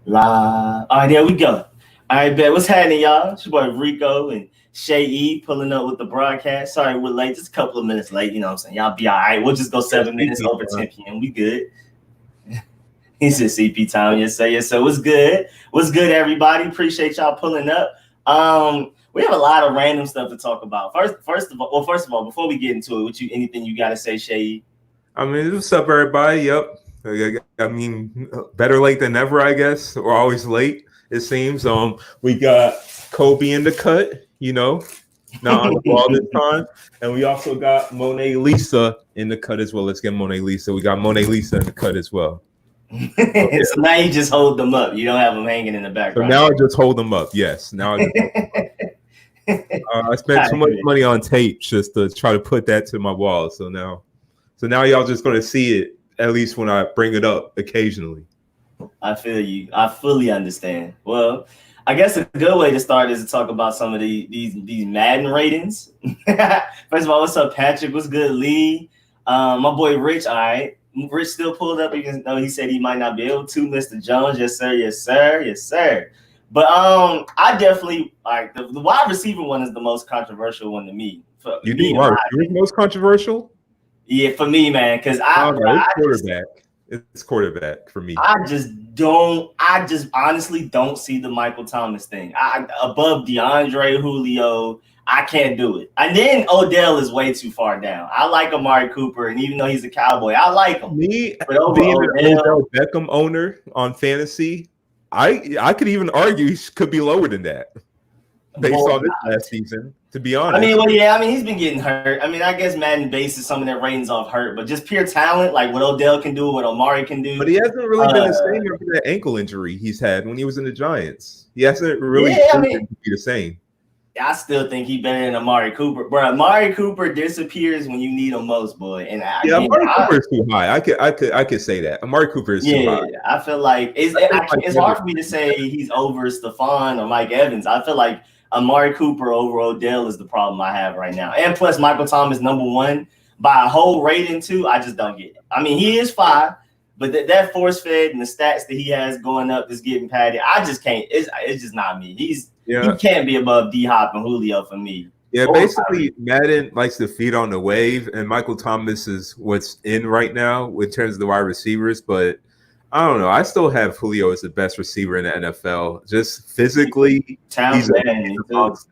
Live. All right, there we go. All right, bet. What's happening, y'all? It's your boy Rico and Seyi pulling up with the broadcast. Sorry, we're late. Just a couple of minutes late. You know what I'm saying? Y'all be all right. We'll just go 7 minutes over 10 p.m. We good. He said CP time. Yes, sir. Yes, sir. What's good? What's good, everybody? Appreciate y'all pulling up. We have a lot of random stuff to talk about. First of all, before we get into it, anything you got to say, Seyi? I mean, what's up, everybody? Yep. I mean, better late than never, I guess. We're always late, it seems. We got Kobe in the cut, not on the ball this time. And we also got Mona Lisa in the cut as well. Let's get Mona Lisa. We got Mona Lisa in the cut as well. So now you just hold them up. You don't have them hanging in the background. So now I just hold them up. Yes. Now I just hold them up. I spent too much money on tape just to try to put that to my wall. So now y'all just going to see it, at least when I bring it up occasionally. I feel you. I fully understand. Well, I guess a good way to start is to talk about some of these Madden ratings. First of all, what's up, Patrick? What's good, Lee? My boy Rich, all right. Rich still pulled up even though he said he might not be able to. Mr. Jones, yes, sir, yes, sir, yes, sir. But I definitely like the wide receiver one is the most controversial one to me. You think wide receiver is the most controversial? Yeah, for me, man, because it's quarterback for me. I just honestly don't see the Michael Thomas thing. Above DeAndre, Julio, I can't do it. And then Odell is way too far down. I like Amari Cooper, and even though he's a Cowboy, I like him. Me, being an Odell Beckham owner on fantasy, I could even argue he could be lower than that based on this last season. To be honest, he's been getting hurt. I mean, I guess Madden bases some of their ratings off hurt, but just pure talent, like what Odell can do, what Omari can do. But he hasn't really been the same after that ankle injury he's had when he was in the Giants. He hasn't really been the same. I still think he's better than Amari Cooper, bro. Amari Cooper disappears when you need him most, boy. And Amari Cooper is too high. I could say that Amari Cooper is too high. I feel like it's hard for me to say he's over Stephon or Mike Evans. I feel like Amari Cooper over Odell is the problem I have right now. And plus Michael Thomas number one by a whole rating too. I just don't get it. I mean, he is 5, but that force fed and the stats that he has going up is getting padded. I just can't. It's just not me. He can't be above D-Hop and Julio for me. Yeah, basically Madden likes to feed on the wave, and Michael Thomas is what's in right now in terms of the wide receivers, but I don't know. I still have Julio as the best receiver in the NFL. Just physically, he's a monster.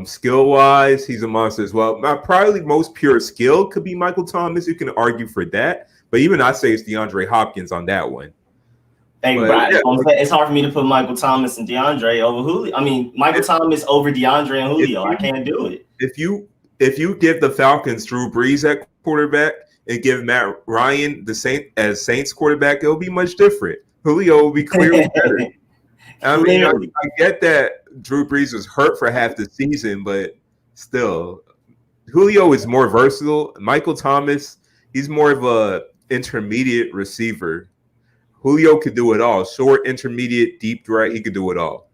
Skill-wise, he's a monster as well. My probably most pure skill could be Michael Thomas. You can argue for that, but even I say it's DeAndre Hopkins on that one. Hey, it's hard for me to put Michael Thomas and DeAndre over Julio. I mean, Michael Thomas over DeAndre and Julio. I can't do it. If you give the Falcons Drew Brees at quarterback and give Matt Ryan the Saints quarterback, it'll be much different. Julio will be clearly better. I mean, I get that Drew Brees was hurt for half the season, but still, Julio is more versatile. Michael Thomas, he's more of a intermediate receiver. Julio could do it all. Short, intermediate, deep threat, he could do it all.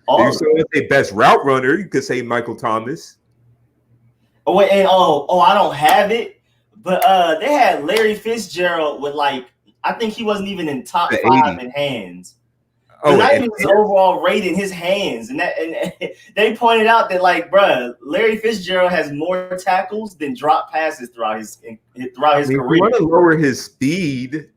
If you say best route runner, you could say Michael Thomas. Oh, wait, and I don't have it. But they had Larry Fitzgerald with I think he wasn't even in top 5 in hands. Not even his overall rate in his hands. And they pointed out that Larry Fitzgerald has more tackles than drop passes throughout his career. If you want to lower his speed,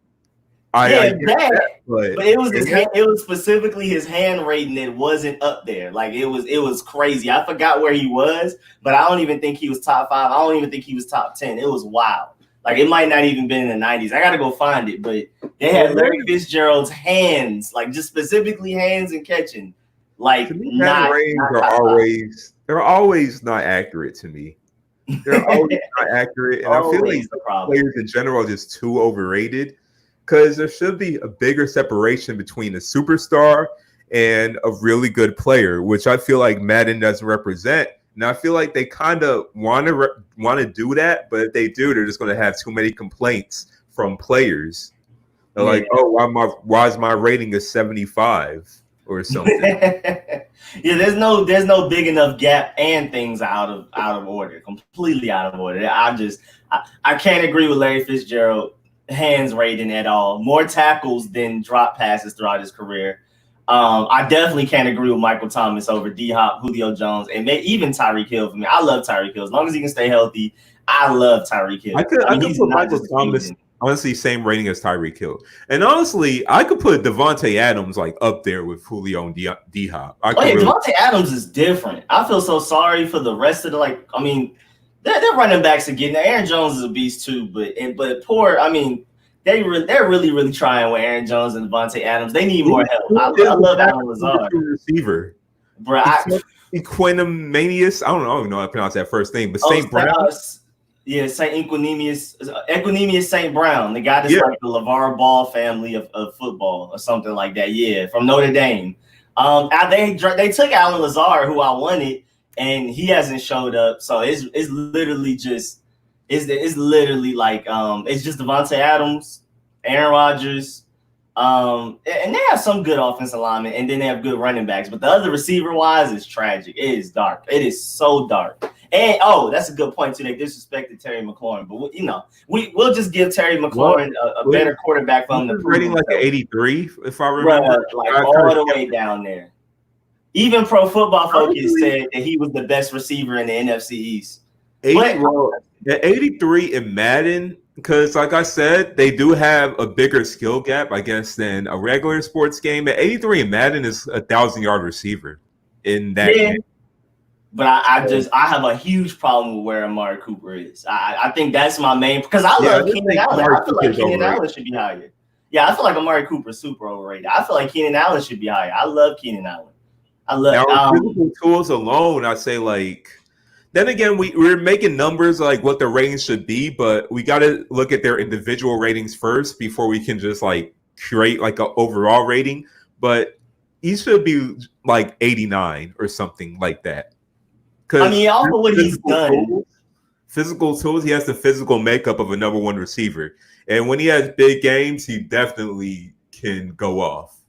but it was it was specifically his hand rating that wasn't up there. It was crazy. I forgot where he was, but I don't even think he was top 5. I don't even think he was top 10. It was wild. It might not even been in the 90s. I gotta go find it, but they had Larry Fitzgerald's hands, just specifically hands and catching. They're always not accurate to me. They're always not accurate, and I feel like players in general are just too overrated. Because there should be a bigger separation between a superstar and a really good player, which I feel like Madden doesn't represent. And I feel like they kind of want to do that, but if they do, they're just going to have too many complaints from players. They're like, "Oh, why is my rating a 75 or something?" There's no big enough gap, and things out of order, completely out of order. I can't agree with Larry Fitzgerald. hands rating at all. More tackles than drop passes throughout his career. I definitely can't agree with Michael Thomas over D-Hop, Julio Jones, and even Tyreek Hill for me. I love Tyreek Hill. As long as he can stay healthy, I love Tyreek Hill. I could put Michael Thomas, honestly, same rating as Tyreek Hill. And honestly, I could put Devontae Adams like up there with Julio and D-Hop. Devontae Adams is different. I feel so sorry for the rest of the they're running backs again. Now, Aaron Jones is a beast too, but poor. They're really trying with Aaron Jones and Devontae Adams. They need more help. I love Alan Lazard. Receiver, bro. Equanimous. I don't know how to pronounce that first name, but St. Brown. St. Equanimous St. Brown, the guy that's like the LeVar Ball family of football or something like that. Yeah, from Notre Dame. They took Alan Lazard, who I wanted, and he hasn't showed up. So it's literally just it's just Devontae Adams, Aaron Rodgers, and they have some good offensive linemen, and then they have good running backs. But the other receiver wise is tragic. It is dark. It is so dark. And that's a good point too. They disrespected Terry McLaurin, but we'll just give Terry McLaurin a better quarterback from the rating like an 83, if I remember, all the way down there. Even Pro Football Focus said that he was the best receiver in the NFC East. 83 in Madden, because like I said, they do have a bigger skill gap, I guess, than a regular sports game. At 83 in Madden is 1,000-yard receiver in that game. But I have a huge problem with where Amari Cooper is. I think that's my main, because I love Keenan Allen. I feel like Keenan Allen should be higher. Yeah, I feel like Amari Cooper is super overrated. I feel like Keenan Allen should be higher. I love Keenan Allen. Physical tools alone, I say then again, we're making numbers like what the ratings should be, but we got to look at their individual ratings first before we can just create like an overall rating. But he should be like 89 or something like that. Also what he's done. Physical tools, he has the physical makeup of a number one receiver. And when he has big games, he definitely can go off.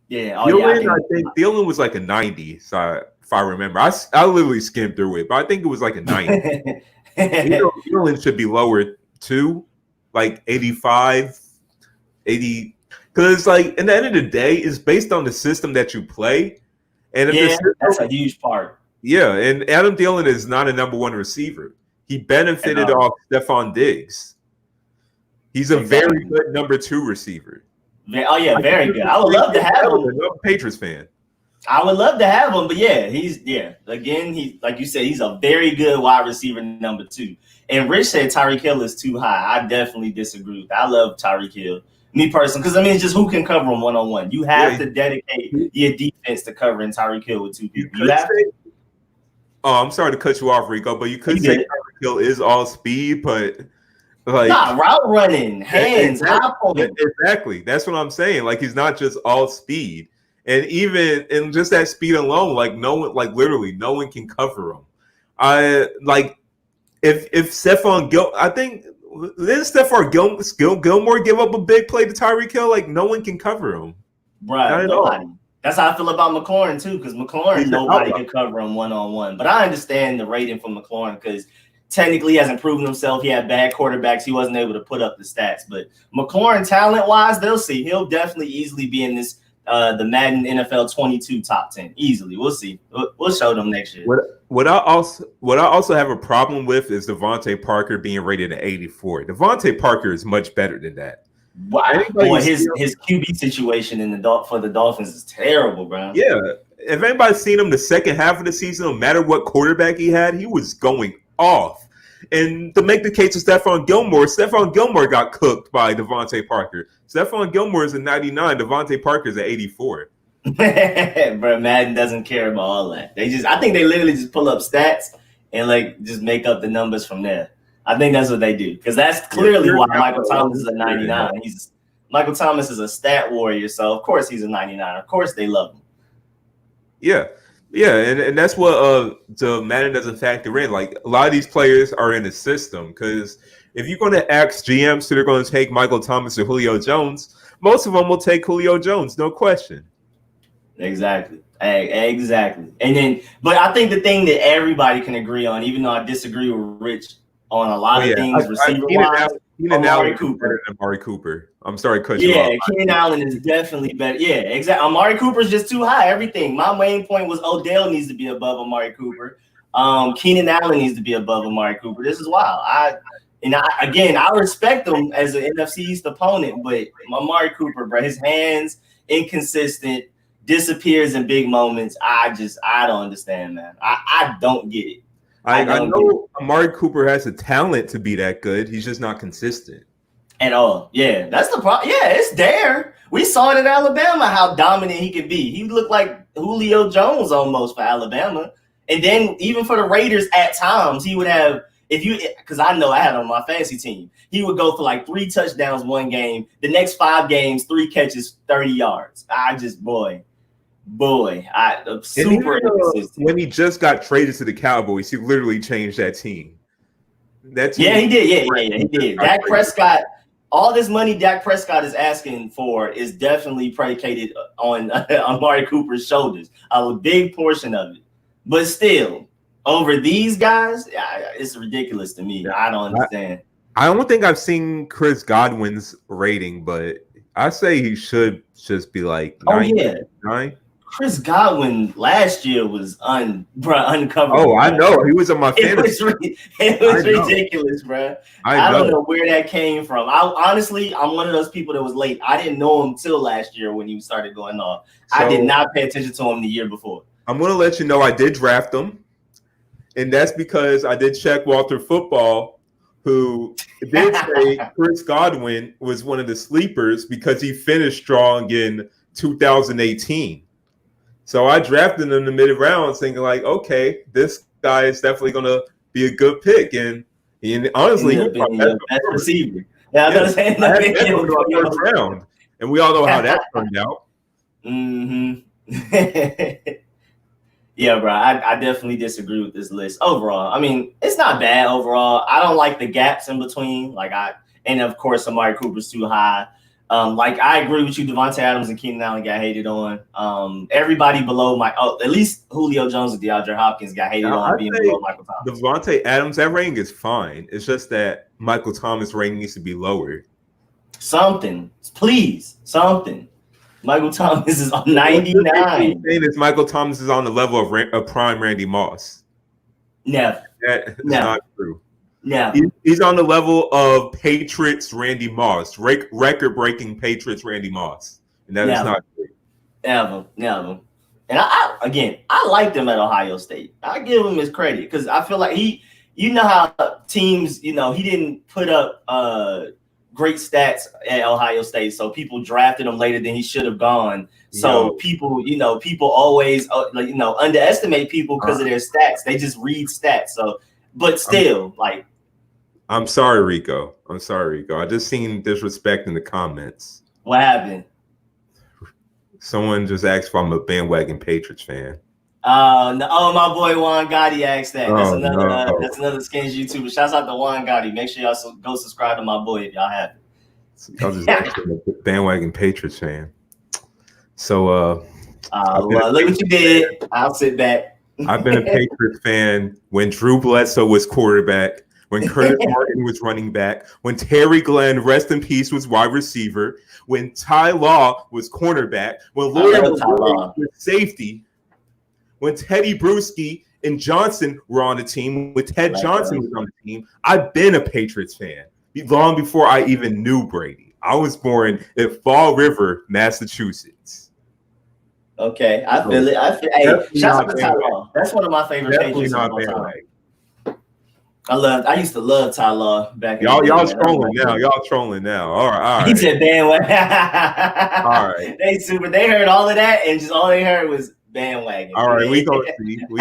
Yeah. I think Thielen was like a 90, so if I remember. I literally skimmed through it, but I think it was like a 90. Thielen should be lower too, like 85, 80. Because in the end of the day, it's based on the system that you play. And that's a huge part. Yeah, and Adam Thielen is not a number one receiver. He benefited off Stephon Diggs. He's a very good number two receiver. Very good. I would love to have him. I'm a Patriots fan. I would love to have him, but again, he like you said, he's a very good wide receiver number two. And Rich said Tyreek Hill is too high. I definitely disagree with that. I love Tyreek Hill. Me personally, because it's just who can cover him one-on-one. You have to dedicate your defense to covering Tyreek Hill with two people. I'm sorry to cut you off, Rico, but you could say Tyreek Hill is all speed, but route running, hands, high point. Exactly. That's what I'm saying. He's not just all speed. And even in just that speed alone, literally no one can cover him. If Stephon Gilmore give up a big play to Tyreek Hill, no one can cover him. Right. Nobody. That's how I feel about McLaurin too, because McLaurin, nobody can cover him one-on-one. But I understand the rating from McLaurin because technically he hasn't proven himself. He had bad quarterbacks. He wasn't able to put up the stats. But McLaurin, talent-wise, they'll see. He'll definitely easily be in this the Madden NFL 22 top 10. Easily. We'll see. We'll show them next year. What I also have a problem with is Devontae Parker being rated at 84. Devontae Parker is much better than that. Wow. His QB situation for the Dolphins is terrible, bro. Yeah. If anybody's seen him the second half of the season, no matter what quarterback he had, he was going off. And to make the case of Stephon Gilmore got cooked by Devontae Parker. Stephon Gilmore is a 99. Devontae Parker is an 84. Bro, Madden doesn't care about all that. I think they literally just pull up stats and just make up the numbers from there. I think that's what they do, because that's clearly why Michael Thomas is a 99. Michael Thomas is a stat warrior, so of course he's a 99. Of course they love him. Yeah, and that's what the Madden doesn't factor in. A lot of these players are in the system, because if you're going to ask GMs who they're going to take Michael Thomas or Julio Jones, most of them will take Julio Jones, no question. Exactly. But I think the thing that everybody can agree on, even though I disagree with Rich on a lot of things receiver-wise. Keenan Allen is better than Amari Cooper. I'm sorry, cut you off. Yeah, Keenan Allen is definitely better. Yeah, exactly. Amari Cooper's just too high. Everything. My main point was Odell needs to be above Amari Cooper. Keenan Allen needs to be above Amari Cooper. This is wild. I respect him as an NFC East opponent, but Amari Cooper, bro, his hands inconsistent, disappears in big moments. I don't understand, man. I don't get it. I know Amari Cooper has the talent to be that good. He's just not consistent at all. Yeah, that's the problem. Yeah, it's there. We saw it in Alabama how dominant he could be. He looked like Julio Jones almost for Alabama. And then even for the Raiders at times, he would have, because I know I had him on my fantasy team, he would go for like 3 touchdowns one game. The next 5 games, 3 catches, 30 yards. Super inconsistent. When he just got traded to the Cowboys, he literally changed that team. He did. Yeah, he did. Dak Prescott, all this money Dak Prescott is asking for is definitely predicated on Amari Cooper's shoulders. A big portion of it. But still, over these guys, it's ridiculous to me. I don't understand. I don't think I've seen Chris Godwin's rating, but I say he should just be like 9. Chris Godwin last year was uncovered. Oh, I know. He was on my fantasy. It was ridiculous, bro. I don't know where that came from. I'm one of those people that was late. I didn't know him till last year when he started going off. I did not pay attention to him the year before. I'm going to let you know I did draft him, and that's because I did check Walter Football, who did say Chris Godwin was one of the sleepers because he finished strong in 2018. So I drafted him in the mid rounds thinking like, okay, this guy is definitely going to be a good pick. And honestly, he's the best receiver. Yeah, I was going to say first round. And we all know how that turned out. Mm-hmm. Yeah, bro, I definitely disagree with this list overall. I mean, it's not bad overall. I don't like the gaps in between. And of course, Amari Cooper's too high. I agree with you. Devontae Adams and Keenan Allen got hated on. Everybody below at least Julio Jones and DeAndre Hopkins got hated on being below Michael Thomas. Devontae Adams, that rating is fine. It's just that Michael Thomas' rating needs to be lower. Something. Michael Thomas is on 99. Michael Thomas is on the level of prime Randy Moss. Never. That's not true. No. He's on the level of Patriots Randy Moss, record-breaking Patriots Randy Moss. And that is not true. Never. And I liked him at Ohio State. I give him his credit because I feel like how teams, he didn't put up great stats at Ohio State, so people drafted him later than he should have gone. So people always underestimate people because of their stats. They just read stats. So, but still, I'm sorry, Rico. I just seen disrespect in the comments. What happened? Someone just asked if I'm a bandwagon Patriots fan. No. Oh, my boy Juan Gotti asked that. That's another Skins YouTuber. Shouts out to Juan Gotti. Make sure y'all go subscribe to my boy if y'all haven't. I was just actually a bandwagon Patriots fan. So look what you did. I'll sit back. I've been a Patriots fan when Drew Bledsoe was quarterback, when Curtis Martin was running back, when Terry Glenn, rest in peace, was wide receiver, when Ty Law was cornerback, when Lloyd was safety, when Teddy Bruschi and Johnson were on the team, when Ted Johnson was on the team. I've been a Patriots fan long before I even knew Brady. I was born in Fall River, Massachusetts. Okay, I feel it. Hey, shout out to Ty Law. That's one of my favorite Patriots of all time. I used to love Ty Law back in the day. Y'all trolling now. All right. He said bandwagon. All right. They heard all of that, and just all they heard was bandwagon. All right, we gonna see. All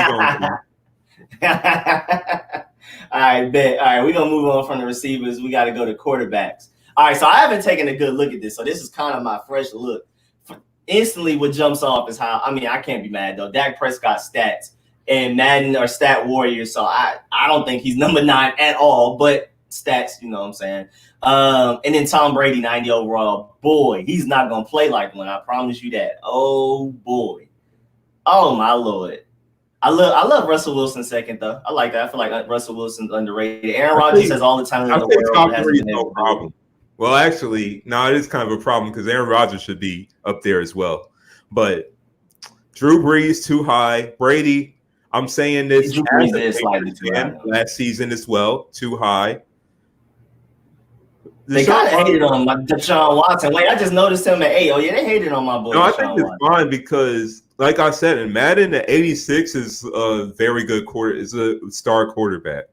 right, bet. All right, we're gonna move on from the receivers. We got to go to quarterbacks. All right, so I haven't taken a good look at this, so this is kind of my fresh look. Instantly, what jumps off is how I can't be mad though. Dak Prescott stats and Madden are stat warriors, so I don't think he's number 9 at all. But stats, you know what I'm saying. And then Tom Brady, 90 overall. Boy, he's not gonna play like one. I promise you that. Oh boy. Oh my Lord. I love Russell Wilson second though. I like that. I feel like Russell Wilson's underrated. Aaron Rodgers has all the talent in the world. Top Hasn't three is been no able to do it. problem. Well, actually, no, it is kind of a problem because Aaron Rodgers should be up there as well. But Drew Brees too high. Brady, I'm saying this Drew Brees is slightly too high. last season as well, too high. They kind of hated on Deshaun Watson. Wait, I just noticed him at 8. Oh yeah, they hated on my boy. No, I think it's fine because, like I said, in Madden, the 86 is a very good is a star quarterback.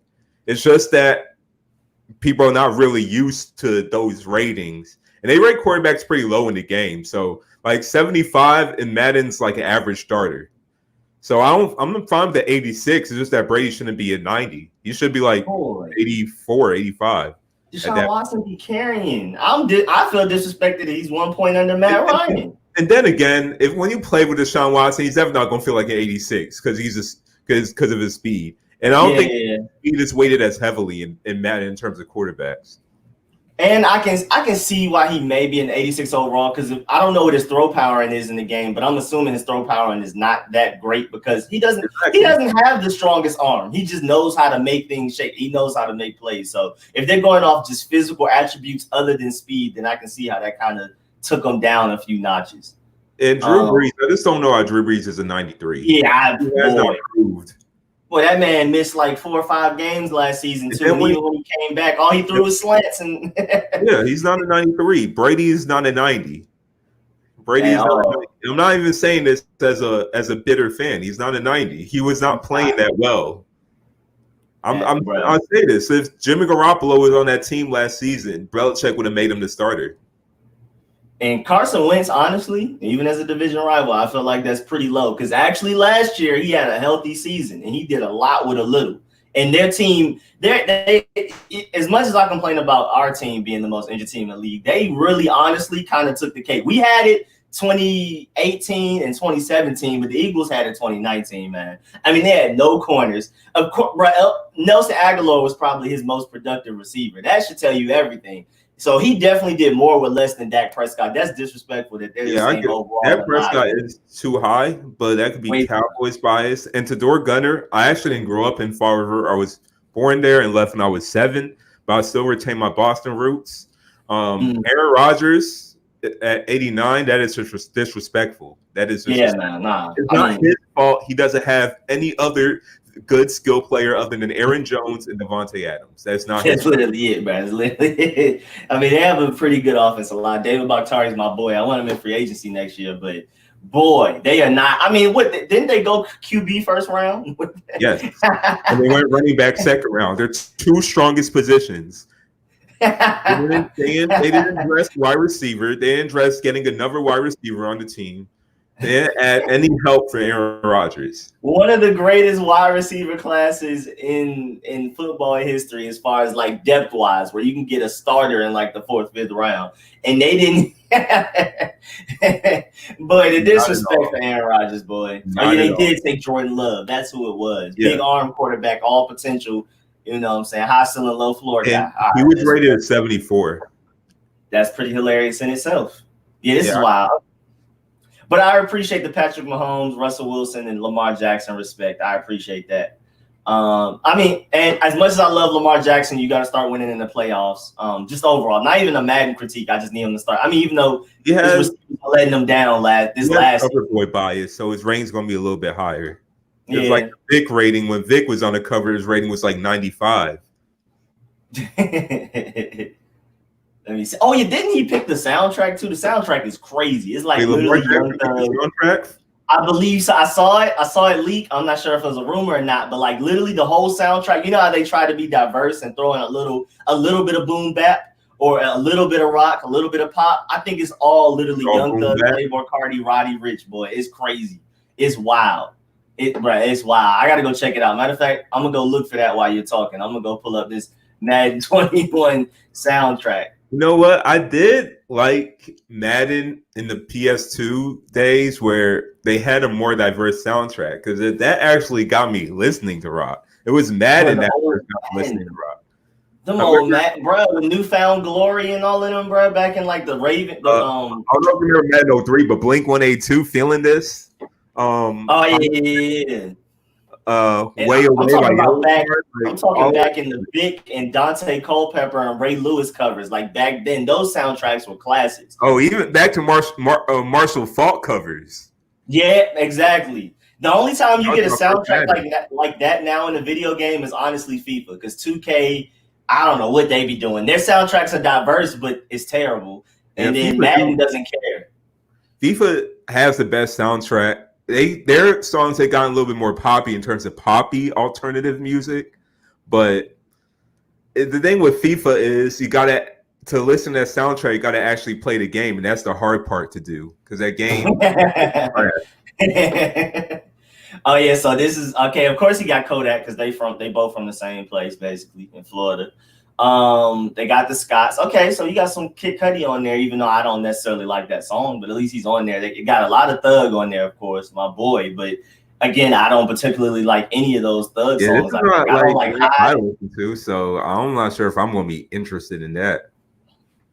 It's just that people are not really used to those ratings, and they rate quarterbacks pretty low in the game. So, like 75 in Madden's like an average starter. So I'm fine with the 86. It's just that Brady shouldn't be at 90. He should be like 84, 85. Deshaun Watson be carrying. I feel disrespected that he's 1 point under Matt Ryan. And then again, when you play with Deshaun Watson, he's definitely not going to feel like an 86 because of his speed. And I don't think speed is weighted as heavily in Madden in terms of quarterbacks. And I can see why he may be an 86 overall because I don't know what his throw power is in the game, but I'm assuming his throw power is not that great because he doesn't have the strongest arm. He just knows how to make things shake. He knows how to make plays. So if they're going off just physical attributes other than speed, then I can see how that kind of took him down a few notches. And Drew Brees, I just don't know how Drew Brees is a 93. Yeah, he has not proved. Boy, that man missed like 4 or 5 games last season too. And even when he came back, all he threw was slants. And yeah, he's not a 93. Brady is not a 90. Brady is not a 90. I'm not even saying this as a bitter fan. He's not a 90. He was not playing that well. I'll say this: if Jimmy Garoppolo was on that team last season, Belichick would have made him the starter. And Carson Wentz, honestly, even as a division rival, I feel like that's pretty low because actually last year he had a healthy season and he did a lot with a little. And their team, they as much as I complain about our team being the most injured team in the league, they really honestly kind of took the cake. We had it 2018 and 2017, but the Eagles had it 2019, man. I mean, they had no corners. Of course, Nelson Aguilar was probably his most productive receiver. That should tell you everything. So he definitely did more with less than Dak Prescott. That's disrespectful that they're the same overall. Dak Prescott is too high, but that could be Cowboys bias. And to Door Gunner, I actually didn't grow up in Fall River. I was born there and left when I was 7, but I still retain my Boston roots. Aaron Rodgers at 89, that is disrespectful. That is disrespectful. It's not his fault. He doesn't have any other good skill player other than Aaron Jones and Devontae Adams. That's literally it, man. It's literally I mean, they have a pretty good offensive line. David Bakhtiari is my boy. I want him in free agency next year, but boy, they are not. I mean, didn't they go QB first round? Yes. And they went running back second round. Their 2 strongest positions. They didn't address wide receiver. They didn't address getting another wide receiver on the team. They didn't add any help for Aaron Rodgers. One of the greatest wide receiver classes in football history, as far as like depth wise, where you can get a starter in like the 4th, 5th round, and they didn't. Boy, the disrespect for Aaron Rodgers, boy. They did take Jordan Love. That's who it was. Yeah. Big arm quarterback, all potential. You know what I'm saying? High ceiling, low floor guy. He was rated at 74. That's pretty hilarious in itself. Yeah, this is wild. But I appreciate the Patrick Mahomes, Russell Wilson, and Lamar Jackson respect. I appreciate that. I mean, and as much as I love Lamar Jackson, you got to start winning in the playoffs. Just overall, not even a Madden critique. I just need him to start. I mean, even though he has letting them down last cover boy bias, so his rating's going to be a little bit higher. It's like the Vic rating. When Vic was on the cover, his rating was like 95. Let me see. Oh, yeah, didn't he pick the soundtrack too? The soundtrack is crazy. It's like literally soundtrack. I believe so. I saw it leak. I'm not sure if it was a rumor or not, but like literally the whole soundtrack. You know how they try to be diverse and throw in a little bit of boom bap or a little bit of rock, a little bit of pop. I think it's all literally Young Thug, Playboy Cardi, Roddy Ricch, boy. It's crazy. It's wild. It's wild. I gotta go check it out. Matter of fact, I'm gonna go look for that while you're talking. I'm gonna go pull up this Madden 21 soundtrack. You know what? I did like Madden in the PS2 days where they had a more diverse soundtrack because that actually got me listening to rock. It was Madden that got me listening to rock. Them old Madden, bro, with Newfound Glory and all of them, bro, back in like the Raven. I don't know if you remember Madden 03, but Blink-182, Feeling This. Yeah. Way I'm Away by talking about Yellow back. Card, I'm like talking all back in the Vic and Dante Culpepper and Ray Lewis covers. Like back then, those soundtracks were classics. oh, even back to Marshall Faulk covers. Yeah, exactly. The only time you I was get a my first soundtrack Madden. like that now in a video game is honestly FIFA, because 2K, I don't know what they be doing. Their soundtracks are diverse, but it's terrible. Yeah, And then FIFA Madden doesn't care. FIFA has the best soundtrack. Their songs have gotten a little bit more poppy in terms of poppy alternative music, but the thing with FIFA is you gotta to listen to that soundtrack, you gotta actually play the game, and that's the hard part to do because that game. Oh yeah, so this is okay. Of course, he got Kodak because they both from the same place, basically in Florida. They got the Scots. Okay, so you got some Kid Cudi on there, even though I don't necessarily like that song, but at least he's on there. They got a lot of Thug on there, of course, my boy. But again, I don't particularly like any of those Thug Yeah, this songs. is not I don't like like I High. listen to, so I'm not sure if I'm gonna be interested in that.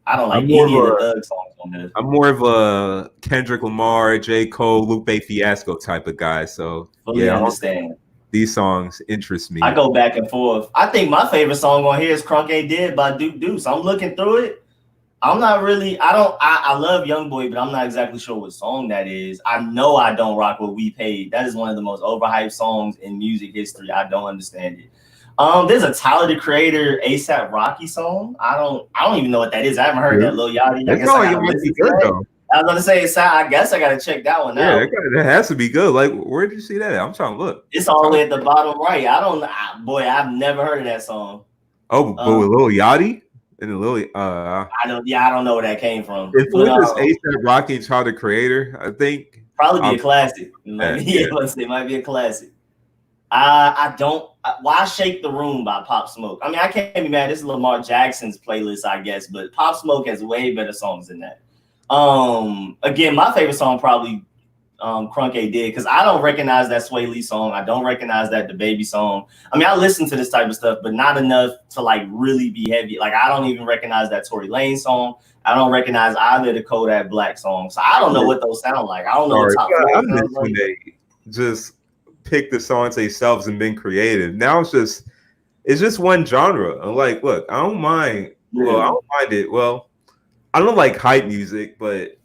I don't like I'm more any of of the a Thug songs on there. I'm more of a Kendrick Lamar, J. Cole, Lupe Fiasco type of guy. So Fully yeah, understand. these songs interest me. I go back and forth. I think my favorite song on here is Crunk Ain't Dead by Duke Deuce. I'm looking through it. I'm not really, I love Youngboy, but I'm not exactly sure what song that is. I know I don't rock what We Paid. That is one of the most overhyped songs in music history. I don't understand it. There's a Tyler the Creator ASAP Rocky song. I don't even know what that is. I haven't heard that. Lil Yachty. I guess I gotta listen to that. Though. I was gonna say I guess I gotta check that one out. That has to be good. Like, where did you see that at? I'm trying to look. It's all the way at the bottom right. I've never heard of that song. Oh, but with Lil Yachty and Lil I don't know where that came from. If it was ASAP Rocky and Tyler the Creator, I think probably be a classic. Let's say it might be a classic. Why Shake the Room by Pop Smoke? I mean, I can't be mad. This is Lamar Jackson's playlist, I guess, but Pop Smoke has way better songs than that. Again, my favorite song probably Crunk A did, because I don't recognize that Sway Lee song. I don't recognize that The Baby song. I mean, I listen to this type of stuff, but not enough to like really be heavy. Like, I don't even recognize that Tory Lanez song. I don't recognize either the Kodak Black song. So I don't know what those sound like. I don't know what top four sounds like. They just pick the songs themselves and been creative. Now it's just one genre. I'm like, look, I don't mind. Yeah. Well, I don't mind it. Well, I don't like hype music, but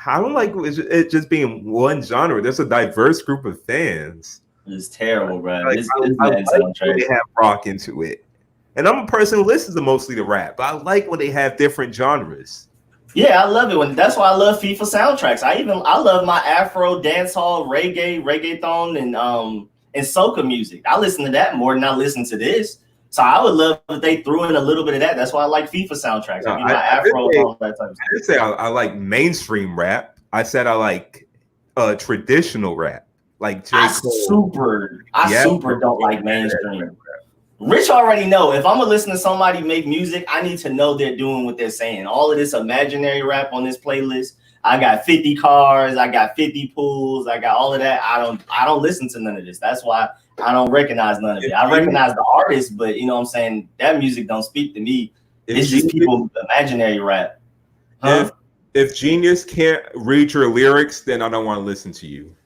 I don't like it just being one genre. There's a diverse group of fans. It's terrible, bro. Like, I like when they have rock into it. And I'm a person who listens to mostly the rap, but I like when they have different genres. Yeah, I love it. That's why I love FIFA soundtracks. I love my Afro, dancehall, reggaeton, and soca music. I listen to that more than I listen to this. So I would love if they threw in a little bit of that. That's why I like FIFA soundtracks. I didn't say I like mainstream rap. I said I like traditional rap. Like I super don't like mainstream. Rich already know if I'm gonna listen to somebody make music, I need to know they're doing what they're saying. All of this imaginary rap on this playlist. I got 50 cars, I got 50 pools, I got all of that. I don't listen to none of this. That's why I don't recognize none of it. I recognize the artist, but you know what I'm saying? That music don't speak to me. It's just people imaginary rap. Huh? If Genius can't read your lyrics, then I don't want to listen to you.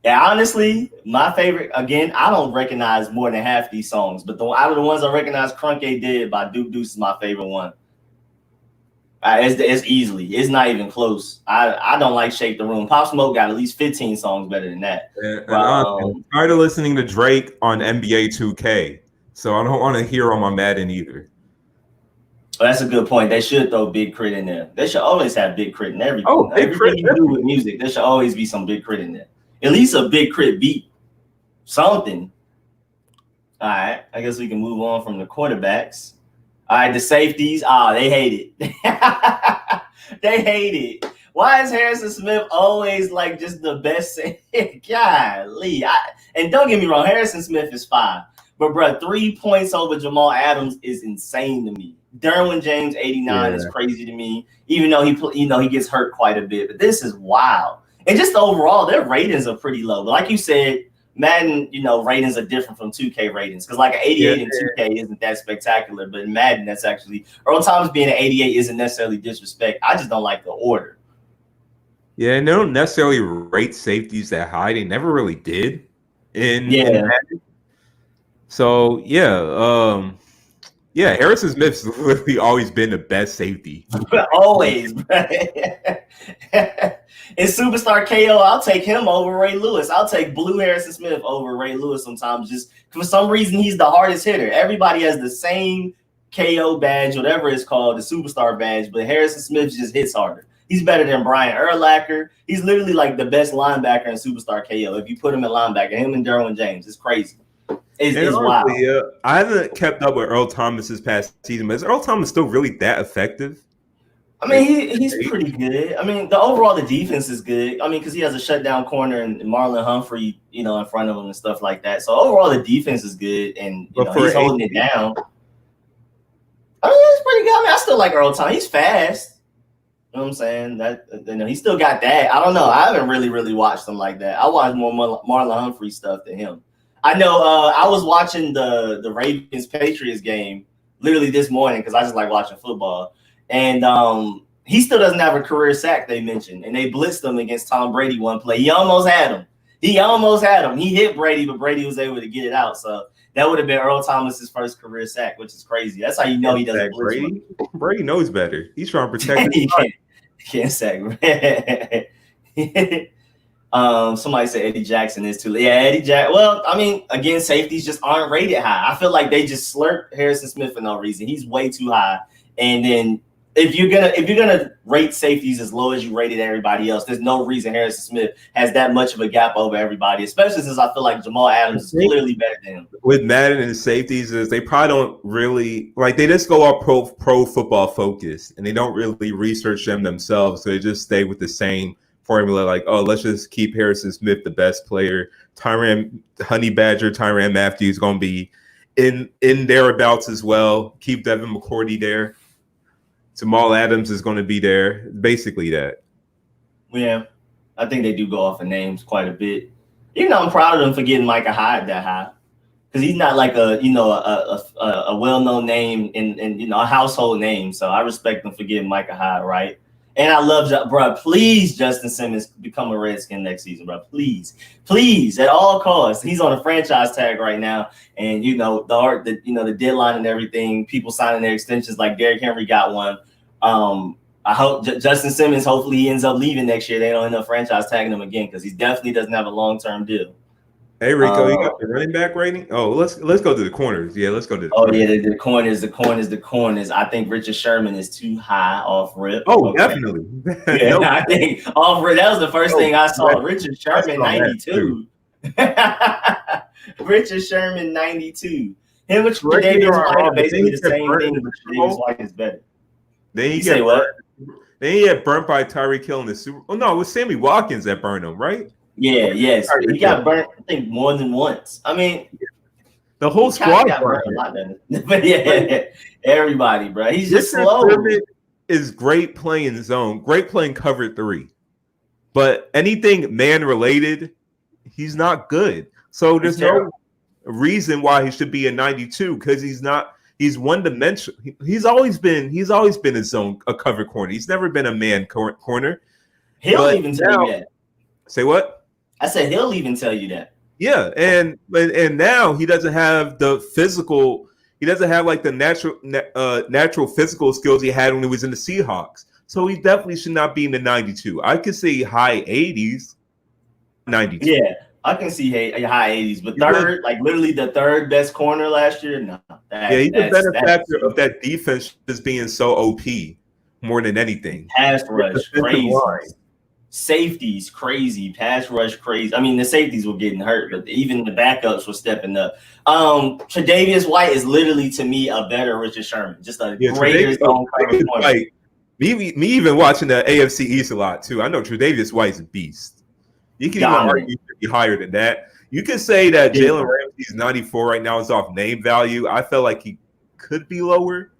Yeah, honestly, my favorite, again, I don't recognize more than half these songs, but out of the ones I recognize, Crunk A Did by Duke Deuce is my favorite one. It's easily. It's not even close. I don't like Shake the Room. Pop Smoke got at least 15 songs better than that. I'm tired of listening to Drake on NBA 2K, so I don't want to hear on my Madden either. Well, that's a good point. They should throw Big Crit in there. They should always have Big Crit in everything. Oh, everything you do with music, there should always be some Big Crit in there. At least a Big Crit beat. Something. All right. I guess we can move on from the quarterbacks. All right, the safeties. They hate it. They hate it. Why is Harrison Smith always like just the best? Golly. And don't get me wrong, Harrison Smith is fine. But, bro, 3 points over Jamal Adams is insane to me. Derwin James, 89, is crazy to me, even though he gets hurt quite a bit. But this is wild. And just overall, their ratings are pretty low. But like you said, Madden, ratings are different from 2K ratings. Because like an 88 in 2K isn't that spectacular. But in Madden, that's actually – Earl Thomas being an 88 isn't necessarily disrespect. I just don't like the order. Yeah, and they don't necessarily rate safeties that high. They never really did in Yeah. Madden. So yeah, Harrison Smith's literally always been the best safety. Always, bro. In Superstar KO, I'll take him over Ray Lewis. I'll take Blue Harrison Smith over Ray Lewis sometimes. Just for some reason, he's the hardest hitter. Everybody has the same KO badge, whatever it's called, the Superstar badge, but Harrison Smith just hits harder. He's better than Brian Urlacher. He's literally like the best linebacker in Superstar KO. If you put him in linebacker, him and Derwin James, it's crazy. It's wild. Yeah, I haven't kept up with Earl Thomas this past season, but is Earl Thomas still really that effective? I mean, he's pretty good. I mean, the defense is good. I mean, because he has a shutdown corner and Marlon Humphrey, in front of him and stuff like that. So overall, the defense is good, and he's holding it down. I mean, it's pretty good. I mean, I still like Earl Thomas. He's fast. You know what I'm saying? That he still got that. I don't know. I haven't really watched him like that. I watched more Marlon Humphrey stuff than him. I know. I was watching the Ravens Patriots game literally this morning because I just like watching football. And he still doesn't have a career sack, they mentioned. And they blitzed him against Tom Brady one play. He almost had him. He hit Brady, but Brady was able to get it out. So that would have been Earl Thomas's first career sack, which is crazy. That's how you know he doesn't blitz. Brady knows better. He's trying to protect his can't sack. Somebody said Eddie Jackson is too. Yeah, Eddie Jackson. Well, I mean, again, safeties just aren't rated high. I feel like they just slurp Harrison Smith for no reason. He's way too high. And then if you're gonna rate safeties as low as you rated everybody else, there's no reason Harrison Smith has that much of a gap over everybody, especially since I feel like Jamal Adams is clearly better than him. With Madden and safeties is they probably don't really they just go off pro football focus and they don't really research them themselves. So they just stay with the same formula, like, oh, let's just keep Harrison Smith the best player. Honey Badger, Tyrann Mathieu is going to be in thereabouts as well. Keep Devin McCourty there. Jamal Adams is going to be there. Basically that. Yeah, I think they do go off of names quite a bit. I'm proud of them for getting Micah Hyde that high because he's not like a well-known name and a household name. So I respect them for getting Micah Hyde right. And I love, bro, please, Justin Simmons, become a Redskin next season, bro. Please, at all costs. He's on a franchise tag right now. And, the deadline and everything, people signing their extensions like Derrick Henry got one. I hope Justin Simmons, hopefully he ends up leaving next year. They don't end up franchise tagging him again because he definitely doesn't have a long-term deal. Hey, Rico, you got the running back rating? Oh, let's go to the corners. Yeah, let's go to the corners. The corners. I think Richard Sherman is too high off rip. Oh, okay. Definitely. Yeah, no, I think off rip. That was the first thing I saw. Richard Sherman, 92. Richard Sherman, 92. Him and Tre'Davious White are basically the same thing, but Tre'Davious White is better. Then you say what? Then he got burnt by Tyreek Hill in the Super. Oh no, it was Sammy Watkins that burned him, right? Yeah, yes. He got burnt, I think, more than once. I mean, the whole squad got burnt a lot, but yeah, everybody, bro. He's just slow. Is great playing zone, great playing cover 3, but anything man related, he's not good. So there's no reason why he should be a 92 because he's not. He's one dimensional. He's always been a zone, a cover corner. He's never been a man corner. He'll even tell you that. Say what? I said he'll even tell you that. Yeah, and now he doesn't have the physical. He doesn't have like the natural physical skills he had when he was in the Seahawks. So he definitely should not be in the 92. I could say high 80s, 92. Yeah, I can see high 80s, but third, like literally the third best corner last year. No, he's a benefactor of that defense just being so OP more than anything. Pass rush, crazy. Safeties, crazy. Pass rush, crazy. I mean, the safeties were getting hurt, but even the backups were stepping up. Tre'Davious White is literally, to me, a better Richard Sherman. Just a greater zone cover corner. Me even watching the AFC East a lot, too. I know Tre'Davious White's a beast. You can even argue he should be higher than that. You can say that Jalen Ramsey's 94 right now is off name value. I felt like he could be lower.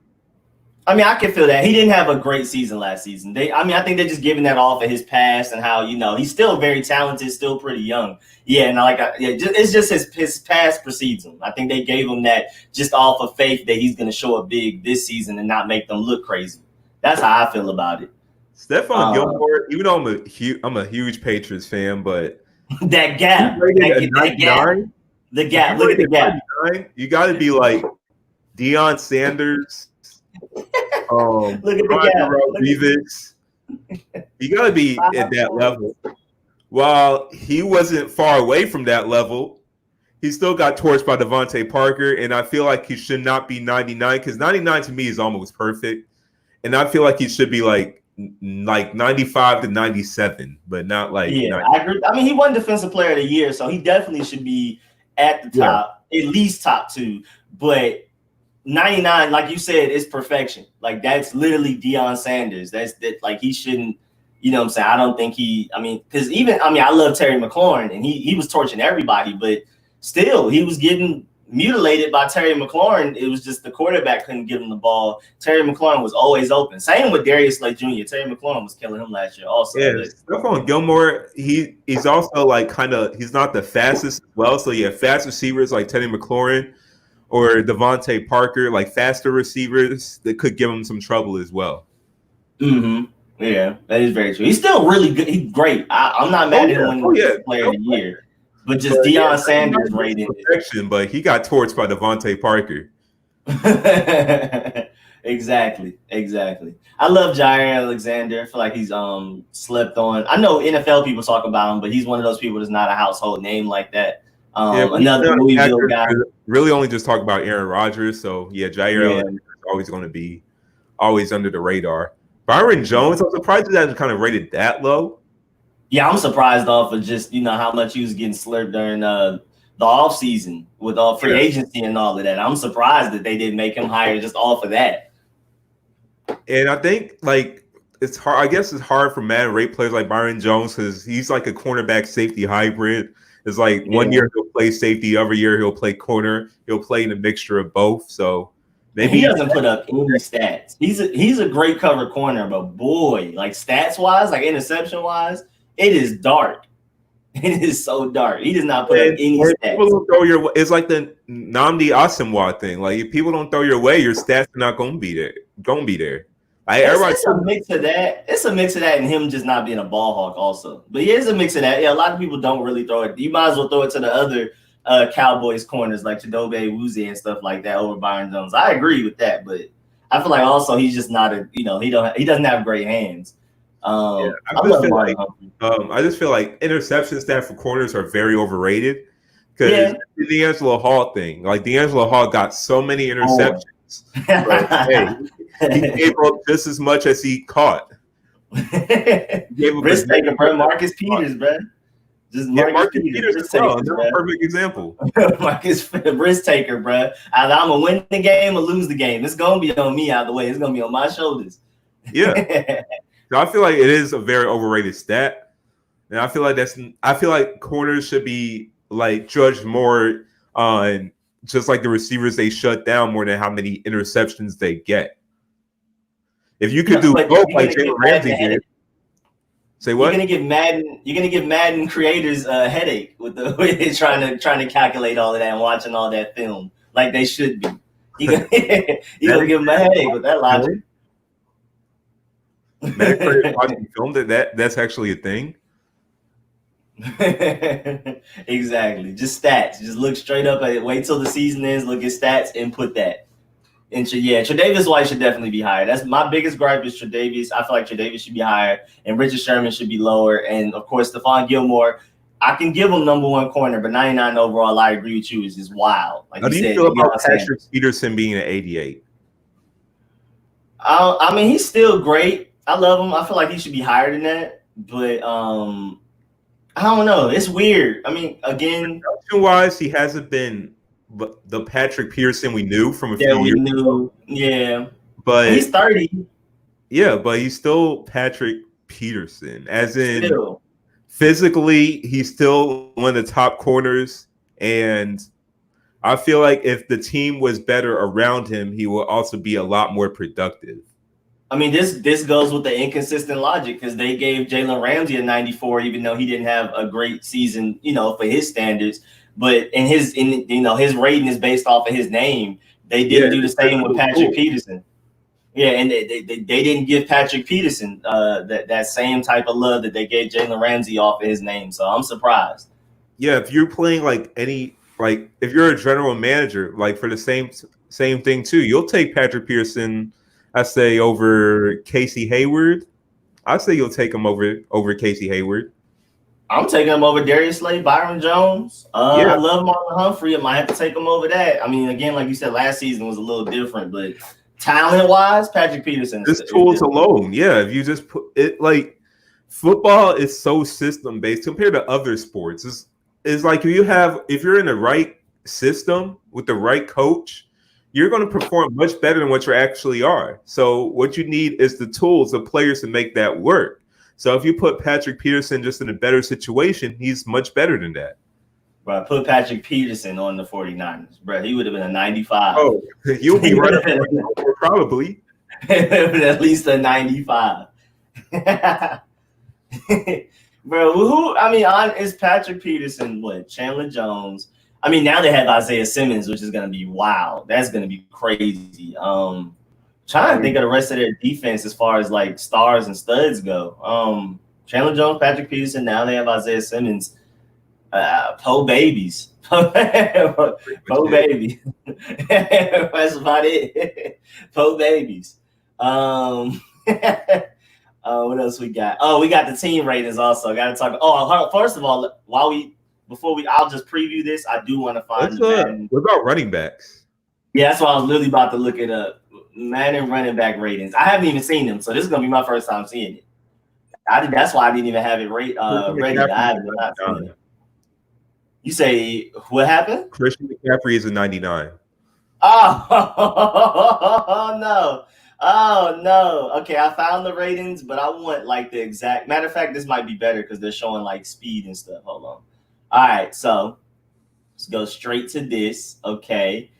I mean, I can feel that. He didn't have a great season last season. I think they're just giving that off of his past and how, he's still very talented, still pretty young. Yeah, and it's just his past precedes him. I think they gave him that just off of faith that he's going to show up big this season and not make them look crazy. That's how I feel about it. Stephon Gilmore, even though I'm a huge Patriots fan, but that gap, that gap, the gap. Look at the gap. You got to be like Deion Sanders. Look at the gap. Revis. You got to be at that level. While he wasn't far away from that level, he still got torched by Devontae Parker, and I feel like he should not be 99 because 99 to me is almost perfect, and I feel like he should be like 95 to 97, but not like 90. I agree. I mean, he won Defensive Player of the Year, so he definitely should be at the top, at least top 2. But 99, like you said, is perfection. Like that's literally Deion Sanders. That's that. Like he shouldn't. You know what I'm saying? I don't think because I love Terry McLaurin, and he was torching everybody, but still, he was getting mutilated by Terry McLaurin. It was just the quarterback couldn't give him the ball. Terry McLaurin was always open. Same with Darius Slay Jr. Terry McLaurin was killing him last year also. Yeah, Stephon Gilmore, he's also like he's not the fastest as well. So yeah, fast receivers like Terry McLaurin or Devontae Parker, like faster receivers that could give him some trouble as well. Mm-hmm. Yeah, that is very true. He's still really good. He's great. I'm not mad at him when he's Player of the Year. But just Deion Sanders rated it. But he got torched by Devontae Parker. Exactly. I love Jair Alexander. I feel like he's slept on. I know NFL people talk about him, but he's one of those people that's not a household name like that. Another Louisville guy. Really only just talk about Aaron Rodgers. So yeah, Jair Alexander is always going to be always under the radar. Byron Jones, I'm surprised he hasn't kind of rated that low. Yeah, I'm surprised off of just, how much he was getting slurped during the offseason with all free agency and all of that. I'm surprised that they didn't make him higher just off of that. And I think, it's hard. I guess it's hard for Madden rate players like Byron Jones because he's like a cornerback safety hybrid. It's like 1 year he'll play safety, every year he'll play corner. He'll play in a mixture of both. So maybe he doesn't put up any stats. He's a great cover corner, but boy, like stats wise, like interception wise, it is dark. It is so dark. He does not put up any stats. People don't throw your way. It's like the Nnamdi Asomugha thing. Like if people don't throw your way, your stats are not going to be there. Like, it's a mix of that. It's a mix of that and him just not being a ball hawk also. But yeah, it's a mix of that. Yeah, a lot of people don't really throw it. You might as well throw it to the other Cowboys corners like Chidobe Awuzie and stuff like that over Byron Jones. I agree with that, but I feel like also he's just not he doesn't have great hands. I just feel like interception stats for corners are very overrated because the D'Angelo Hall thing. Like D'Angelo Hall got so many interceptions. He gave up just as much as he caught. Risk taker, bro. Marcus Peters, bro. Just Marcus Peters is a perfect example. Marcus risk taker, bro. Either I'm gonna win the game or lose the game. It's gonna be on me either way. It's gonna be on my shoulders. Yeah. I feel like it is a very overrated stat, and I feel like corners should be like judged more on just like the receivers they shut down more than how many interceptions they get. If you could do both, like Jalen Ramsey did. Say what? You're gonna give Madden creators a headache with trying to calculate all of that and watching all that film like they should be. You're gonna give them a headache with that logic. Madden watching film that's actually a thing. Exactly. Just stats. Just look straight up at it. Wait till the season ends. Look at stats and put that. And Tre'Davious White should definitely be higher. That's my biggest gripe is Tre'Davious. I feel like Tre'Davious should be higher, and Richard Sherman should be lower. And of course, Stephon Gilmore, I can give him number one corner, but 99 overall, I agree with you, is just wild. Like how do you feel about Patrick Peterson being an 88? I mean, he's still great. I love him. I feel like he should be higher than that, but I don't know. It's weird. I mean, again, production-wise, he hasn't been the Patrick Peterson we knew from a few years ago. Yeah, but he's 30. Yeah, but he's still Patrick Peterson. As in, physically, he's still one of the top corners. And I feel like if the team was better around him, he will also be a lot more productive. I mean, this goes with the inconsistent logic because they gave Jalen Ramsey a 94, even though he didn't have a great season, for his standards. But his rating is based off of his name. They didn't do the same with Patrick Peterson. Yeah, and they didn't give Patrick Peterson that same type of love that they gave Jalen Ramsey off of his name. So I'm surprised. Yeah, if you're playing if you're a general manager, like for the same thing too, you'll take Patrick Peterson, I say, over Casey Hayward. I say you'll take him over Casey Hayward. I'm taking him over Darius Slay, Byron Jones. Yeah. I love Marlon Humphrey. I might have to take him over that. I mean, again, like you said, last season was a little different, but talent-wise, Patrick Peterson. Just tools alone, yeah. If you just put it like football is so system-based compared to other sports. It's like if you're in the right system with the right coach, you're going to perform much better than what you actually are. So what you need is the tools, the players to make that work. So if you put Patrick Peterson just in a better situation, he's much better than that. Bro, put Patrick Peterson on the 49ers, bro. He would have been a 95. Oh, you'll be right probably. At least a 95. Bro, who? I mean, is Patrick Peterson, what? Chandler Jones. I mean, now they have Isaiah Simmons, which is going to be wild. That's going to be crazy. Trying to think of the rest of their defense as far as like stars and studs go. Chandler Jones, Patrick Peterson. Now they have Isaiah Simmons. Poe Babies. Poe Baby. That's about it. Poe Babies. What else we got? Oh, we got the team ratings also. Got to talk. Oh, first of all, I'll just preview this. I do want to find what about running backs? Yeah, that's why I was literally about to look it up. Madden running back ratings. I haven't even seen them, so this is gonna be my first time seeing it. That's why I didn't even have it ready. I have not seen it. You say what happened? Christian McCaffrey is a 99. Oh no. Oh no. Okay, I found the ratings, but I want like the exact matter of fact, this might be better because they're showing like speed and stuff. Hold on. All right, so let's go straight to this. Okay.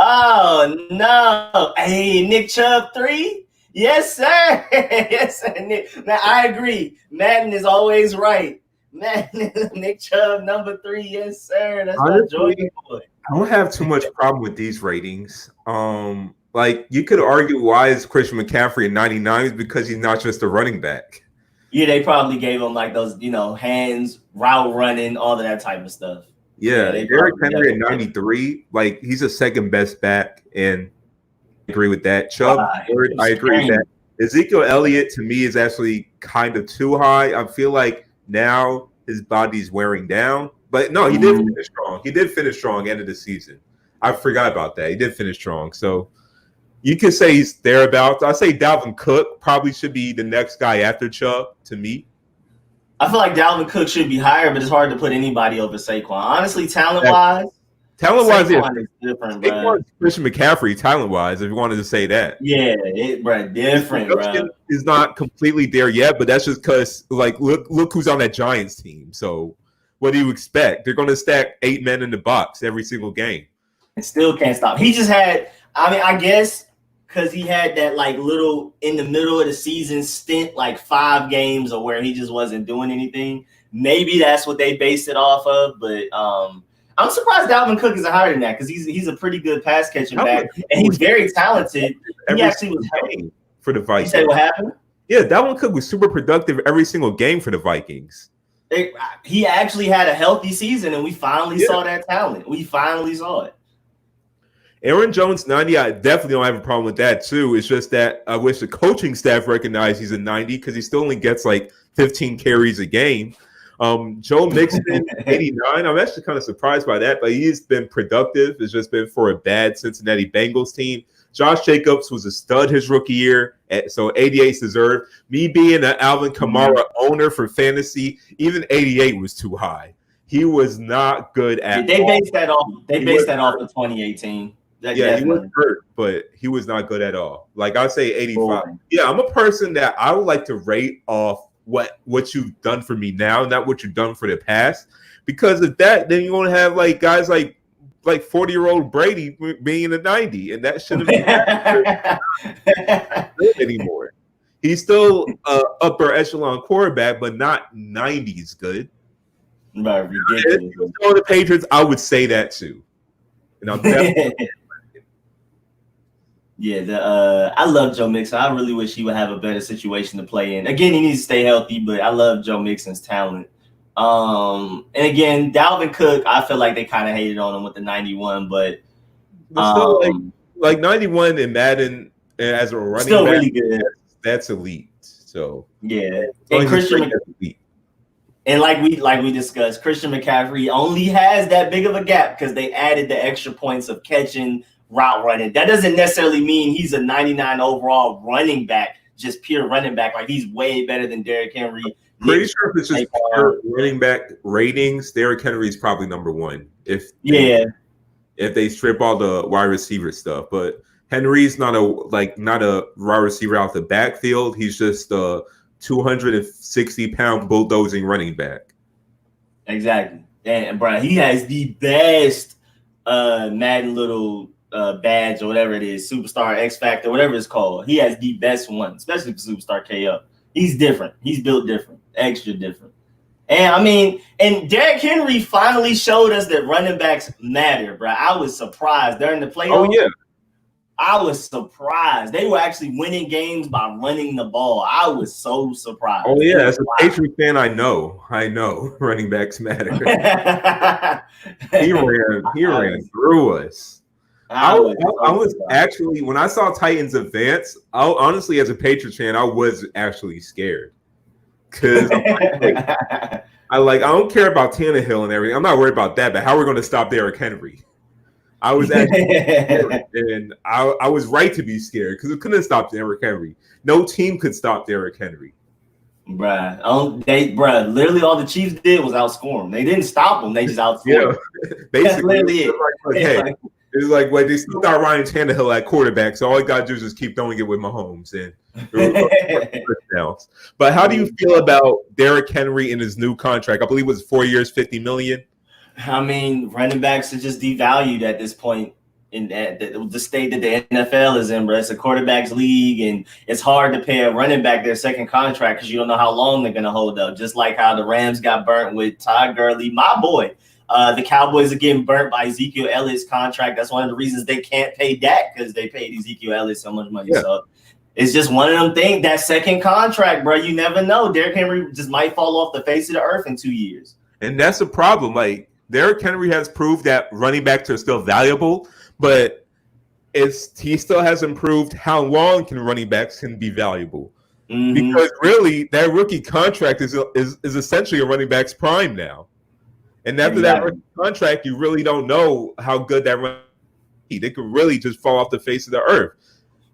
Oh no. Hey, Nick Chubb 3? Yes, sir. Yes, sir. Nick. Now I agree. Madden is always right. Nick Chubb number 3. Yes, sir. That's my Jordan boy. I don't have too much problem with these ratings. Like you could argue why is Christian McCaffrey a 99 is because he's not just a running back. Yeah, they probably gave him like those, hands, route running, all of that type of stuff. Yeah, Derrick Henry at 93, like he's a second best back, and I agree with that. Chubb, third, I agree with that. Ezekiel Elliott to me is actually kind of too high. I feel like now his body's wearing down, but no, he did finish strong. He did finish strong end of the season. I forgot about that. He did finish strong, so you could say he's thereabouts. I say Dalvin Cook probably should be the next guy after Chubb to me. I feel like Dalvin Cook should be higher, but it's hard to put anybody over Saquon. Honestly, talent-wise, Saquon is different, bro. Christian McCaffrey, talent-wise, if you wanted to say that. Yeah, different, bro. Is not completely there yet, but that's just because, like, look who's on that Giants team. So what do you expect? They're going to stack 8 men in the box every single game. And still can't stop. He just had, I guess, because he had that like little in the middle of the season stint, like 5 games or where he just wasn't doing anything. Maybe that's what they based it off of. But I'm surprised Dalvin Cook isn't higher than that because he's a pretty good pass catching back and he's very talented. He actually was healthy for the Vikings. You say what happened? Yeah, Dalvin Cook was super productive every single game for the Vikings. He actually had a healthy season, and we finally saw that talent. We finally saw it. Aaron Jones, 90, I definitely don't have a problem with that, too. It's just that I wish the coaching staff recognized he's a 90 because he still only gets like 15 carries a game. Joe Mixon, 89. I'm actually kind of surprised by that, but he's been productive. It's just been for a bad Cincinnati Bengals team. Josh Jacobs was a stud his rookie year, so 88 deserved. Me being an Alvin Kamara owner for fantasy, even 88 was too high. He was not good at all. They based that off of 2018. He was hurt, but he was not good at all. Like I'd say 85. Yeah, I'm a person that I would like to rate off what you've done for me now, not what you've done for the past. Because of that, then you're gonna have like guys like 40-year-old Brady being a 90, and that shouldn't be good anymore. He's still upper echelon quarterback, but not 90s good. Ridiculous. If you were the Patriots, I would say that too. And I'm definitely Yeah, I love Joe Mixon. I really wish he would have a better situation to play in. Again, he needs to stay healthy, but I love Joe Mixon's talent. And again, Dalvin Cook, I feel like they kind of hated on him with the 91, but still like 91 in Madden as a running still back, really good. That's elite. So yeah, and Christian and like we discussed, Christian McCaffrey only has that big of a gap because they added the extra points of catching, route running. That doesn't necessarily mean he's a 99 overall running back, just pure running back. Like he's way better than Derrick Henry. Pretty sure if it's just pure running back ratings, Derrick Henry is probably number one. If they strip all the wide receiver stuff, but Henry's not a wide receiver out the backfield. He's just a 260-pound bulldozing running back. Exactly, and bro, he has the best Madden little badge or whatever it is, Superstar X Factor, whatever it's called. He has the best one, especially for Superstar KO. He's different. He's built different, extra different. And I mean, and Derrick Henry finally showed us that running backs matter, bro. I was surprised during the playoffs. Oh, yeah. I was surprised. They were actually winning games by running the ball. I was so surprised. Oh, yeah. As a Patriot fan, I know running backs matter. he ran through us. I was actually, when I saw Titans advance, honestly, as a Patriots fan, I was actually scared. Because I don't care about Tannehill and everything. I'm not worried about that, but how are we going to stop Derrick Henry? I was actually scared, and I was right to be scared because it couldn't stop Derrick Henry. No team could stop Derrick Henry. Bruh, literally all the Chiefs did was outscore him. They didn't stop him. They just outscored him. Basically, it's like they still got Ryan Tannehill at quarterback, so all you got to do is just keep throwing it with Mahomes and touchdowns. But how do you feel about Derrick Henry in his new contract? I believe it was 4 years, $50 million. I mean, running backs are just devalued at this point in the state that the NFL is in, bro. It's a quarterback's league, and it's hard to pay a running back their second contract because you don't know how long they're going to hold up. Just like how the Rams got burnt with Todd Gurley, my boy. The Cowboys are getting burnt by Ezekiel Elliott's contract. That's one of the reasons they can't pay Dak because they paid Ezekiel Elliott so much money. Yeah. So it's just one of them things. That second contract, bro, you never know. Derrick Henry just might fall off the face of the earth in 2 years. And that's a problem. Like, Derrick Henry has proved that running backs are still valuable, but he still hasn't proved how long running backs can be valuable. Mm-hmm. Because really, that rookie contract is essentially a running back's prime now. And after that rookie contract, you really don't know how good that running back. They could really just fall off the face of the earth.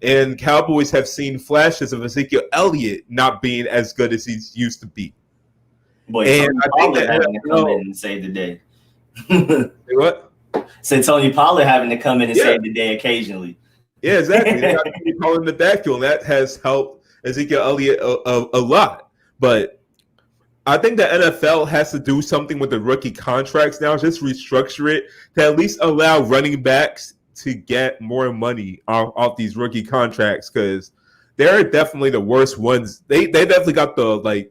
And Cowboys have seen flashes of Ezekiel Elliott not being as good as he used to be. Boy, and I think that having to come in and save the day. What? So Tony Pollard having to come in and save the day occasionally. Yeah, exactly. They got Tony Pollard in the backfield, and that has helped Ezekiel Elliott a lot. But I think the NFL has to do something with the rookie contracts now, just restructure it to at least allow running backs to get more money off these rookie contracts because they're definitely the worst ones. They definitely got the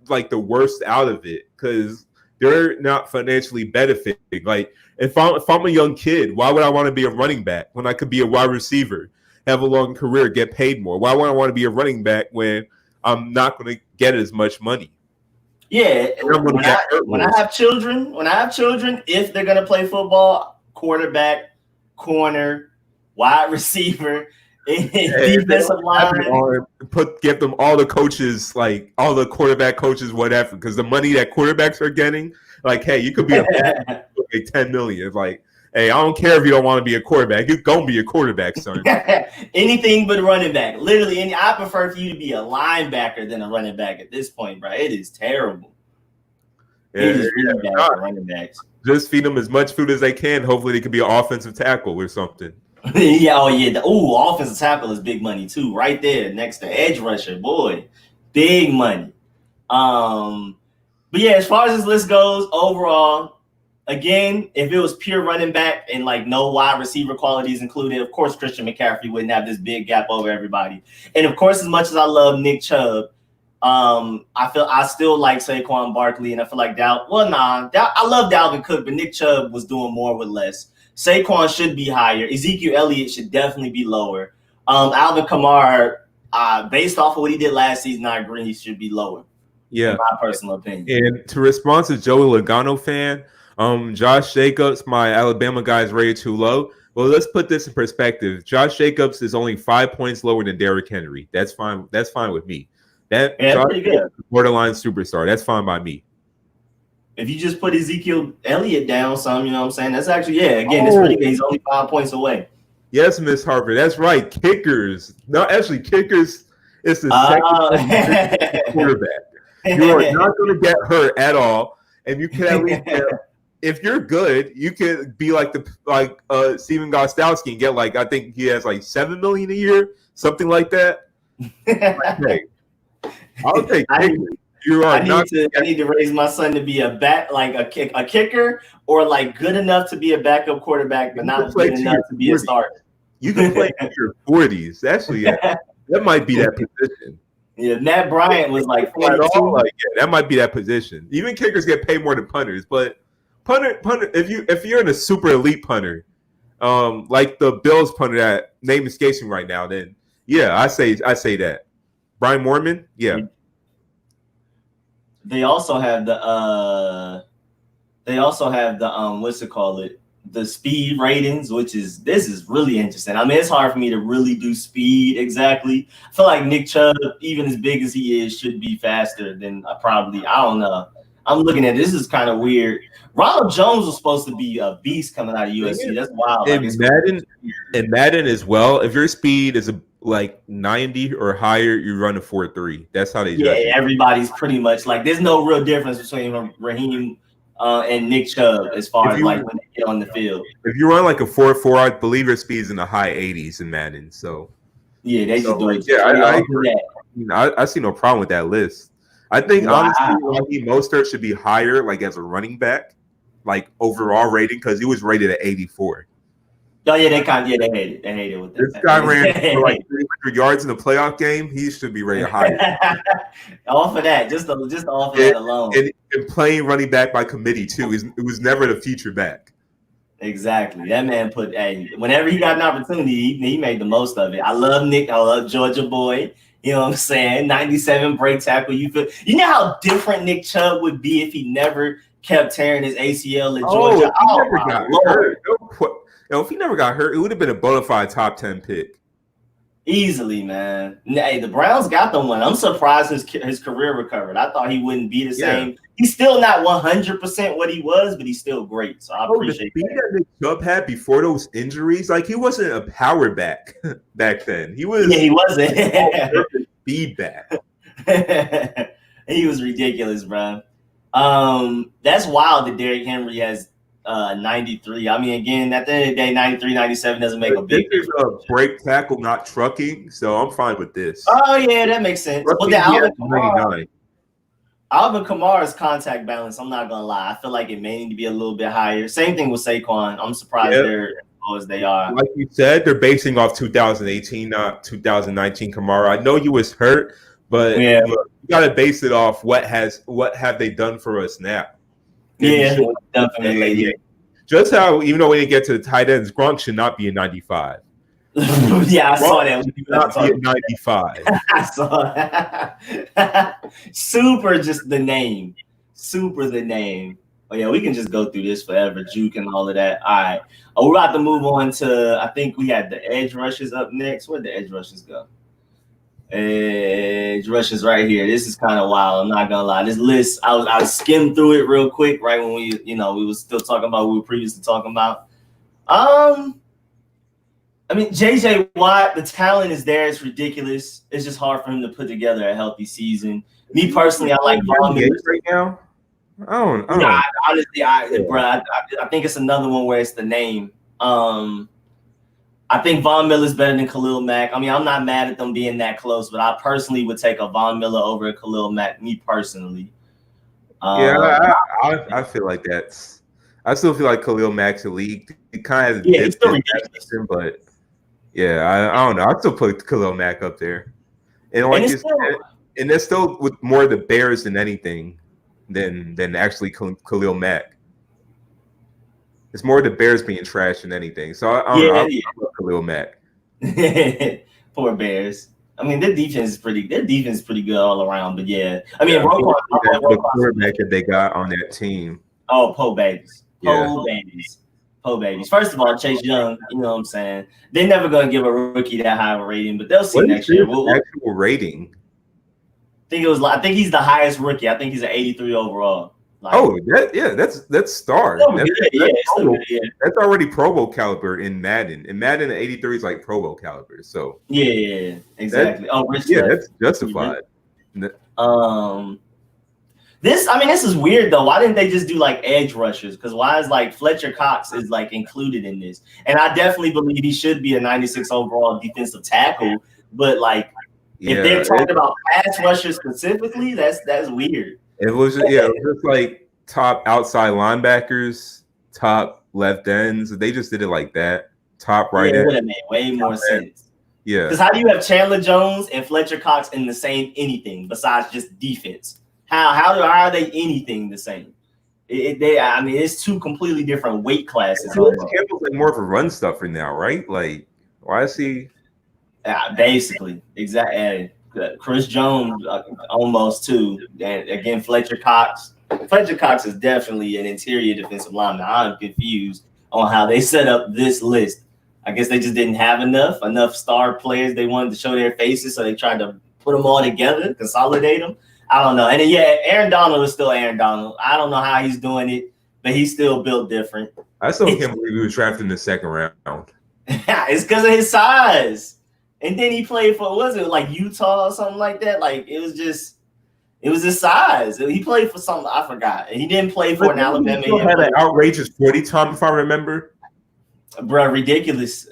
like the worst out of it because they're not financially benefiting. Like if I'm a young kid, why would I want to be a running back when I could be a wide receiver, have a long career, get paid more? Why would I want to be a running back when I'm not going to get as much money? Yeah, when I have children, if they're gonna play football, quarterback, corner, wide receiver, defensive line, give them all the coaches, like all the quarterback coaches, whatever, because the money that quarterbacks are getting, like, hey, you could be a like 10 million. It's like, hey, I don't care if you don't want to be a quarterback. You're gonna be a quarterback, son. Anything but running back. Literally, I prefer for you to be a linebacker than a running back at this point, bro. It is terrible. Running backs. Just feed them as much food as they can. Hopefully, they can be an offensive tackle or something. Offensive tackle is big money too, right there next to edge rusher. Boy, big money. But yeah, as far as this list goes, overall. Again, if it was pure running back and like no wide receiver qualities included, of course, Christian McCaffrey wouldn't have this big gap over everybody. And of course, as much as I love Nick Chubb, I still like Saquon Barkley, and I feel like I love Dalvin Cook, but Nick Chubb was doing more with less. Saquon should be higher. Ezekiel Elliott should definitely be lower. Alvin Kamara, based off of what he did last season, I agree he should be lower. Yeah, in my personal opinion. And to respond to Joey Logano fan, Josh Jacobs, my Alabama guy, is rated too low. Well, let's put this in perspective. Josh Jacobs is only 5 points lower than Derrick Henry. That's fine. That's fine with me. Josh pretty good. Borderline superstar. That's fine by me. If you just put Ezekiel Elliott down some, you know what I'm saying? That's actually, it's pretty good. He's only 5 points away. Yes, Miss Harper. That's right. Kickers. No, actually, kickers is the second quarterback. You are not going to get hurt at all. And you can at least if you're good, you could be like Steven Gostkowski and get I think he has $7 million a year, something like that. I'll take kickers. I need to raise my son to be a kicker, or good enough to be a backup quarterback, but not good enough to be a starter. You can play in your 40s. Actually, that might be that position. Yeah, Matt Bryant was 42. That might be that position. Even kickers get paid more than punters, but punter. If you're in a super elite punter, like the Bills punter that name escapes me right now, then I say that. Brian Moorman, yeah. They also have the what's it called? The speed ratings, this is really interesting. I mean, it's hard for me to really do speed exactly. I feel like Nick Chubb, even as big as he is, should be faster than I don't know. I'm looking at this is kind of weird. Ronald Jones was supposed to be a beast coming out of USC. That's wild. And Madden as well. If your speed is 90 or higher, you run a 4.3. That's how they judge. Yeah, everybody's pretty much there's no real difference between Raheem and Nick Chubb as far as when they get on the field. If you run a 4.4, I believe your speed is in the high 80s in Madden. So yeah, they just do it. I agree. I see no problem with that list. I think honestly, Raheem Mostert should be higher, as a running back, overall rating, because he was rated at 84. Oh yeah, they hate it. They hate it with this guy ran for 300 yards in a playoff game. He should be rated higher. Off of that, just off of that alone. And playing running back by committee too. It was never the feature back. Exactly. That man whenever he got an opportunity, he made the most of it. I love Nick. I love Georgia boy. You know what I'm saying? 97 break tackle. You know how different Nick Chubb would be if he never kept tearing his ACL in Georgia. If he never got hurt, it would have been a bona fide top 10 pick. Easily, man. Hey, the Browns got them one. I'm surprised his career recovered. I thought he wouldn't be the same. He's still not 100% what he was, but he's still great. So I appreciate the speed that Nick Chubb had before those injuries, he wasn't a power back back then. He was. Yeah, he wasn't. Speed back. He was ridiculous, bro. That's wild that Derrick Henry has 93. I mean, again, at the end of the day, 93, 97 doesn't make a big difference. This is a break tackle, not trucking, so I'm fine with this. Oh, yeah, that makes sense. But Alvin Kamara's contact balance, I'm not going to lie. I feel like it may need to be a little bit higher. Same thing with Saquon. I'm surprised they're as low as they are. Like you said, they're basing off 2018, not 2019 Kamara. I know you was hurt, but you got to base it off what have they done for us now. Yeah, definitely. Just how, even though we didn't get to the tight ends, Gronk should not be a 95. Yeah, I saw that. Not be a 95. I saw that. Super, just the name. Super, the name. Oh yeah, we can just go through this forever, Juke and all of that. All right, we're about to move on to. I think we had the edge rushes up next. Where'd the edge rushes go? Edge rushes right here. This is kind of wild. I'm not gonna lie. This list, I skimmed through it real quick, right when we was still talking about what we were previously talking about. I mean, JJ Watt, the talent is there. It's ridiculous. It's just hard for him to put together a healthy season. Me personally, I like Von Miller right now. Honestly, bro, I think it's another one where it's the name. I think Von Miller's better than Khalil Mack. I mean, I'm not mad at them being that close, but I personally would take a Von Miller over a Khalil Mack, me personally. I feel like I still feel like Khalil Mack's elite. He kind of he's still ridiculous. But I don't know. I still put Khalil Mack up there. And they're still with more of the Bears than anything than actually Khalil Mack. It's more the Bears being trash than anything. So I don't know. I love Khalil Mack. Poor Bears. I mean, their defense is pretty good all around. But yeah, I mean, the quarterback that they got on that team. Oh, babies. Babies. First of all, Chase Young, you know what I'm saying? They're never going to give a rookie that high of a rating, but they'll see next year. Actual rating? I think he's the highest rookie. I think he's an 83 overall. That's star. That's already Pro Bowl caliber in Madden. In Madden, 83 is like Pro Bowl caliber. So yeah, exactly. That's justified. This is weird though. Why didn't they just do like edge rushers? Because why is like Fletcher Cox is like included in this? And I definitely believe he should be a 96 overall defensive tackle. But like, if they're talking about pass rushers specifically, that's weird. It was just like top outside linebackers, top left ends. They just did it like that. Top right end. It would have made way more sense. Yeah. Because how do you have Chandler Jones and Fletcher Cox in the same anything besides just defense? How are they anything the same? It's two completely different weight classes. Campbell's like more of a run stuffer now, right? Like, why is he? Basically, exactly. Chris Jones almost too. And again, Fletcher Cox. Fletcher Cox is definitely an interior defensive lineman. I'm confused on how they set up this list. I guess they just didn't have enough star players. They wanted to show their faces, so they tried to put them all together, consolidate them. I don't know. And then, Aaron Donald is still Aaron Donald. I don't know how he's doing it, but he's still built different. I still can't believe he was drafted in the second round. It's because of his size. And then he played for, was it like Utah or something like that? Like, it was his size. He played for something, I forgot. And he didn't play for an Alabama. He had an outrageous 40 time, if I remember. Bro, ridiculous.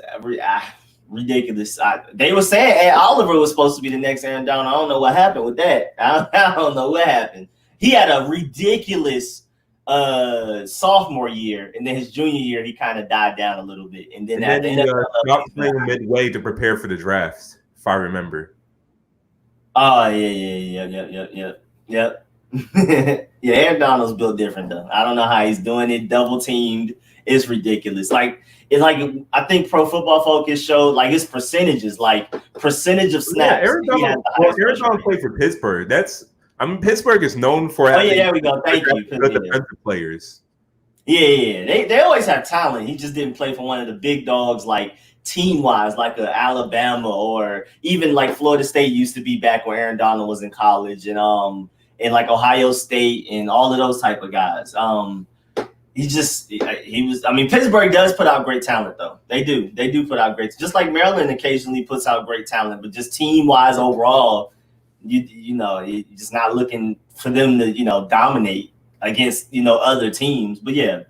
Ridiculous. They were saying Oliver was supposed to be the next Aaron Donald. I don't know what happened with that. I don't know what happened. He had a ridiculous sophomore year, and then his junior year he kind of died down a little bit, and then he stopped playing midway to prepare for the draft, if I remember. Oh yeah. Aaron Donald's built different though. I don't know how he's doing it. Double teamed. It's ridiculous. I think Pro Football Focus showed like his percentages, like percentage of snaps. Aaron Donald played for Pittsburgh. Pittsburgh is known for there we go. Thank you. Good defensive players. Yeah. They always have talent. He just didn't play for one of the big dogs, like team-wise, like a Alabama or even like Florida State used to be back when Aaron Donald was in college, and like Ohio State and all of those type of guys. Pittsburgh does put out great talent though. They do put out great, just like Maryland occasionally puts out great talent, but just team wise overall, you're just not looking for them to, dominate against, other teams. But yeah.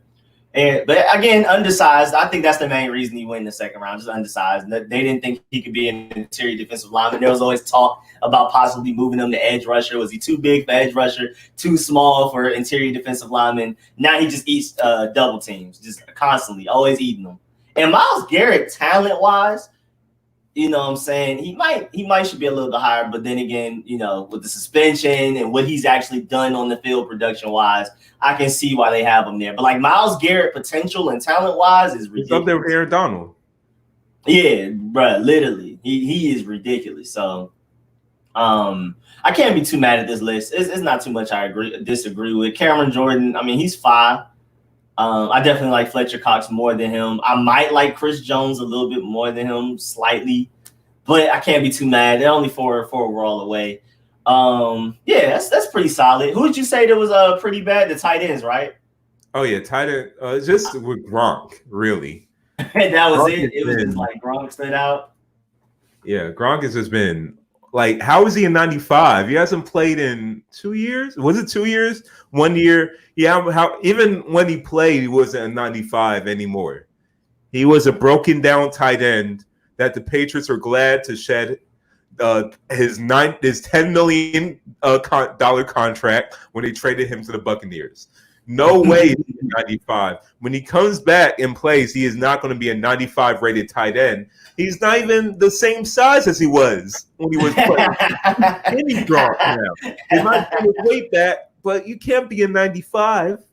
But again, undersized. I think that's the main reason he went in the second round, just undersized. They didn't think he could be an interior defensive lineman. There was always talk about possibly moving him to edge rusher. Was he too big for edge rusher, too small for interior defensive lineman? Now he just eats double teams, just constantly, always eating them. And Myles Garrett, talent-wise, you know what I'm saying, he might should be a little bit higher, but then again, with the suspension and what he's actually done on the field production-wise, I can see why they have him there. But like Myles Garrett, potential and talent-wise is ridiculous. He's up there with Aaron Donald. Yeah, bro, literally. He is ridiculous. So I can't be too mad at this list. It's not too much I disagree with. Cameron Jordan, he's fine. I definitely like Fletcher Cox more than him. I might like Chris Jones a little bit more than him, slightly, but I can't be too mad. They're only four overall away. That's pretty solid. Who did you say that was pretty bad? The tight ends, right? Oh yeah, tight end. Just with Gronk, really. That was Gronk it. It was just like Gronk stood out. Yeah, Gronk has just been like, how is he in 95? He hasn't played in 2 years. Was it 2 years? 1 year? Yeah, even when he played, he wasn't a 95 anymore. He was a broken down tight end that the Patriots were glad to shed his $10 million dollar contract when they traded him to the Buccaneers. No way he's 95. When he comes back and plays, he is not going to be a 95 rated tight end. He's not even the same size as he was when he was playing. And he's drunk now. He might put his weight back, but you can't be a 95.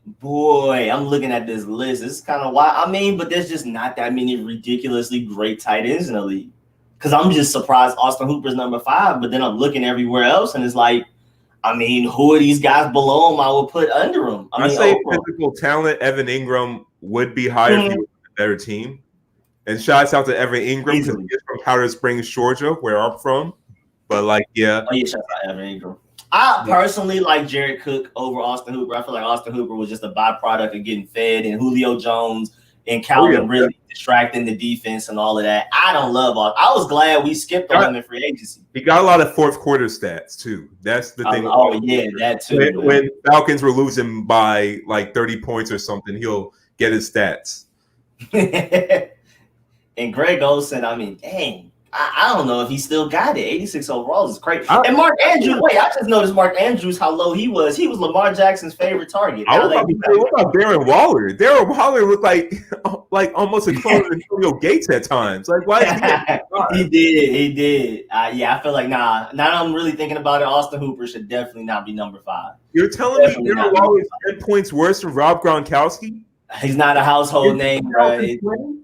Boy, I'm looking at this list. It's kind of wild. I mean, but there's just not that many ridiculously great tight ends in the league. Because I'm just surprised Austin Hooper's number 5, but then I'm looking everywhere else, and it's like, I mean, who are these guys below him I would put under him? I say physical talent, Evan Ingram would be higher if he was a better team. And shouts out to Evan Ingram because he's from Powder Springs, Georgia, where I'm from. But yeah. Oh, yeah, shout out Evan Ingram. I personally like Jared Cook over Austin Hooper. I feel like Austin Hooper was just a byproduct of getting fed, and Julio Jones and Calvin really distracting the defense and all of that. I don't love Austin. I was glad we skipped on him in free agency. He got a lot of fourth quarter stats, too. That's the thing. That too. When Falcons were losing by like 30 points or something, he'll get his stats. And Greg Olsen, I mean, dang. I don't know if he still got it. 86 overall is crazy. And Mark Andrews, I just noticed Mark Andrews, how low he was. He was Lamar Jackson's favorite target. What about Darren Waller? Darren Waller looked like almost a clone of Antonio Gates at times. Like, why is he did. I feel like, now that I'm really thinking about it, Austin Hooper should definitely not be number 5. You're telling me Darren Waller is 10 points worse than Rob Gronkowski? He's not a household name, bro.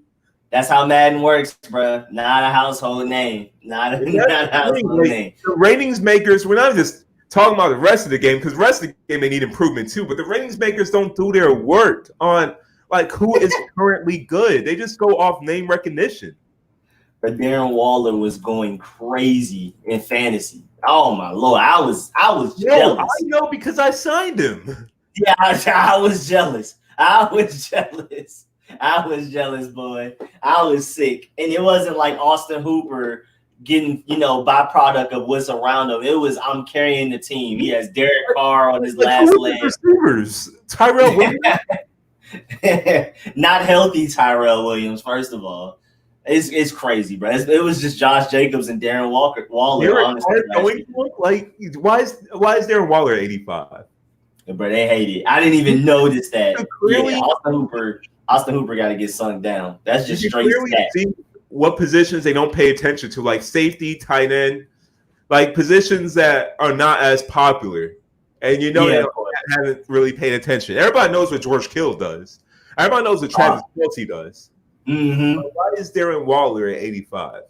That's how Madden works, bro. Not a household name. Not a household name. The ratings makers, we're not just talking about the rest of the game, because the rest of the game, they need improvement too. But the ratings makers don't do their work on who is currently good. They just go off name recognition. But Darren Waller was going crazy in fantasy. Oh my Lord. I was jealous. I know because I signed him. Yeah, I was jealous. I was jealous, boy. I was sick. And it wasn't like Austin Hooper getting, byproduct of what's around him. It was, I'm carrying the team. He has Derek Carr on his last leg. Receivers. Tyrell Williams. Not healthy Tyrell Williams, first of all. It's crazy, bro. It was just Josh Jacobs and Darren Waller. Honestly, why is Darren Waller 85? Bro, they hate it. I didn't even notice that. Clearly, Austin Hooper got to get sunk down. That's just straight stats. See what positions they don't pay attention to, like safety, tight end, like positions that are not as popular. And they haven't really paid attention. Everybody knows what George Kittle does. Everybody knows what Travis Kelce does. Mm-hmm. Why is Darren Waller at 85?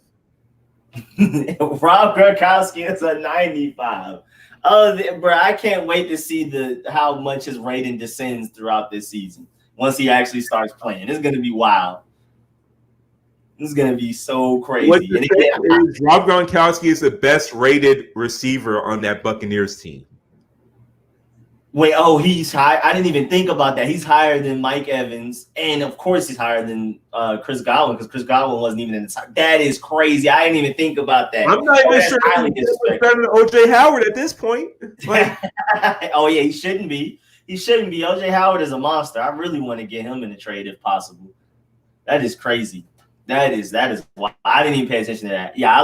Rob Gronkowski is a 95. Oh, bro, I can't wait to see how much his rating descends throughout this season. Once he actually starts playing, it's going to be wild. It's going to be so crazy. What you're saying is Rob Gronkowski is the best rated receiver on that Buccaneers team. Wait, he's high. I didn't even think about that. He's higher than Mike Evans, and of course he's higher than Chris Godwin, because Chris Godwin wasn't even in the top. That is crazy. I didn't even think about that. I'm not even sure he's better than OJ Howard at this point. Oh yeah, he shouldn't be. He shouldn't be. OJ Howard is a monster. I really want to get him in the trade if possible. That is crazy. That is why I didn't even pay attention to that. Yeah,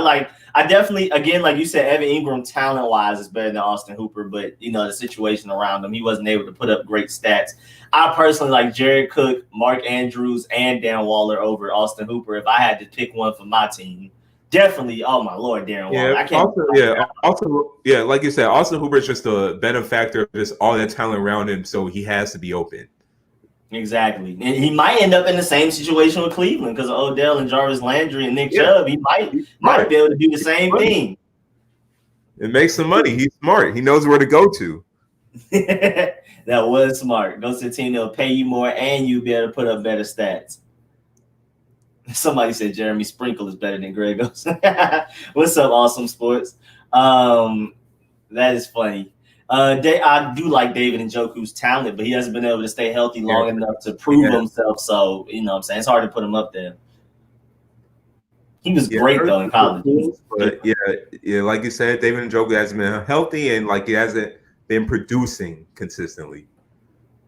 I definitely, again, like you said, Evan Ingram talent-wise is better than Austin Hooper, but the situation around him, he wasn't able to put up great stats. I personally like Jared Cook, Mark Andrews, and Darren Waller over Austin Hooper if I had to pick one for my team. Definitely, oh my Lord, Darren Waller. I can't. Like you said, Austin Hooper is just a benefactor of just all that talent around him, so he has to be open. Exactly. And he might end up in the same situation with Cleveland because of Odell and Jarvis Landry and Nick Chubb. He might be able to do the same thing. It makes some money. He's smart. He knows where to go to. That was smart. Go to a team that'll pay you more and you'll be able to put up better stats. Somebody said Jeremy Sprinkle is better than Greg Olsen. What's up, Awesome Sports? That is funny. I do like David Njoku's talent, but he hasn't been able to stay healthy long enough to prove himself. So, what I'm saying? It's hard to put him up there. He was great, though, in college. But, like you said, David Njoku hasn't been healthy and, he hasn't been producing consistently.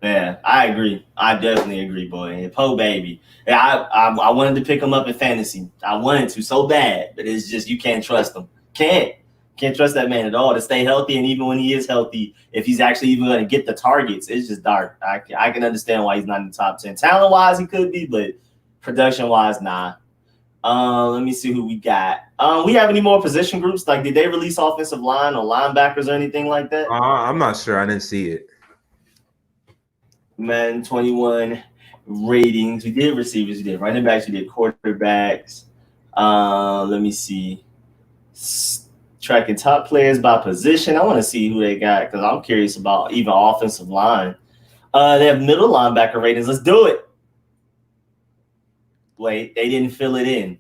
Yeah, I agree. I definitely agree, boy. And Poe baby. Yeah, I wanted to pick him up in fantasy. I wanted to so bad, but it's just you can't trust him. Can't trust that man at all to stay healthy. And even when he is healthy, if he's actually even going to get the targets, it's just dark. I can understand why he's not in the top 10. Talent-wise, he could be, but production-wise, nah. Let me see who we got. We have any more position groups? Like, did they release offensive line or linebackers or anything like that? I'm not sure. I didn't see it. Madden 21 ratings. We did receivers. We did running backs. We did quarterbacks. Let me see. Tracking top players by position. I want to see who they got because I'm curious about even offensive line. They have middle linebacker ratings. Let's do it. Wait, they didn't fill it in.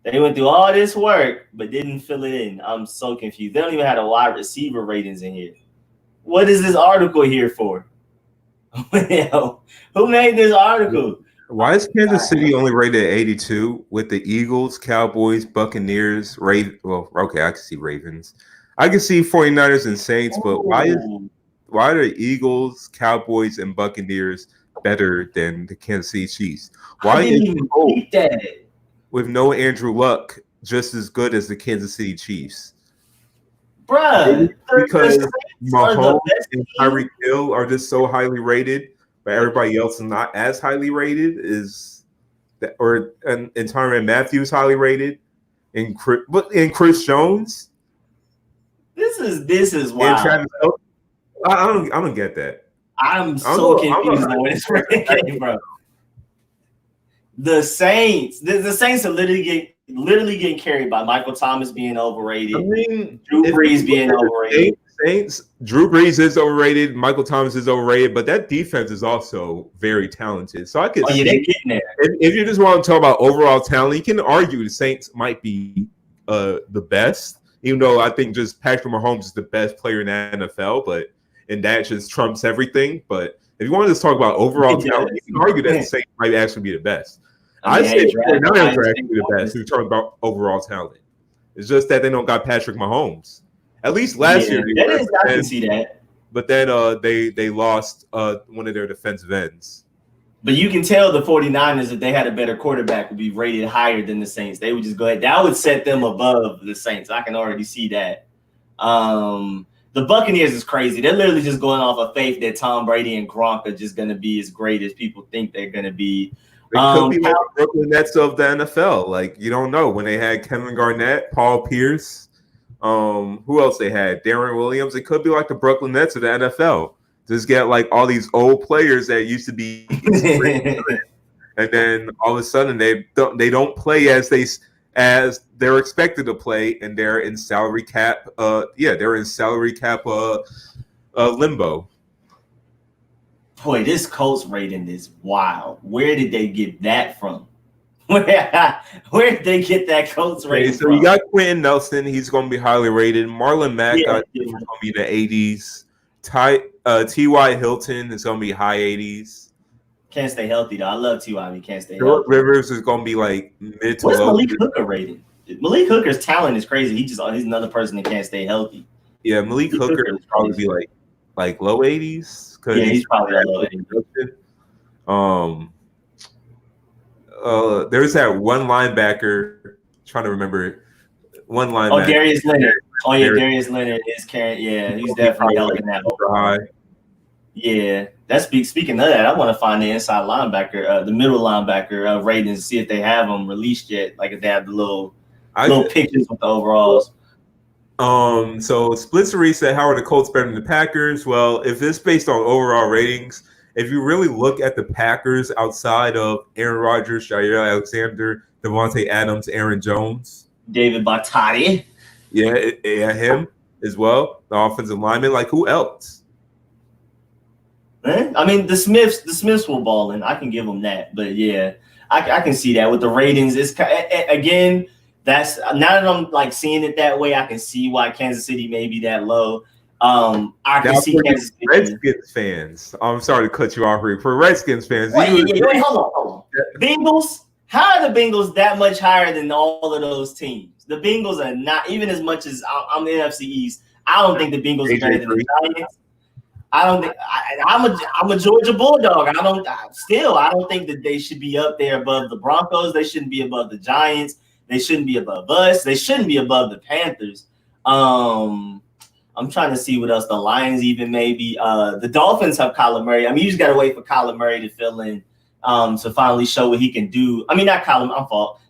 They went through all this work, but didn't fill it in. I'm so confused. They don't even have a wide receiver ratings in here. What is this article here for? Who made this article? Why is Kansas City only rated at 82 with the Eagles, Cowboys, Buccaneers, Ravens? Well, okay, I can see Ravens. I can see 49ers and Saints, but why are the Eagles, Cowboys, and Buccaneers better than the Kansas City Chiefs? Why is that? With no Andrew Luck just as good as the Kansas City Chiefs? Bruh, because Mahomes and Tyreek Hill are just so highly rated, but everybody else is not as highly rated. And Tyrann Matthew is highly rated, and Chris Jones. This is wild. I don't get that. I'm so confused on what it's rated, bro. The Saints are literally getting carried by Michael Thomas being overrated. I mean, Drew Brees being overrated. Saints, Drew Brees is overrated. Michael Thomas is overrated, but that defense is also very talented. So I could see they're getting there. If you just want to talk about overall talent, you can argue the Saints might be the best, even though I think just Patrick Mahomes is the best player in the NFL, and that just trumps everything. But if you want to just talk about overall talent, you can argue that the Saints might actually be the best. I say now they're actually the best. We're talking about overall talent. It's just that they don't got Patrick Mahomes. At least last year, I can see that. But then they lost one of their defensive ends. But you can tell the 49ers, if they had a better quarterback, would be rated higher than the Saints. They would just go ahead. That would set them above the Saints. I can already see that. The Buccaneers is crazy. They're literally just going off of faith that Tom Brady and Gronk are just going to be as great as people think they're going to be. They could be like the Brooklyn Nets of the NFL. Like, you don't know. When they had Kevin Garnett, Paul Pierce, who else they had? Darren Williams. It could be like the Brooklyn Nets of the NFL. Just get like all these old players that used to be and then all of a sudden they don't play as they're expected to play, and they're in salary cap. They're in salary cap limbo. Boy, this Colts rating is wild. Where did they get that from? Where did they get that Colts rating from? So you got Quentin Nelson. He's going to be highly rated. Marlon Mack is going to be in the 80s. T.Y. Hilton is going to be high 80s. Can't stay healthy, though. I love T.Y., but he can't stay Phillip healthy. Rivers is going to be like mid to low. What's Malik Hooker rated? Malik Hooker's talent is crazy. He's another person that can't stay healthy. Yeah, Malik Hooker would probably be like low 80s. Yeah, he's probably low 80s. There's that one linebacker. Trying to remember one linebacker. Oh, Darius Leonard. Oh yeah, Darius Leonard is carrying. Yeah, he's definitely helping that high. Yeah, that's speaking of that. I want to find the inside linebacker, the middle linebacker ratings, to see if they have them released yet. Like if they have the little pictures with the overalls. So Splitzery said, how are the Colts better than the Packers? Well, if it's based on overall ratings, if you really look at the Packers outside of Aaron Rodgers, Jair Alexander, Devontae Adams, Aaron Jones, David Bartati, him as well, the offensive lineman, like who else? I mean, the Smiths were balling. I can give them that, but yeah, I can see that with the ratings. It's again. That's now that I'm like seeing it that way, I can see why Kansas City may be that low. I can see Kansas City. Redskins fans. I'm sorry to cut you off, Rick. For Redskins fans, wait, hold on. Bengals. How are the Bengals that much higher than all of those teams? The Bengals are not, even as much as I'm the NFC East. I don't think the Bengals are better than the Giants. I don't think I'm a Georgia Bulldog. I don't think that they should be up there above the Broncos. They shouldn't be above the Giants. They shouldn't be above us. They shouldn't be above the Panthers. I'm trying to see what else. The Lions even maybe. The Dolphins have Kyler Murray. I mean, you just got to wait for Kyler Murray to fill in to finally show what he can do. I mean, not Kyler, my fault.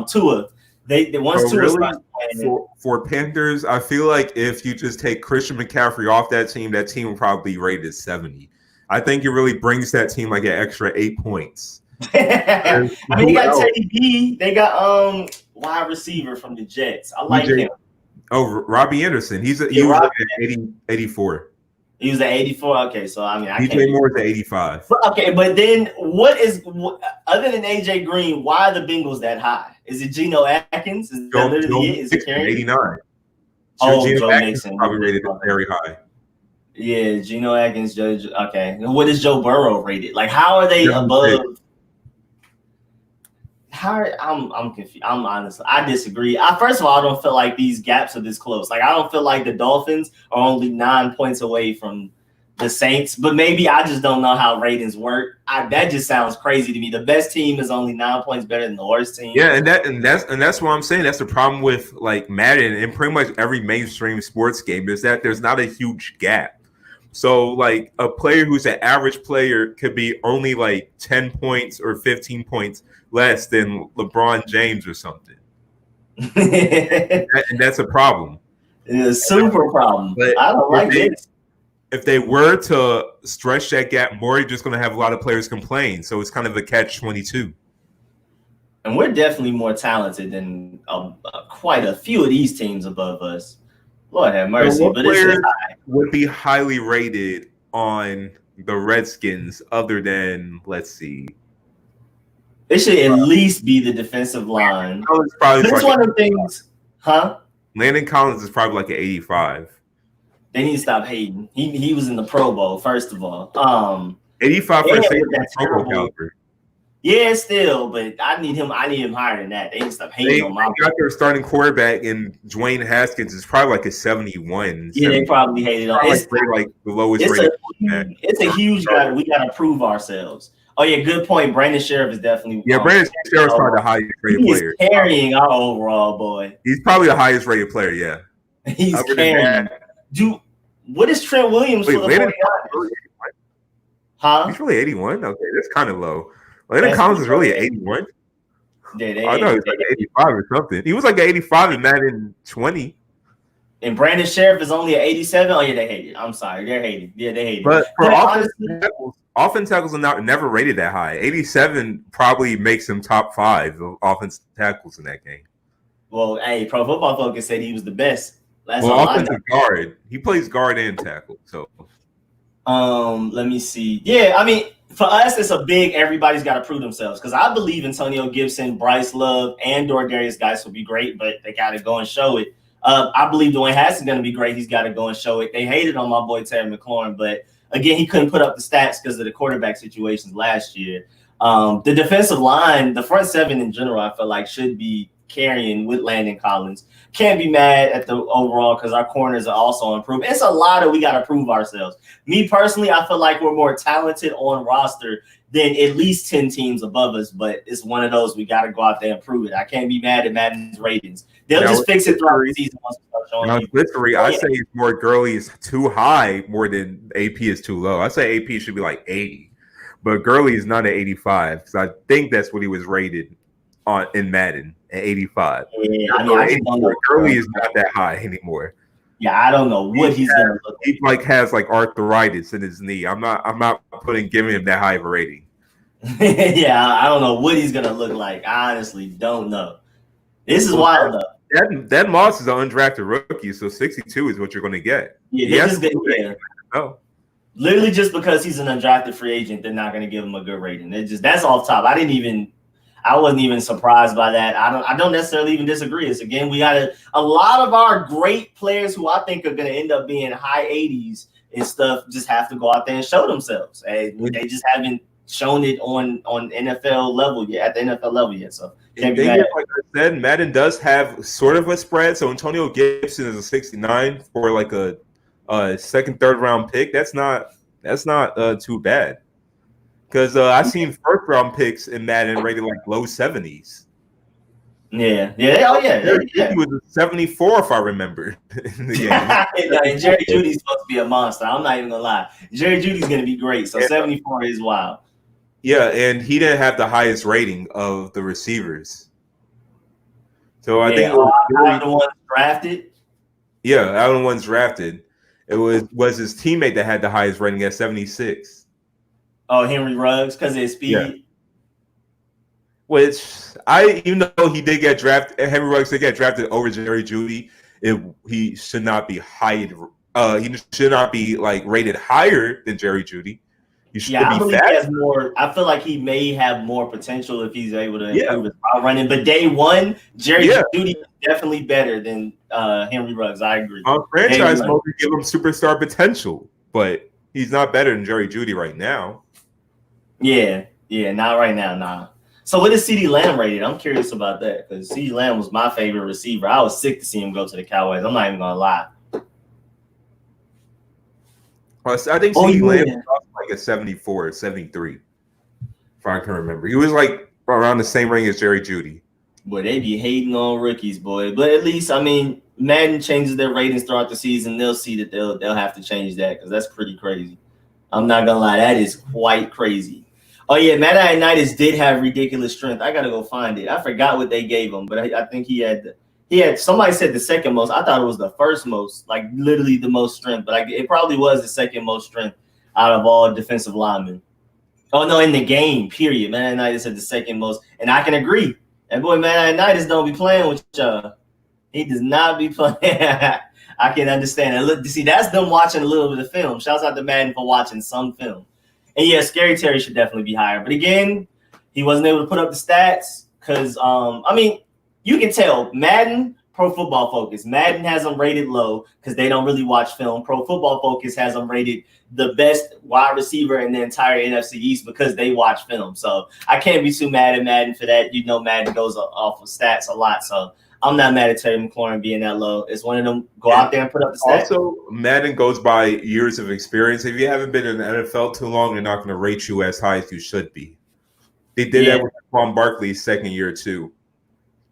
Tua. They once Tua starts playing for Panthers, I feel like if you just take Christian McCaffrey off that team will probably be rated 70. I think it really brings that team like an extra 8 points. I mean, they got Teddy B. They got wide receiver from the Jets. I like him. Oh, Robbie Anderson. He was like 84. He was at 84. Okay, so I mean, DJ Moore is at 85. But then other than AJ Green? Why are the Bengals that high? Is it Geno Atkins? Is that literally it? Is it 89? Joe Mixon probably rated very high. Yeah, Geno Atkins. Okay, what is Joe Burrow rated? Like, how are they above? I'm confused. I'm honestly, I disagree. First of all, I don't feel like these gaps are this close. Like, I don't feel like the Dolphins are only 9 points away from the Saints, but maybe I just don't know how ratings work. That just sounds crazy to me. The best team is only 9 points better than the worst team. Yeah, and that's what I'm saying. That's the problem with like Madden and pretty much every mainstream sports game is that there's not a huge gap. So, like, a player who's an average player could be only like 10 points or 15 points less than LeBron James or something. and that's a problem. It's a super problem. But I don't like this. If they were to stretch that gap more, you're just going to have a lot of players complain. So it's kind of a catch-22. And we're definitely more talented than quite a few of these teams above us. Lord have mercy, but it's high. Would be highly rated on the Redskins other than, let's see. It should at least be the defensive line. It's one of the things, huh? Landon Collins is probably like an 85. They need to stop hating. He was in the Pro Bowl, first of all. 85 for a Pro Bowl caliber. Yeah, still, but I need him higher than that. They need to stop hating on my got their starting quarterback, and Dwayne Haskins is probably like a 71. Yeah, they probably hated on it. It's like the lowest rated. It's a huge guy. We got to prove ourselves. Oh, yeah, good point. Brandon Sheriff is definitely. Yeah, Brandon Sheriff is probably the highest rated player. He's carrying our overall, boy. He's probably the highest rated player, yeah. He's carrying. What is Trent Williams for the 49ers? Huh? He's really 81? Okay, that's kind of low. Landon Collins is really at 81? I thought he was like 85 or something. He was like 85 in Madden 20. And Brandon Sheriff is only at 87? Oh, yeah, they hate it. I'm sorry. They're hating. Yeah, they hate it. But for offense tackles are never rated that high. 87 probably makes him top 5 of offense tackles in that game. Well, hey, Pro Football Focus said he was the best. Offensive guard. He plays guard and tackle. So, let me see. Yeah, I mean, for us, it's a big. Everybody's got to prove themselves because I believe Antonio Gibson, Bryce Love, and Darius Geis will be great, but they got to go and show it. I believe Dwayne Haskins is going to be great. He's got to go and show it. They hated on my boy Terry McLaurin, but again, he couldn't put up the stats because of the quarterback situations last year. The defensive line, the front seven in general, I feel like should be carrying with Landon Collins. Can't be mad at the overall because our corners are also improved. It's a lot of we got to prove ourselves. Me personally, I feel like we're more talented on roster than at least 10 teams above us, but it's one of those we got to go out there and prove it. I can't be mad at Madden's ratings. They'll just fix it throughout the season once we start showing you. I say it's more Gurley is too high more than AP is too low. I say AP should be like 80, but Gurley is not at 85 because I think that's what he was rated on in Madden at 85. Yeah, I mean, Gurley is not that high anymore. Yeah, I don't know what he's gonna look like. He like has like arthritis in his knee. I'm not giving him that high of a rating. Yeah, I don't know what he's gonna look like. I honestly don't know. This is wild though. That Moss is an undrafted rookie, so 62 is what you're going to get. Yeah, literally just because he's an undrafted free agent, they're not going to give him a good rating. That's off top. I wasn't even surprised by that. I don't necessarily even disagree. It's again, we got a lot of our great players who I think are going to end up being high 80s and stuff just have to go out there and show themselves. They just haven't shown it on NFL level yet, at the NFL level yet. So like I said, Madden does have sort of a spread. So Antonio Gibson is a 69 for like a second, third round pick. That's not too bad. Because I've seen first round picks in Madden rated like low 70s. Yeah. He was a 74 if I remember in the game. And Jerry Judy's supposed to be a monster. I'm not even gonna lie. Jerry Judy's gonna be great. So 74 is wild. Yeah, and he didn't have the highest rating of the receivers. So I think out of the ones drafted. Yeah, out of the ones drafted. It was his teammate that had the highest rating at 76. Oh, Henry Ruggs because of his speed. Yeah. Which even though he did get drafted, Henry Ruggs did get drafted over Jerry Jeudy. He should not be high. He should not be like rated higher than Jerry Jeudy. He should I be believe fast. he has more. I feel like he may have more potential if he's able to improve his route running. But day one, Jerry Jeudy is definitely better than Henry Ruggs. I agree. On franchise mode, we give him superstar potential, but he's not better than Jerry Jeudy right now. Yeah, not right now, nah. So what is CeeDee Lamb rated? I'm curious about that because CeeDee Lamb was my favorite receiver. I was sick to see him go to the Cowboys. I'm not even gonna lie. I think CeeDee Lamb was like a 74 or 73, if I can remember. He was like around the same range as Jerry Jeudy. Boy, they be hating on rookies, boy. But at least, I mean, Madden changes their ratings throughout the season. They'll see that they'll have to change that because that's pretty crazy. I'm not gonna lie, that is quite crazy. Oh yeah, Madden United did have ridiculous strength. I gotta go find it. I forgot what they gave him, but I think he had somebody said the second most. I thought it was the first most, like literally the most strength, but it probably was the second most strength out of all defensive linemen. Oh no, in the game, period. Madden United said the second most, and I can agree. And boy, Madden United don't be playing with y'all. He does not be playing. I can understand it. Look, see, that's them watching a little bit of film. Shouts out to Madden for watching some film. And yeah, Scary Terry should definitely be higher. But again, he wasn't able to put up the stats because, I mean, you can tell Madden, Pro Football Focus. Madden has them rated low because they don't really watch film. Pro Football Focus has them rated the best wide receiver in the entire NFC East because they watch film. So I can't be too mad at Madden for that. You know, Madden goes off of stats a lot. So I'm not mad at Terry McLaurin being that low. It's one of them go out there and put up the stats. Also, Madden goes by years of experience. If you haven't been in the NFL too long, they're not going to rate you as high as you should be. They did that with Quan Barkley's second year too.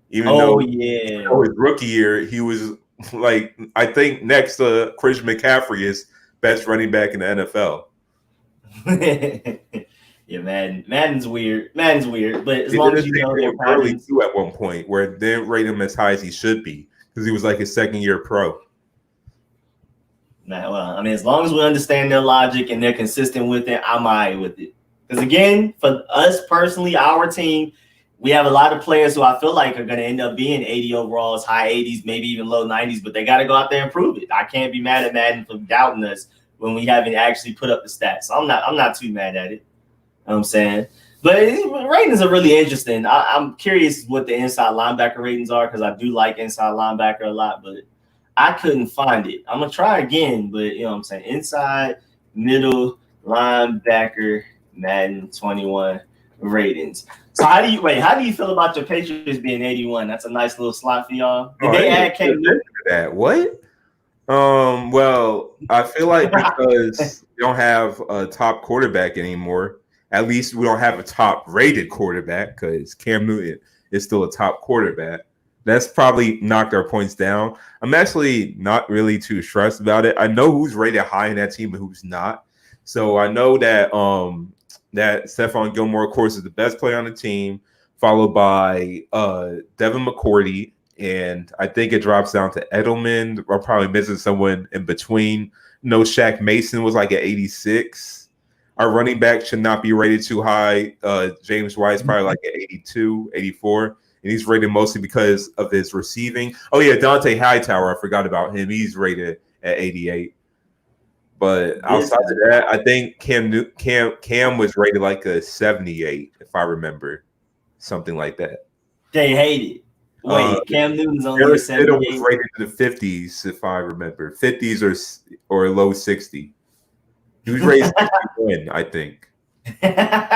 Even though his rookie year, he was like, I think next to Christian McCaffrey is best running back in the NFL. Yeah, Madden's weird. But as long as you know their patterns. Too at one point where they didn't rate him as high as he should be because he was like his second year pro. Nah, well, I mean, as long as we understand their logic and they're consistent with it, I'm all right with it. Because again, for us personally, our team, we have a lot of players who I feel like are going to end up being 80 overalls, high 80s, maybe even low 90s, but they got to go out there and prove it. I can't be mad at Madden for doubting us when we haven't actually put up the stats. So I'm not too mad at it. You know what I'm saying? But ratings are really interesting. I'm curious what the inside linebacker ratings are because I do like inside linebacker a lot, but I couldn't find it. I'm going to try again, but you know what I'm saying? Inside, middle, linebacker, Madden 21 ratings. So how do you feel about your Patriots being 81? That's a nice little slot for y'all. Did they add Cam Newton? That what? Well, I feel like because we don't have a top quarterback anymore, at least we don't have a top-rated quarterback because Cam Newton is still a top quarterback. That's probably knocked our points down. I'm actually not really too stressed about it. I know who's rated high in that team and who's not. So I know that that Stephon Gilmore, of course, is the best player on the team, followed by Devin McCourty, and I think it drops down to Edelman. We're probably missing someone in between. No, Shaq Mason was like at 86. Our running back should not be rated too high. James White's probably like at 82, 84, and he's rated mostly because of his receiving. Oh, yeah, Dante Hightower, I forgot about him. He's rated at 88. But outside of that, I think Cam was rated like a 78, if I remember, something like that. They hate it. Wait, Cam Newton's only a 78. Was rated in the 50s, if I remember, 50s or low 60. He was rated 61, I think.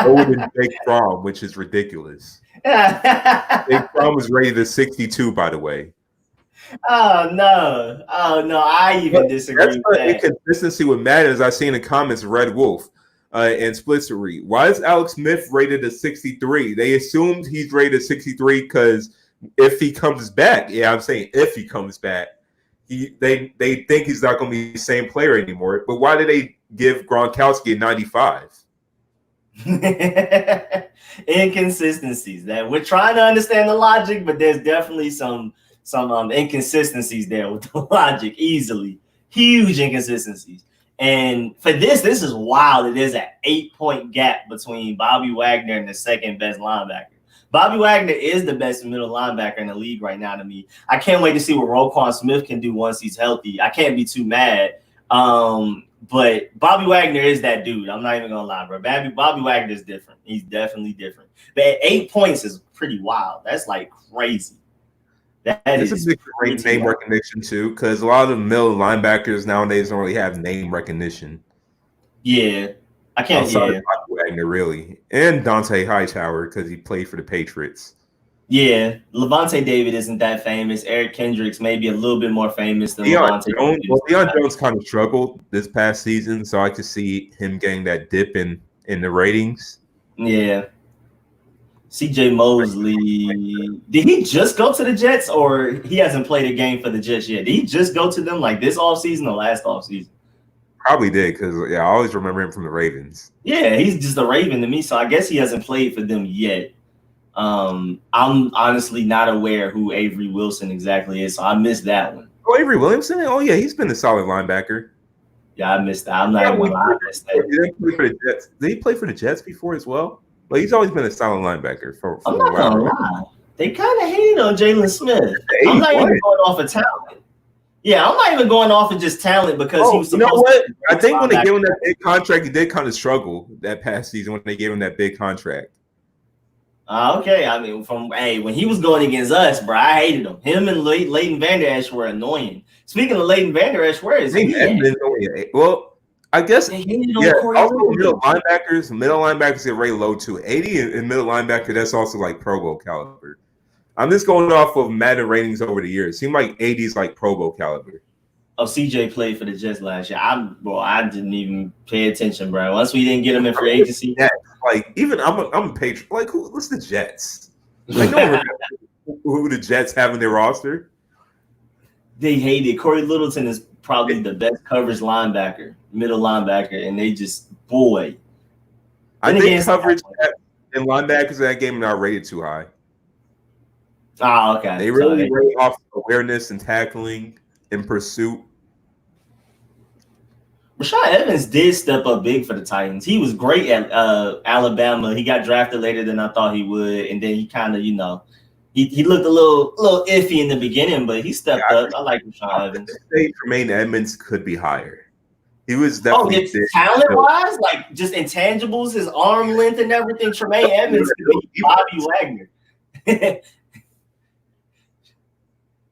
Older than Jake Fromm, which is ridiculous. Jake Fromm was rated a 62, by the way. Oh no! I even disagree with that. Inconsistency with Madden, as I see in the comments, Red Wolf and Splitsery. Why is Alex Smith rated a 63? They assumed he's rated 63 because if he comes back, I'm saying if he comes back, they think he's not going to be the same player anymore. But why did they give Gronkowski a 95? Inconsistencies that we're trying to understand the logic, but there's definitely some inconsistencies there with the logic. Easily huge inconsistencies. And for this is wild. It is an 8-point gap between Bobby Wagner and the second best linebacker. Bobby Wagner is the best middle linebacker in the league right now to me. I can't wait to see what Roquan Smith can do once he's healthy. I can't be too mad. But Bobby Wagner is that dude. I'm not even going to lie, bro. Bobby Wagner is different. He's definitely different. But at 8 points is pretty wild. That's like crazy. It's a big great name recognition too, because a lot of the middle linebackers nowadays don't really have name recognition. Yeah. I can't. Outside of Wagner, really, and Dante Hightower because he played for the Patriots. Yeah, Levante David isn't that famous. Eric Kendricks may be a little bit more famous than Levante David. Well, Deion Jones kind of struggled this past season, so I could see him getting that dip in the ratings. Yeah. CJ Mosley, did he just go to the Jets, or he hasn't played a game for the Jets yet? Did he just go to them like this offseason or last offseason? Probably did, because I always remember him from the Ravens. Yeah, he's just a Raven to me, so I guess he hasn't played for them yet. I'm honestly not aware who Avery Wilson exactly is, so I missed that one. Oh, Avery Williamson? Oh yeah, he's been a solid linebacker. Yeah, I missed that. I'm not even gonna lie, I missed that. Did he play for the Jets? Did he play for the Jets before as well? Well, he's always been a solid linebacker. I'm not gonna lie. They kind of hated on Jalen Smith. I'm not even going off of talent. Yeah, I'm not even going off of just talent because he was supposed to. You know what? I think when they gave him that big contract, he did kind of struggle that past season when they gave him that big contract. Okay, I mean, when he was going against us, bro, I hated him. Him and Leighton Vander Esch were annoying. Speaking of Leighton Vander Esch, where is he? Well, I guess also middle linebackers get rated low too. 80 and middle linebacker, that's also like Pro Bowl caliber. I'm just going off of Madden ratings over the years. It seemed like 80s like Pro Bowl caliber. Oh, CJ played for the Jets last year. I didn't even pay attention, bro. Once we didn't get him in free agency, like even I'm a Patriot. Like what's the Jets? Like no one remember who the Jets have in their roster. They hate it. Corey Littleton is probably the best coverage linebacker, middle linebacker, and they just I think coverage and linebackers in that game are not rated too high. Oh, okay. They really rate off awareness and tackling and pursuit. Rashad Evans did step up big for the Titans. He was great at Alabama. He got drafted later than I thought he would, and then he kind of, he looked a little iffy in the beginning, but he stepped up. I like Rashad Evans. I think Tremaine Edmonds could be higher. He was definitely talent-wise, like just intangibles, his arm length and everything. Tremaine Edmonds could be Bobby Wagner.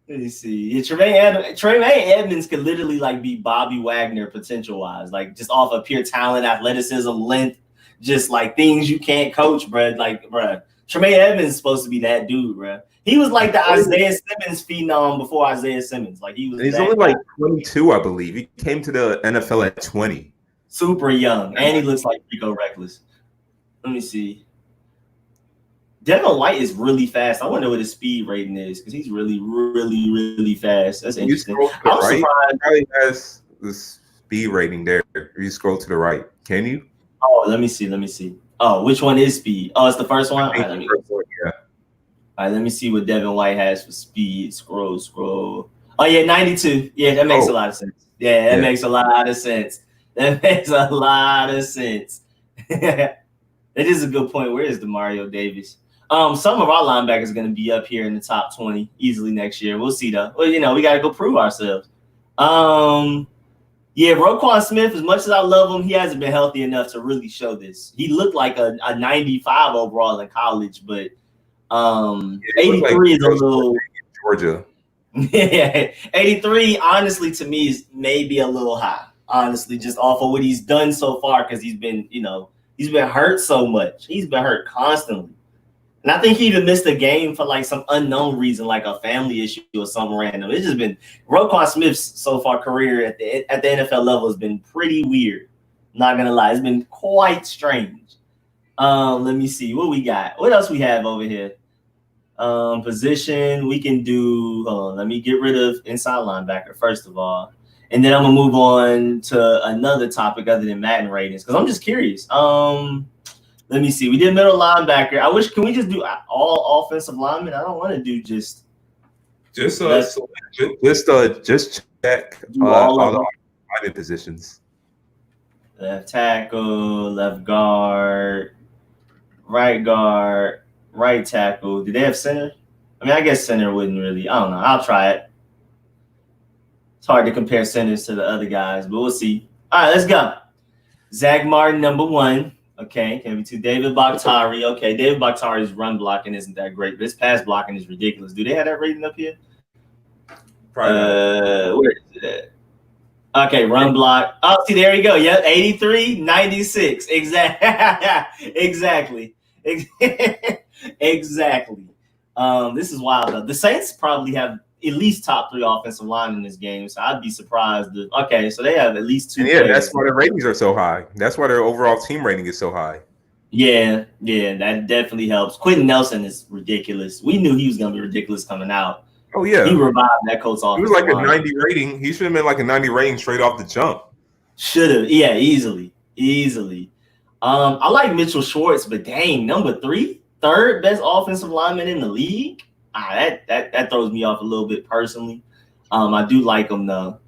Let me see. Yeah, Tremaine Edmonds could literally like be Bobby Wagner potential-wise, like just off of pure talent, athleticism, length, just like things you can't coach, bro. Like, bro, Tremaine Edmonds is supposed to be that dude, bro. He was like the Isaiah Simmons phenom before Isaiah Simmons. Like he was. He's only like 22, I believe. He came to the NFL at 20. Super young, and he looks like Rico Reckless. Let me see. Devin White is really fast. I wonder what his speed rating is because he's really, really, really fast. That's interesting. I'm surprised. He probably has the speed rating there. You scroll to the right. Can you? Oh, let me see. Oh, which one is speed? Oh, it's the first one? All right, All right, let me see what Devin White has for speed. Scroll. Oh, yeah, 92. Yeah, that makes a lot of sense. Yeah, that makes a lot of sense. That makes a lot of sense. It is a good point. Where is Demario Davis? Some of our linebackers are going to be up here in the top 20 easily next year. We'll see, though. Well, we got to go prove ourselves. Yeah, Roquan Smith, as much as I love him, he hasn't been healthy enough to really show this. He looked like a 95 overall in college, but 83 is a little Georgia. Yeah, 83, honestly, to me is maybe a little high. Honestly, just off of what he's done so far, because he's been hurt so much. He's been hurt constantly. And I think he even missed a game for like some unknown reason, like a family issue or something random. It's just been Roquan Smith's so far career at the NFL level has been pretty weird. Not gonna lie, it's been quite strange. Let me see what we got. What else we have over here? Position we can do. Let me get rid of inside linebacker first of all, and then I'm gonna move on to another topic other than Madden ratings because I'm just curious. Let me see. We did middle linebacker. Can we just do all offensive linemen? I don't want to do just check all the lineman positions. left tackle, left guard, right tackle. Do they have center? I mean, I guess center wouldn't really. I don't know. I'll try it. It's hard to compare centers to the other guys, but we'll see. All right, let's go. Zach Martin, number 1. Okay, can't be 2. David Bakhtiari. Okay, David Bakhtiari's run blocking isn't that great, but his pass blocking is ridiculous. Do they have that rating up here? Where is it at? Okay, run block. Oh, see, there you go. Yep, 83, 96. Exactly. Exactly. This is wild, though. The Saints probably have at least top 3 offensive line in this game, so I'd be surprised. Okay, so they have at least 2. Yeah, that's why their ratings are so high. That's why their overall team rating is so high. Yeah, that definitely helps. Quentin Nelson is ridiculous. We knew he was going to be ridiculous coming out. Oh, yeah. He revived that Colts offense. He was like a 90 rating. He should have been like a 90 rating straight off the jump. Should have. Yeah, easily. I like Mitchell Schwartz, but dang, number 3, third best offensive lineman in the league. That throws me off a little bit personally. I do like him, though.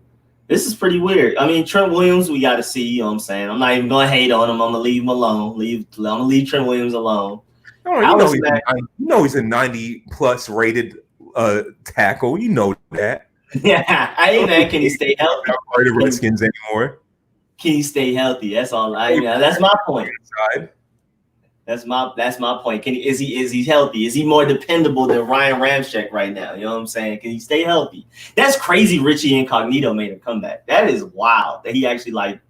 This is pretty weird. I mean, Trent Williams, we got to see. You know what I'm saying? I'm not even going to hate on him. I'm going to leave him alone. I'm going to leave Trent Williams alone. He's a 90-plus rated tackle. You know that. Yeah, I ain't mad. Can he stay healthy? Not part of the Redskins anymore. Can he stay healthy? That's all. That's my point. That's my point. Is he healthy? Is he more dependable than Ryan Ramczyk right now? You know what I'm saying? Can he stay healthy? That's crazy. Richie Incognito made a comeback. That is wild that he actually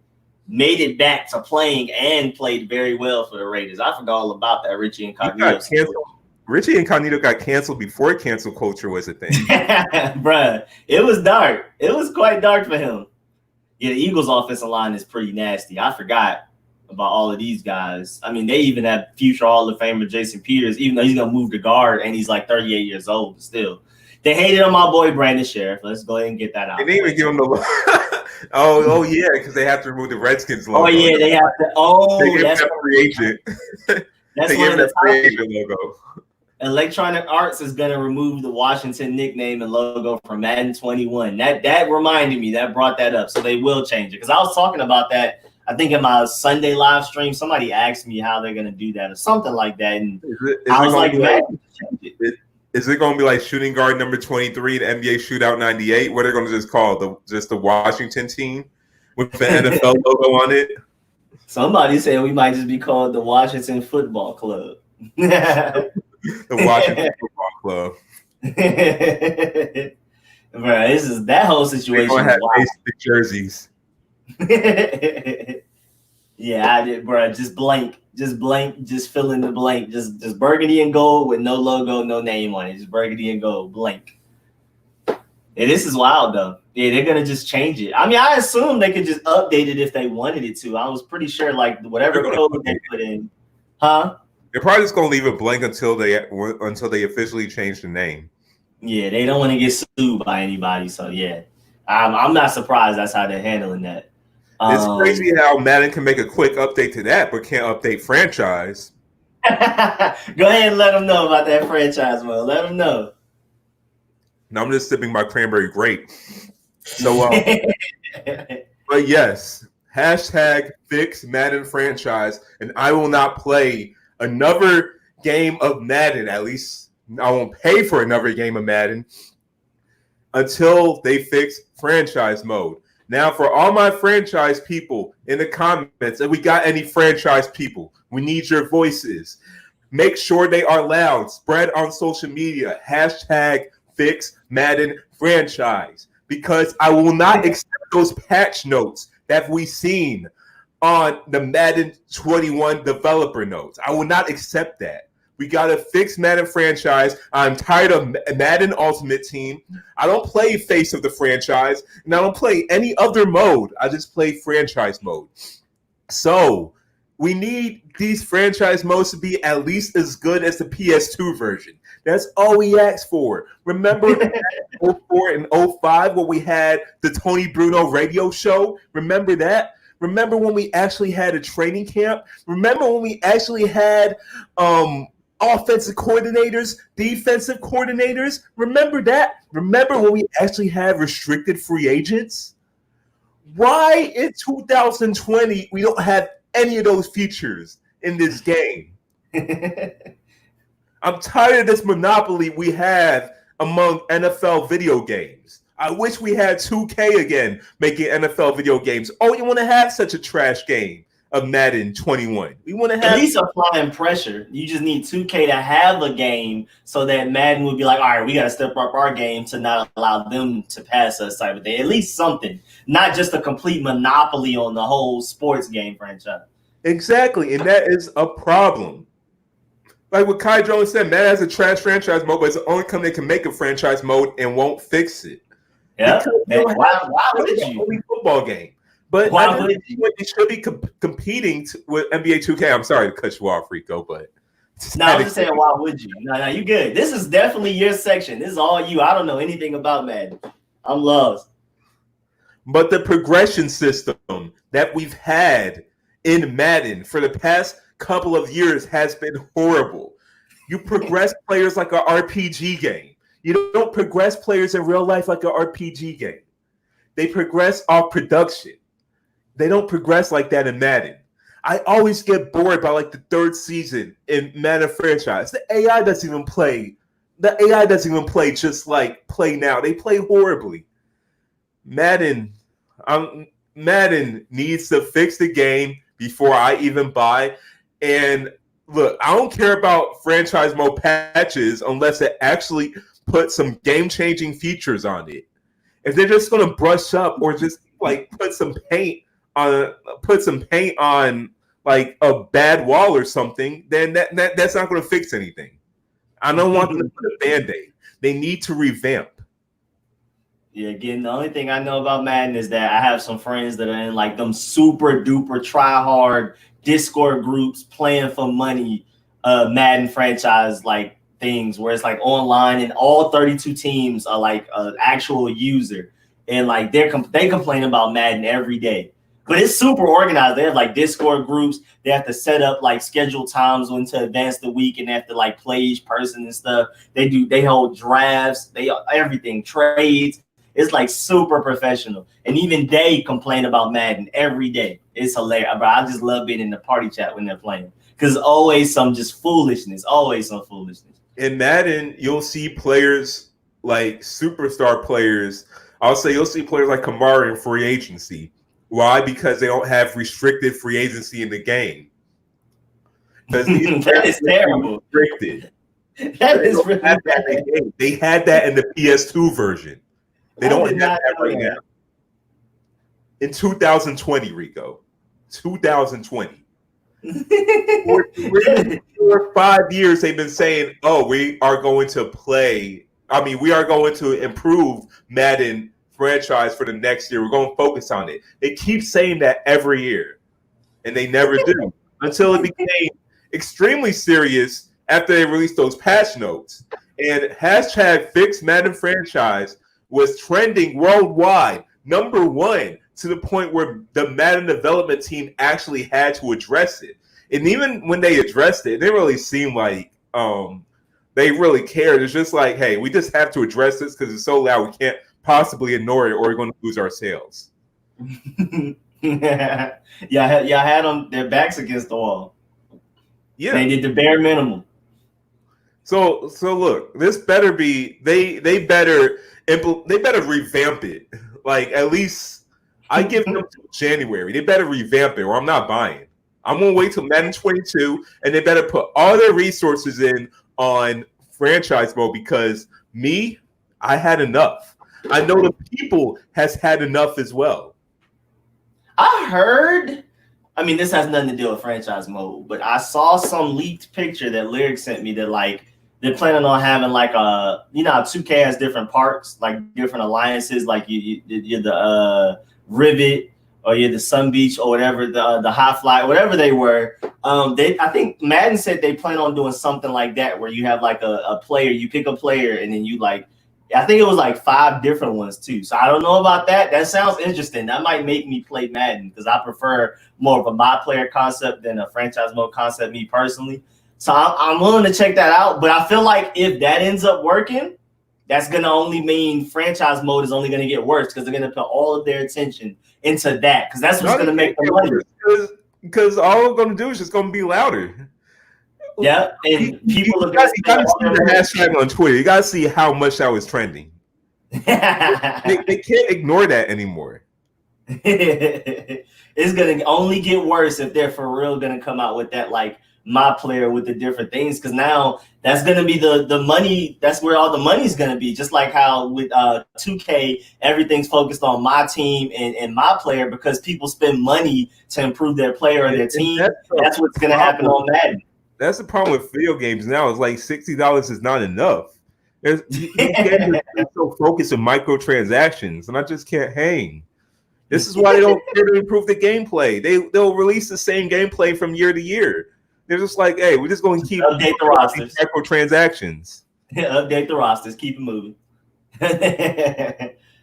made it back to playing and played very well for the Raiders. I forgot all about that Richie Incognito. Richie Incognito got canceled before cancel culture was a thing. Bruh, it was dark. It was quite dark for him. Yeah, the Eagles' offensive line is pretty nasty. I forgot about all of these guys. I mean, they even have future Hall of Famer Jason Peters, even though he's going to move to guard and he's like 38 years old, but still. They hated on my boy Brandon Sheriff. Let's go ahead and get that out. They didn't even give him the Oh yeah, because they have to remove the Redskins logo. Oh yeah, they have to. They that's that free agent. That's one of the free agent logo. Electronic Arts is going to remove the Washington nickname and logo from Madden 21. That reminded me. That brought that up. So they will change it. Because I was talking about that, I think in my Sunday live stream, somebody asked me how they're going to do that or something like that. And I was like, is it going to be like shooting guard number 23 in NBA Shootout 98? What are they going to just call the Washington team with the NFL logo on it? Somebody said we might just be called the Washington Football Club. The Washington Football Club. Bro, that whole situation. They're gonna have basic jerseys. Yeah, I did, bro. Just blank, just fill in the blank. Just burgundy and gold with no logo, no name on it. Just burgundy and gold, blank. Yeah, this is wild though. Yeah, they're gonna just change it. I mean, I assume they could just update it if they wanted it to. I was pretty sure whatever code they put in, huh? They're probably just gonna leave it blank until they officially change the name. Yeah, they don't want to get sued by anybody. So yeah, I'm not surprised that's how they're handling that. It's crazy how Madden can make a quick update to that, but can't update franchise. Go ahead and let them know about that franchise, man. Let them know. Now I'm just sipping my cranberry grape. So, but yes, #fix Madden franchise, and I will not play another game of Madden. At least I won't pay for another game of Madden until they fix franchise mode. Now, for all my franchise people in the comments, if we got any franchise people, we need your voices. Make sure they are loud. Spread on social media. #fix Madden franchise. Because I will not accept those patch notes that we've seen on the Madden 21 developer notes. I will not accept that. We got to fix Madden franchise. I'm tired of Madden Ultimate Team. I don't play face of the franchise, and I don't play any other mode. I just play franchise mode. So we need these franchise modes to be at least as good as the PS2 version. That's all we asked for. Remember 04 and 05 when we had the Tony Bruno radio show? Remember that? Remember when we actually had a training camp? Remember when we actually had offensive coordinators, defensive coordinators? Remember that? Remember when we actually had restricted free agents? Why in 2020 we don't have any of those features in this game? I'm tired of this monopoly we have among NFL video games. I wish we had 2K again making NFL video games. Oh, you want to have such a trash game of Madden 21. We want to have at least applying pressure. You just need 2K to have a game so that Madden would be like, all right, we got to step up our game to not allow them to pass us type of thing. At least something, not just a complete monopoly on the whole sports game franchise. Exactly, and that is a problem. Like what Kai Jones said, Madden has a trash franchise mode, but it's the only company that can make a franchise mode and won't fix it. Yeah, why would you? Only football game. But why would you should be competing with NBA 2K? I'm sorry to cut you off, Rico, but no, I'm just saying, why would you? No, you good. This is definitely your section. This is all you. I don't know anything about Madden. I'm lost. But the progression system that we've had in Madden for the past couple of years has been horrible. You progress players like an RPG game. You don't progress players in real life like an RPG game. They progress off production. They don't progress like that in Madden. I always get bored by like the third season in Madden franchise. The AI doesn't even play. The AI doesn't even play just like play now. They play horribly. Madden needs to fix the game before I even buy. And look, I don't care about franchise mode patches unless it actually puts some game-changing features on it. If they're just going to brush up or just like put some paint on like a bad wall or something, then that's not going to fix anything. I don't want them to put a Band-Aid. They need to revamp. Yeah, again, the only thing I know about Madden is that I have some friends that are in like them super duper try hard Discord groups playing for money Madden franchise like things where it's like online and all 32 teams are like an actual user, and like they complain about Madden every day. But it's super organized. They have like Discord groups. They have to set up like scheduled times when to advance the week, and they have to like play each person and stuff. They hold drafts. Everything, trades. It's like super professional. And even they complain about Madden every day. It's hilarious. Bro, I just love being in the party chat when they're playing. Because always some just foolishness. Always some foolishness. In Madden, you'll see players like superstar players. I'll say you'll see players like Kamara in free agency. Why? Because they don't have restricted free agency in the game. That is terrible. Restricted. That is really bad. They had that in the PS2 version. They don't have that right now. In 2020, Rico. 2020. For 5 years, they've been saying, oh, we are going to improve Madden franchise for the next year. We're going to focus on it. They keep saying that every year, and they never do until it became extremely serious after they released those patch notes. And hashtag Fix Madden Franchise was trending worldwide, #1, to the point where the Madden development team actually had to address it. And even when they addressed it, it didn't really seem like they really cared. It's just like, hey, we just have to address this because it's so loud. We can't possibly ignore it or we're going to lose our sales. Yeah, had them their backs against the wall. Yeah, they did the bare minimum. So look, this better be they better revamp it. Like at least I give them till January. They better revamp it, or I'm not buying. I'm gonna wait till Madden 22, and they better put all their resources in on franchise mode because I had enough. I know the people has had enough as well. I heard. I mean, this has nothing to do with franchise mode, but I saw some leaked picture that Lyric sent me that like they're planning on having like how 2K has different parks, like different alliances, like you're the Rivet or you're the Sun Beach or whatever, the High Fly, whatever they were. I think Madden said they plan on doing something like that where you have like a player, you pick a player and then you like, I think it was like 5 different ones too. So I don't know about that. That sounds interesting. That might make me play Madden because I prefer more of a my player concept than a franchise mode concept, me personally. So I'm willing to check that out. But I feel like if that ends up working, that's going to only mean franchise mode is only going to get worse because they're going to put all of their attention into that because that's what's going to make the money. Because all we're going to do is just going to be louder. Yeah, and people are going to see the hashtag on Twitter. You got to see how much that was trending. they can't ignore that anymore. It's going to only get worse if they're for real going to come out with that, like, my player with the different things, because now that's going to be the money. That's where all the money's going to be. Just like how with 2K, everything's focused on my team and my player because people spend money to improve their player or their team. That's what's going to happen on Madden. That's the problem with video games now. It's like $60 is not enough. These games are so focused on microtransactions, and I just can't hang. This is why they don't care to improve the gameplay. They'll release the same gameplay from year to year. They're just like, hey, we're just going to keep update the rosters, microtransactions. Update the rosters, keep it moving.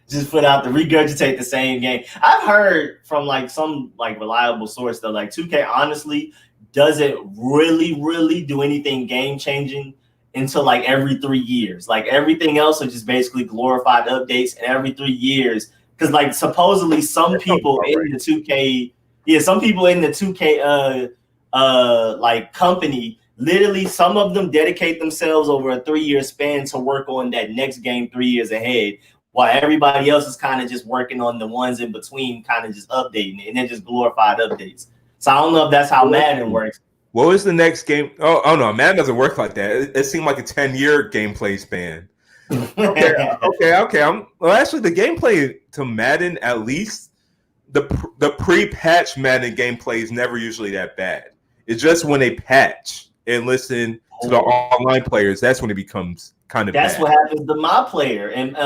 Just put out the regurgitate the same game. I've heard from like some like reliable source that like 2K honestly doesn't really do anything game changing until like every 3 years. Like everything else are just basically glorified updates, and every 3 years, because like supposedly some people in the 2K, some people in the 2K like company, literally some of them dedicate themselves over a 3-year span to work on that next game 3 years ahead, while everybody else is kind of just working on the ones in between, kind of just updating it, and then just glorified updates. So I don't know if that's how Madden works. What was the next game? Oh no, Madden doesn't work like that. It seemed like a 10-year gameplay span. Okay. Well, actually, the gameplay to Madden, at least the pre-patch Madden gameplay is never usually that bad. It's just when they patch and listen to the online players, that's when it becomes kind of that's bad. What happens to my player and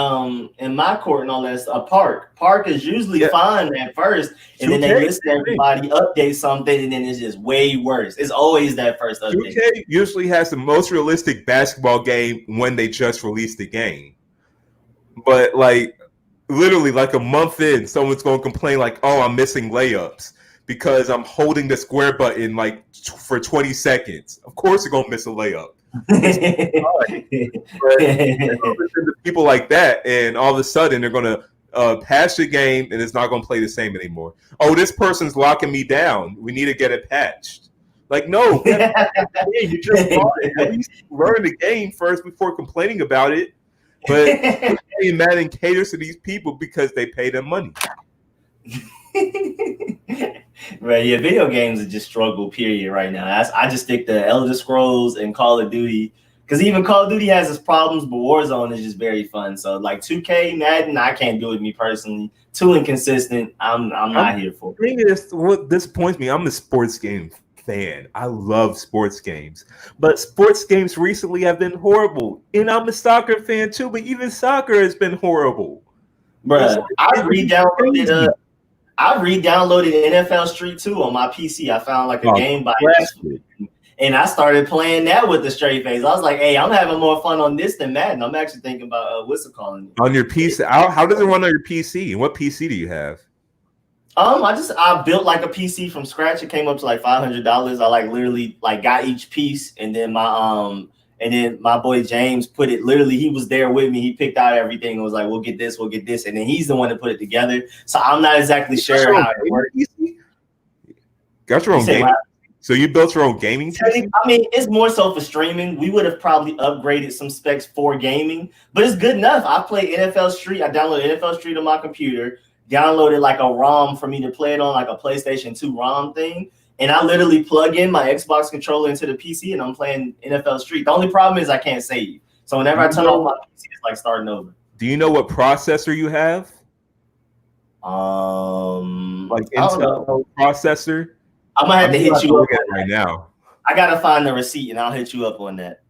in my court and all that. Park is usually fine at first, and then they listen to everybody update something, and then it's just way worse. It's always that first update. 2K usually has the most realistic basketball game when they just release the game, but like literally like a month in, someone's going to complain like, "Oh, I'm missing layups because I'm holding the square button like for 20 seconds." Of course, you're going to miss a layup. But people like that, and all of a sudden they're going to patch the game, and it's not going to play the same anymore. Oh, this person's locking me down. We need to get it patched. Like, no, you just bought it. At least learn the game first before complaining about it. But Madden caters to these people because they pay them money. Right, yeah, video games are just struggle period right now. I just stick to Elder Scrolls and Call of Duty, because even Call of Duty has its problems, but Warzone is just very fun. So like 2K, Madden, I can't do it me personally. Too inconsistent. I'm not here for it. What disappoints me, I'm a sports game fan. I love sports games, but sports games recently have been horrible. And I'm a soccer fan too, but even soccer has been horrible. Bruh, I re-downloaded NFL Street 2 on my PC. I found like a game by accident, and I started playing that with the straight face. I was like, hey, I'm having more fun on this than Madden. I'm actually thinking about what's it called? On your PC? How does it run on your PC? And what PC do you have? I built like a PC from scratch. It came up to like $500. I like literally like got each piece, and then my boy James put it, literally, he was there with me. He picked out everything and was like, we'll get this. And then he's the one that put it together. So I'm not exactly sure how it works. Got your own gaming? So you built your own gaming PC? I mean, it's more so for streaming. We would have probably upgraded some specs for gaming, but it's good enough. I play NFL Street. I downloaded NFL Street on my computer, downloaded like a ROM for me to play it on, like a PlayStation 2 ROM thing. And I literally plug in my Xbox controller into the PC, and I'm playing NFL Street. The only problem is I can't save. So whenever I turn off my PC, it's like starting over. Do you know what processor you have? Like Intel processor? I might have to hit you up right now. I gotta find the receipt, and I'll hit you up on that.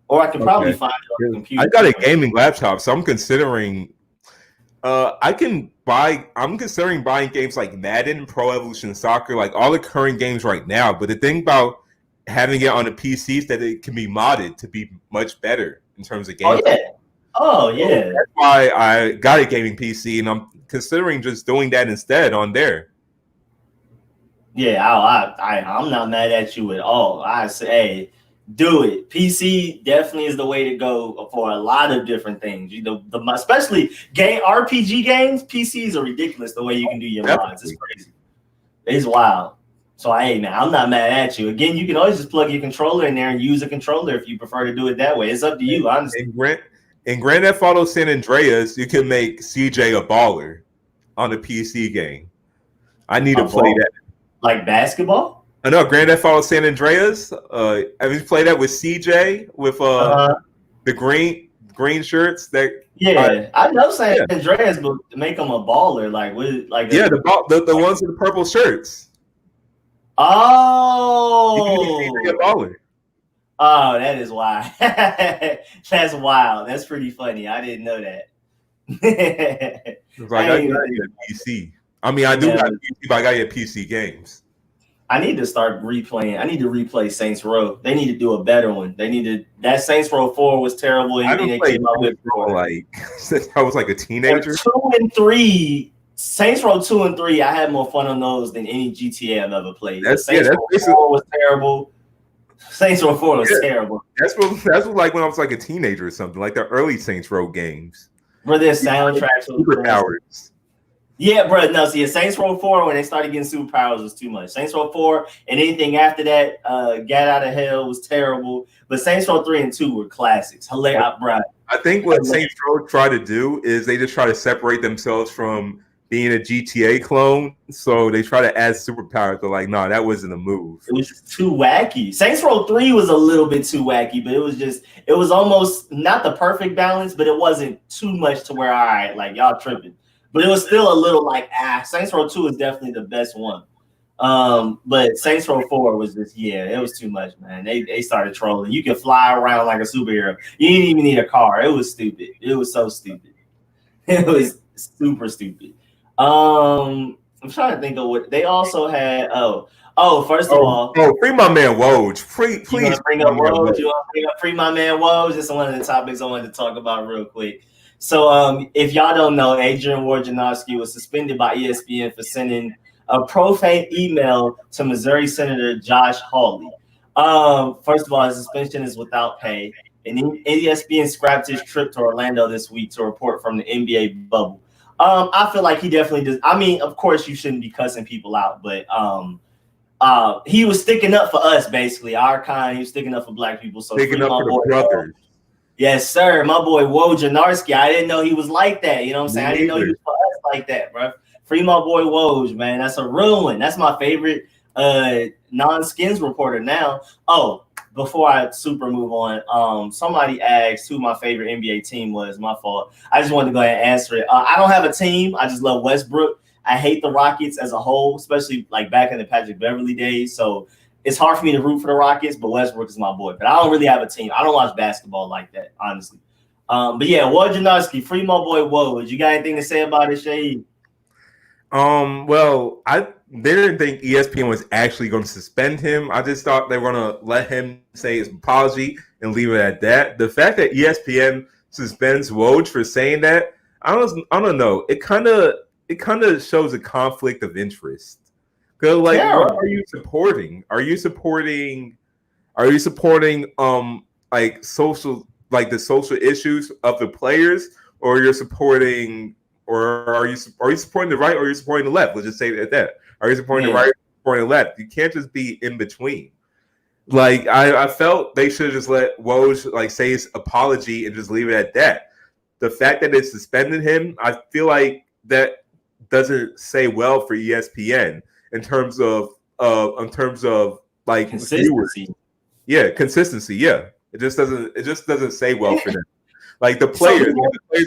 Or I can probably find it on the computer. I got a gaming laptop, so I'm considering. I'm considering buying games like Madden, Pro Evolution Soccer, like all the current games right now. But the thing about having it on a PC is that it can be modded to be much better in terms of games. Oh yeah. That's why I got a gaming PC, and I'm considering just doing that instead on there. Yeah, I'm not mad at you at all. I say, hey, Do it. PC definitely is the way to go for a lot of different things. Especially game RPG games. PCs are ridiculous the way you can do your mods. It's crazy. It's wild. So hey man, I'm not mad at you. Again, you can always just plug your controller in there and use a controller if you prefer to do it that way. It's up to you, honestly. In Grand Theft Auto San Andreas, you can make CJ a baller on the PC game. I need to play that. Like basketball? I know Grand Theft Auto San Andreas. I mean, play that with CJ with the green shirts. I know San Andreas, but to make them a baller, the ones with the purple shirts. Oh, you can be a baller. Oh, that is wild. That's wild. That's pretty funny. I didn't know that. It's like I gotta get a PC. I mean, I do have a PC, but I gotta get PC games. I need to start replaying. I need to replay Saints Row. They need to do a better one. That Saints Row 4 was terrible. I don't play Saints Row like since I was like a teenager. 2 and 3, Saints Row 2 and 3. I had more fun on those than any GTA I've ever played. Saints Row 4 was terrible. Saints Row 4 was terrible. That's what like when I was like a teenager or something, like the early Saints Row games. Where their soundtracks were superpowers. Yeah, bro. No, see, Saints Row 4 when they started getting superpowers was too much. Saints Row 4 and anything after that, Get Out of Hell was terrible. But Saints Row 3 and 2 were classics. Hilarious, bro. I think what Saints Row try to do is they just try to separate themselves from being a GTA clone. So they try to add superpowers. But like, no, that wasn't a move. It was too wacky. Saints Row 3 was a little bit too wacky, but it was almost not the perfect balance, but it wasn't too much to where, all right, like y'all tripping. But it was still a little like, Saints Row 2 is definitely the best one. But Saints Row 4 was just, it was too much, man. They started trolling. You can fly around like a superhero. You didn't even need a car. It was stupid. It was so stupid. It was super stupid. I'm trying to think of what they also had. First of all, free my man Woj. Please bring up Woj. You want to bring up free my man Woj? This is one of the topics I wanted to talk about real quick. So, if y'all don't know, Adrian Wojnarowski was suspended by ESPN for sending a profane email to Missouri Senator Josh Hawley. First of all, his suspension is without pay, and ESPN scrapped his trip to Orlando this week to report from the NBA bubble. I feel like he definitely does. I mean, of course, you shouldn't be cussing people out, but he was sticking up for us, basically, our kind. He was sticking up for Black people. So sticking up for the brothers. Yes, sir. My boy Wojnarowski. I didn't know he was like that. You know what I'm saying? I didn't know he was for us like that, bro. Free my boy Woj, man. That's a real one. That's my favorite non-skins reporter now. Oh, before I super move on, somebody asked who my favorite NBA team was. My fault. I just wanted to go ahead and answer it. I don't have a team. I just love Westbrook. I hate the Rockets as a whole, especially like back in the Patrick Beverly days. So it's hard for me to root for the Rockets, but Westbrook is my boy. But I don't really have a team. I don't watch basketball like that, honestly. But yeah, Wojnarowski, free my boy Woj. You got anything to say about it, Seyi? Well, I didn't think ESPN was actually going to suspend him. I just thought they were going to let him say his apology and leave it at that. The fact that ESPN suspends Woj for saying that, I don't know. It kind of shows a conflict of interest. Because what are you supporting? Are you supporting like social, like the social issues of the players, or are you supporting the right, or are you supporting the left? Let's just say it at that. Are you supporting the right, or supporting the left? You can't just be in between. Like I felt they should just let Woj like say his apology and just leave it at that. The fact that they suspended him, I feel like that doesn't say well for ESPN. In terms of like consistency. Consistency. Yeah. It just doesn't say well for them. Like the players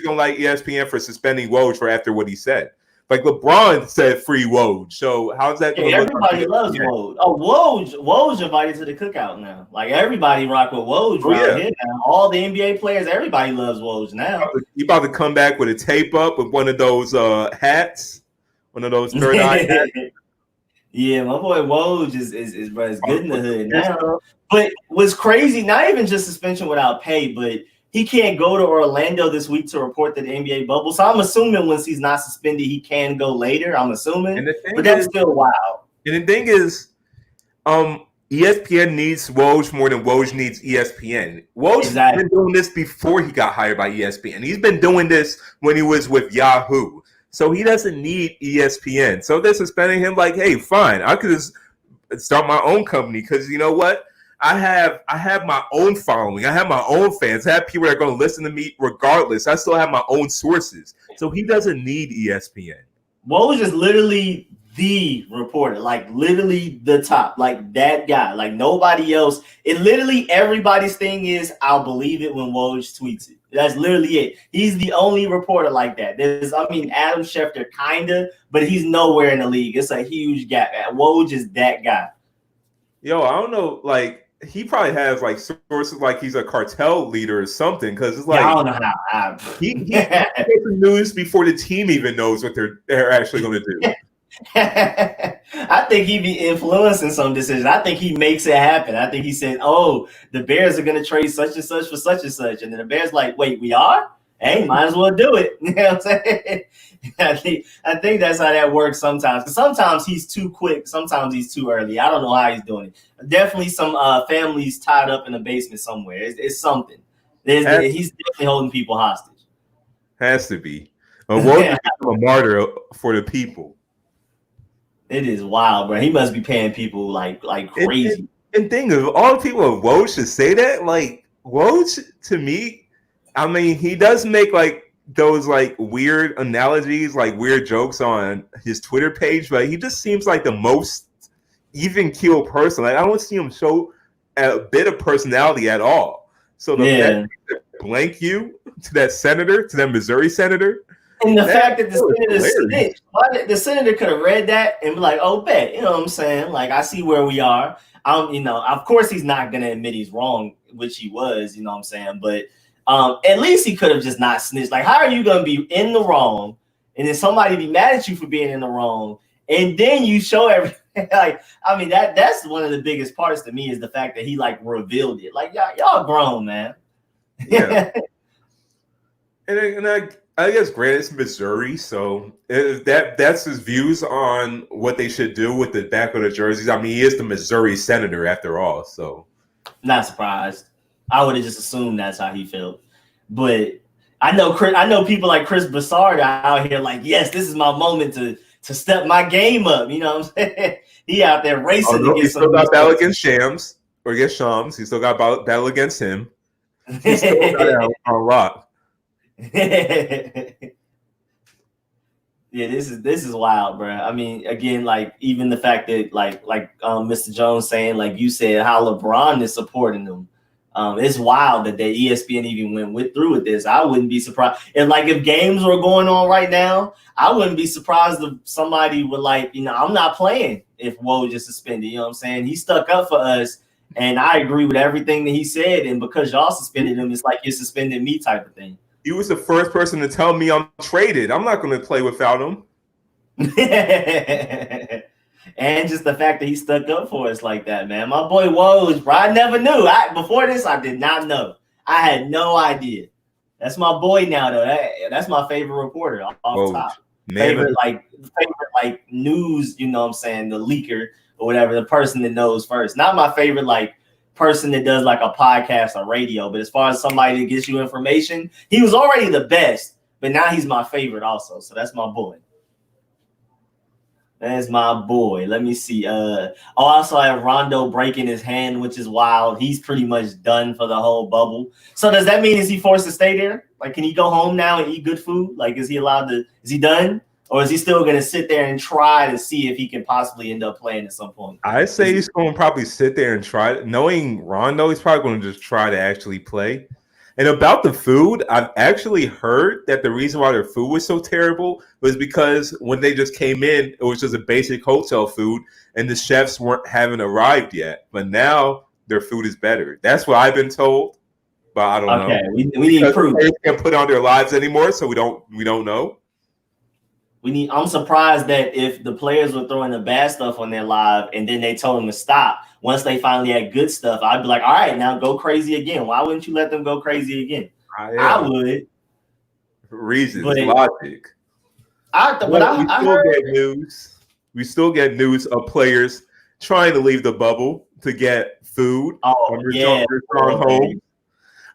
don't like ESPN for suspending Woj for after what he said. Like LeBron said free Woj. So how's that going to look? Everybody loves Woj. Oh, Woj invited to the cookout now. Like everybody rock with Woj here now. All the NBA players, everybody loves Woj now. He about to come back with a tape up with one of those hats. One of those third eye hats. Yeah, my boy Woj is good in the hood now. But what's crazy, not even just suspension without pay, but he can't go to Orlando this week to report to the NBA bubble. So I'm assuming once he's not suspended, he can go later. I'm assuming, but that's still wild. And the thing is, ESPN needs Woj more than Woj needs ESPN. Woj's been doing this before he got hired by ESPN. He's been doing this when he was with Yahoo. So he doesn't need ESPN. So they're suspending him like, hey, fine. I could just start my own company because you know what? I have my own following. I have my own fans. I have people that are going to listen to me regardless. I still have my own sources. So he doesn't need ESPN. Woj is literally the reporter, like literally the top, like that guy, like nobody else. It literally everybody's thing is I'll believe it when Woj tweets it. That's literally it. He's the only reporter like that. Adam Schefter kinda, but he's nowhere in the league. It's a huge gap. Woj is that guy. Yo, I don't know, like he probably has like sources like he's a cartel leader or something because it's like I don't know how he gets the news before the team even knows what they're actually going to do. I think he be influencing some decisions. I think he makes it happen. I think he said, "Oh, the Bears are going to trade such and such for such and such," and then the Bears like, "Wait, we are? Hey, might as well do it." You know what I'm saying? I think that's how that works sometimes. Because sometimes he's too quick, sometimes he's too early. I don't know how he's doing it. Definitely some families tied up in the basement somewhere. It's something. He's definitely holding people hostage. Has to be. Woj become a martyr for the people. It is wild, bro. He must be paying people like crazy. And thing of all the people of Woj should say that, like Woj to me, I mean, he does make like those like weird analogies, like weird jokes on his Twitter page, but he just seems like the most even keel person. Like I don't see him show a bit of personality at all. So the fact that blank you to that senator, to that Missouri senator. And the fact that the senator snitched, the senator could have read that and be like, "Oh, bet," you know what I'm saying? Like, I see where we are. Of course, he's not gonna admit he's wrong, which he was. You know what I'm saying? But at least he could have just not snitched. Like, how are you gonna be in the wrong, and then somebody be mad at you for being in the wrong, and then you show everything? Like, I mean, that's one of the biggest parts to me is the fact that he like revealed it. Like, y'all grown, man. Yeah. and I guess granted it's Missouri, so that's his views on what they should do with the back of the jerseys. I mean, he is the Missouri senator after all, so not surprised. I would have just assumed that's how he felt. But I know people like Chris Broussard are out here like, yes, this is my moment to step my game up. You know what I'm saying? He out there racing against. He still got battle against Shams or against Shams. He still got battle against him. He still got that on lock. Yeah, this is wild, bro. I mean, again, like even the fact that like Mr. Jones saying, like you said, how LeBron is supporting them. It's wild that the ESPN even went through with this. I wouldn't be surprised. And like if games were going on right now, I wouldn't be surprised if somebody would like, I'm not playing if Woj is suspended. You know what I'm saying? He stuck up for us, and I agree with everything that he said. And because y'all suspended him, it's like you're suspending me type of thing. He was the first person to tell me I'm traded. I'm not going to play without him. And just the fact that he stuck up for us like that, man. My boy Woj, bro, I never knew. Before this, I did not know. I had no idea. That's my boy now, though. That's my favorite reporter off top. Favorite news, you know what I'm saying, the leaker or whatever, the person that knows first. Not my favorite, like, person that does like a podcast or radio, but as far as somebody that gets you information, he was already the best, but now he's my favorite also. So that's my boy. That's my boy. Let me see. I also have Rondo breaking his hand, which is wild. He's pretty much done for the whole bubble. So does that mean is he forced to stay there? Like, can he go home now and eat good food? Like, is he done? Or is he still going to sit there and try to see if he can possibly end up playing at some point? I say he's going to probably sit there and try. Knowing Rondo, he's probably going to just try to actually play. And about the food, I've actually heard that the reason why their food was so terrible was because when they just came in, it was just a basic hotel food, and the chefs haven't arrived yet. But now their food is better. That's what I've been told, but I don't know. Okay, we need proof. They can't put on their lives anymore, so we don't know. I'm surprised that if the players were throwing the bad stuff on their live and then they told them to stop, once they finally had good stuff, I'd be like, all right, now go crazy again. Why wouldn't you let them go crazy again? I would. Reasons, logic. We still get news of players trying to leave the bubble to get food Oh from yeah. Rashawn Holmes.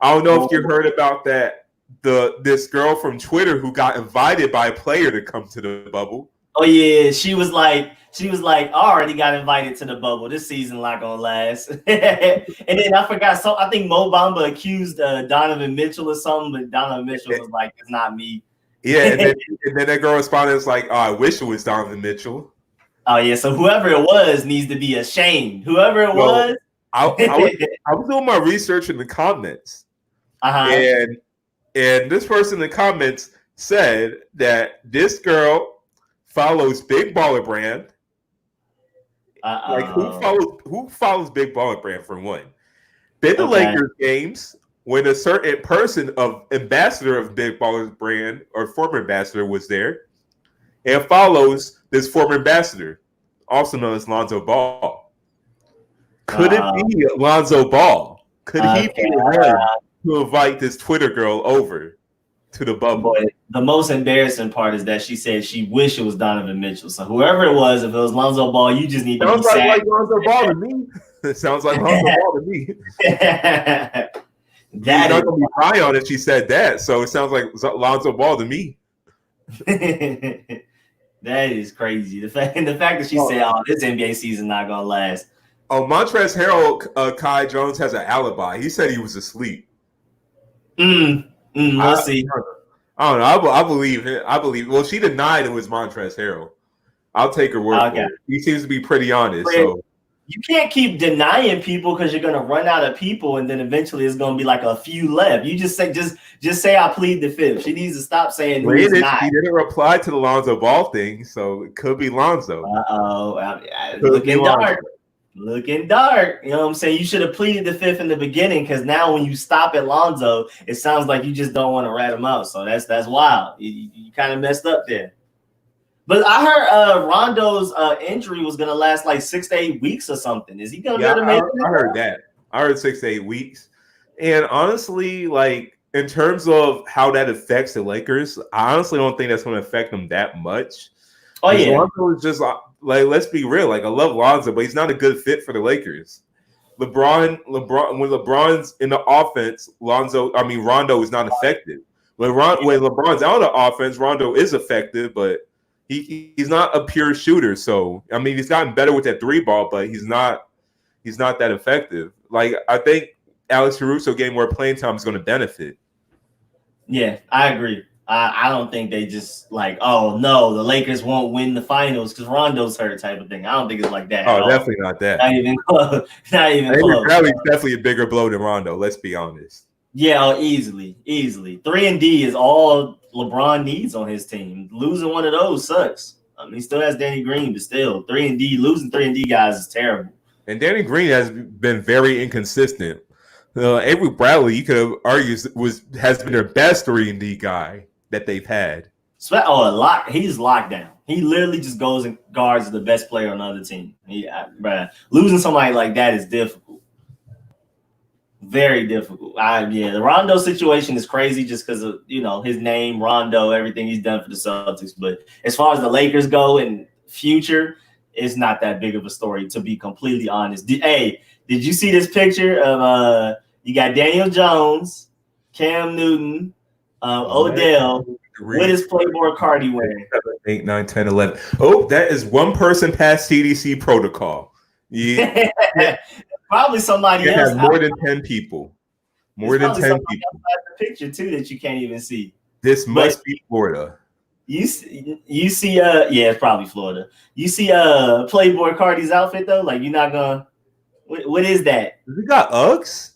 I don't know if you heard about that. This girl from Twitter who got invited by a player to come to the bubble. Oh yeah, she was like, I already got invited to the bubble. This season not gonna last. And then I forgot. So I think Mo Bamba accused Donovan Mitchell or something, but Donovan Mitchell was like, "It's not me." Yeah, and then that girl responded, "It's like, oh, I wish it was Donovan Mitchell." Oh yeah, so whoever it was needs to be ashamed. Whoever it was. I was doing my research in the comments, and this person in the comments said that this girl follows Big Baller Brand. Like who follows Big Baller Brand for one? Been to Lakers games when a certain person of ambassador of Big Baller Brand or former ambassador was there, and follows this former ambassador, also known as Lonzo Ball. Could it be Lonzo Ball? Could he be the one to invite this Twitter girl over to the bubble? Boy, the most embarrassing part is that she said she wished it was Donovan Mitchell. So whoever it was, if it was Lonzo Ball, you just need to be sad. Like Lonzo Ball to me. It sounds like Lonzo Ball to me. That is gonna be high on it. She said that, so it sounds like Lonzo Ball to me. That is crazy. The fact that she said, "Oh, this NBA season not gonna last." Oh, Montrezl Harrell, Kai Jones has an alibi. He said he was asleep. We'll see. I don't know. I believe it. Well, she denied it was Montrezl Harrell. I'll take her word for it. He seems to be pretty honest. So you can't keep denying people because you're gonna run out of people, and then eventually it's gonna be like a few left. You just say I plead the fifth. She needs to stop saying he didn't reply to the Lonzo Ball thing, so it could be Lonzo. Looking dark. You know what I'm saying? You should have pleaded the fifth in the beginning, because now when you stop at Lonzo, it sounds like you just don't want to rat him out. So that's wild. You kind of messed up there. But I heard Rondo's injury was gonna last like 6 to 8 weeks or something. Is he gonna be able to make it? I heard that. I heard 6 to 8 weeks. And honestly, like in terms of how that affects the Lakers, I honestly don't think that's going to affect them that much. Oh yeah, Lonzo is just like, let's be real. Like I love Lonzo, but he's not a good fit for the Lakers. LeBron, when LeBron's in the offense, Rondo is not effective. When LeBron's out of the offense, Rondo is effective, but he's not a pure shooter. So I mean, he's gotten better with that three ball, but he's not that effective. Like I think Alex Caruso getting more playing time is going to benefit. Yeah, I agree. I don't think they just like, oh no, the Lakers won't win the finals because Rondo's hurt type of thing. I don't think it's like that. Oh, definitely not that. Not even close. Not even close. Bradley's definitely a bigger blow than Rondo. Let's be honest. Yeah, easily. 3-and-D is all LeBron needs on his team. Losing one of those sucks. I mean, he still has Danny Green, but still, 3-and-D, losing 3-and-D guys is terrible. And Danny Green has been very inconsistent. Avery Bradley, you could have argued, has been their best 3-and-D guy that they've had. He's locked down. He literally just goes and guards the best player on the other team. Losing somebody like that is difficult. Very difficult. The Rondo situation is crazy just because of his name, Rondo, everything he's done for the Celtics. But as far as the Lakers go in future, it's not that big of a story, to be completely honest. Did you see this picture of you got Daniel Jones, Cam Newton, Odell? What is Playboy Cardi wearing? 7, 8, 9, 10, 11. Oh, that is one person past CDC protocol. Yeah. Probably somebody else. More than 10 people. More than 10 people. The picture too that you can't even see. This must be Florida. You see, it's probably Florida. You see, Playboy Cardi's outfit though. Like you're not gonna. What is that? We got Uggs,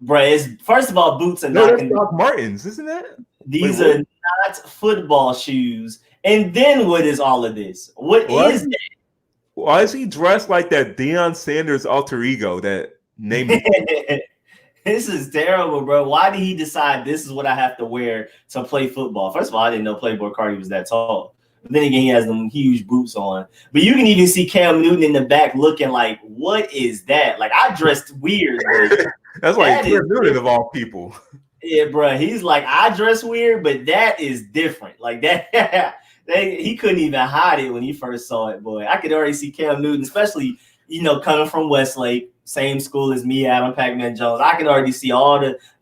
bruh. First of all, boots are not. Doc Martens, isn't that? These are not football shoes. And then what is all of this? What is that? Why is he dressed like that Deion Sanders alter ego that name? This is terrible, bro. Why did he decide this is what I have to wear to play football? First of all, I didn't know Playboy Cardi was that tall. But then again, he has them huge boots on. But you can even see Cam Newton in the back looking like, what is that? Like, I dressed weird. That's like Cam Newton of all people. Yeah, bro. He's like, I dress weird, but that is different. Like that. He couldn't even hide it when he first saw it, boy. I could already see Cam Newton, especially, coming from Westlake, same school as me, Adam Pac-Man Jones. I can already see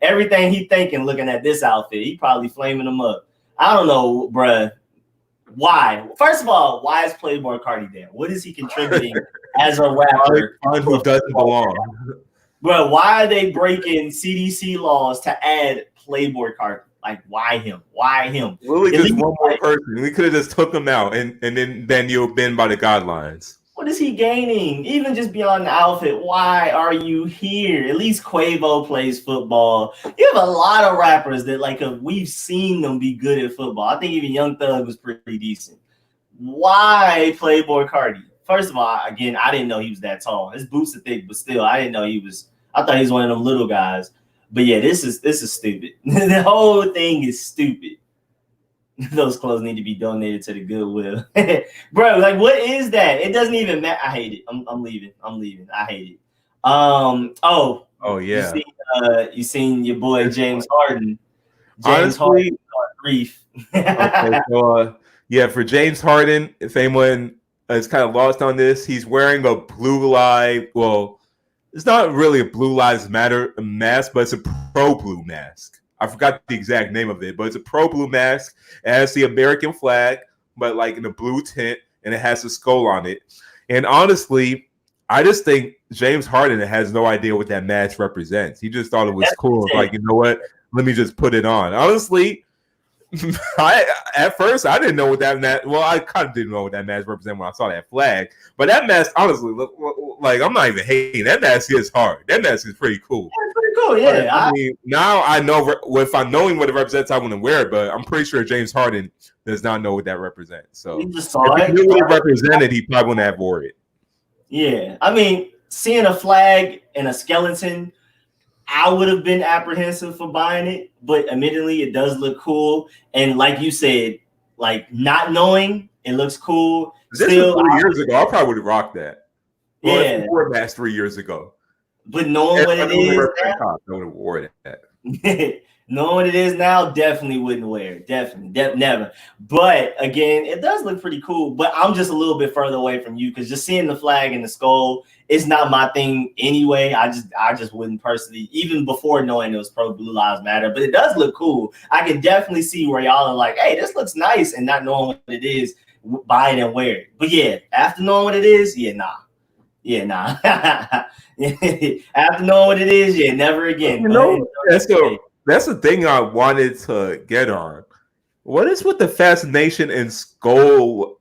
everything he thinking looking at this outfit. He probably flaming them up. I don't know, bruh. Why? First of all, why is Playboy Cardi there? What is he contributing as a rapper? Who doesn't belong? Bro, why are they breaking CDC laws to add Playboy Cardi? Like, why him? Why him? Really, just one more person. We could have just took him out, and then you'll bend by the guidelines. What is he gaining? Even just beyond the outfit, why are you here? At least Quavo plays football. You have a lot of rappers that, like, we've seen them be good at football. I think even Young Thug was pretty decent. Why Playboy Cardi? First of all, again, I didn't know he was that tall. His boots are thick, but still, I didn't know he was. I thought he was one of them little guys. But yeah, this is stupid. The whole thing is stupid. Those clothes need to be donated to the Goodwill. Bro, like, what is that? It doesn't even matter. I hate it. I'm leaving. I hate it. Oh yeah. You seen your boy James Harden. Honestly, grief. Okay, so yeah, for James Harden, if anyone is kind of lost on this, he's wearing a it's not really a Blue Lives Matter mask, but it's a pro-blue mask. I forgot the exact name of it, but it's a pro-blue mask. It has the American flag, but like in a blue tint, and it has a skull on it. And honestly, I just think James Harden has no idea what that mask represents. He just thought it was cool. Like, you know what? Let me just put it on. Honestly, at first I didn't know what that mask. Well, I kind of didn't know what that mask represented when I saw that flag. But that mask, honestly, like, I'm not even hating. That mask is hard. That mask is pretty cool. Cool, yeah. I mean, now I know if I'm knowing what it represents, I wouldn't wear it. But I'm pretty sure James Harden does not know what that represents. So he just saw if he knew what it represented, he probably wouldn't have worn it. Yeah, I mean, seeing a flag and a skeleton, I would have been apprehensive for buying it. But admittedly, it does look cool. And like you said, like, not knowing, it looks cool. This was 3 years ago. I probably would have rocked that. Well, yeah, if wore mask 3 years ago. But knowing what it is now, I would have worn that. Knowing what it is now, definitely wouldn't wear it. Definitely, never. But again, it does look pretty cool. But I'm just a little bit further away from you because just seeing the flag and the skull, it's not my thing anyway. I just wouldn't personally, even before knowing it was pro Blue Lives Matter. But it does look cool. I can definitely see where y'all are like, hey, this looks nice, and not knowing what it is, buy it and wear it. But yeah, after knowing what it is, nah. After knowing what it is, never again. You know, that's the thing I wanted to get on. What is with the fascination in skull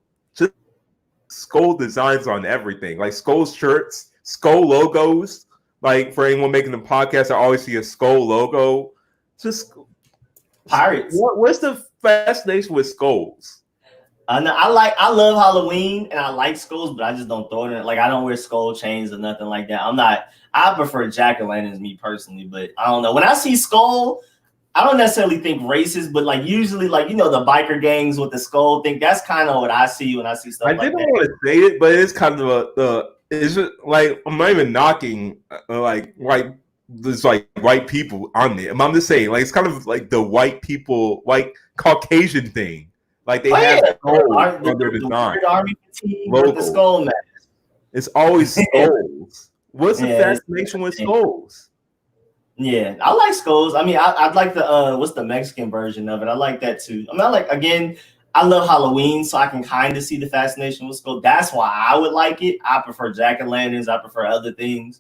designs on everything? Like skull shirts, skull logos. Like for anyone making the podcast, I always see a skull logo. Just pirates. What's the fascination with skulls? I love Halloween and I like skulls, but I just don't throw it in. Like, I don't wear skull chains or nothing like that. I prefer jack-o'-lanterns, me personally, but I don't know. When I see skull, I don't necessarily think racist, but like usually, like, you know, the biker gangs with the skull thing, that's kind of what I see when I see stuff like that. I didn't want to say it, but it's kind of it's just like, I'm not even knocking there's like white people on there. I'm just saying, like, it's kind of like the white people, white Caucasian thing. Like they have skulls on their design. With the skull mask. It's always skulls. What's the fascination with skulls? Yeah, I like skulls. I mean, I'd like the what's the Mexican version of it? I like that too. I mean, I love Halloween, so I can kind of see the fascination with skulls. That's why I would like it. I prefer jack-o'-lanterns. I prefer other things.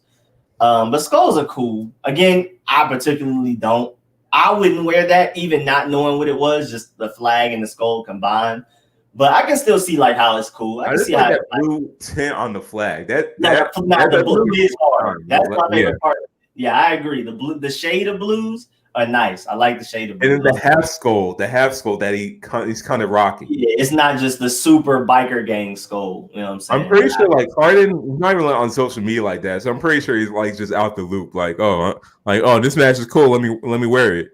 But skulls are cool. Again, I particularly don't. I wouldn't wear that, even not knowing what it was, just the flag and the skull combined. But I can still see like how it's cool. I can see how that blue tint on the flag. The blue is hard. That's my favorite part. Yeah, I agree. The shade of blues are nice. I like the shade of blues. And then the half skull that he's kind of rocking. Yeah, it's not just the super biker gang skull. You know what I'm saying? I'm pretty sure like Harden, not even on social media like that. So I'm pretty sure he's like just out the loop. Like, this match is cool. Let me wear it.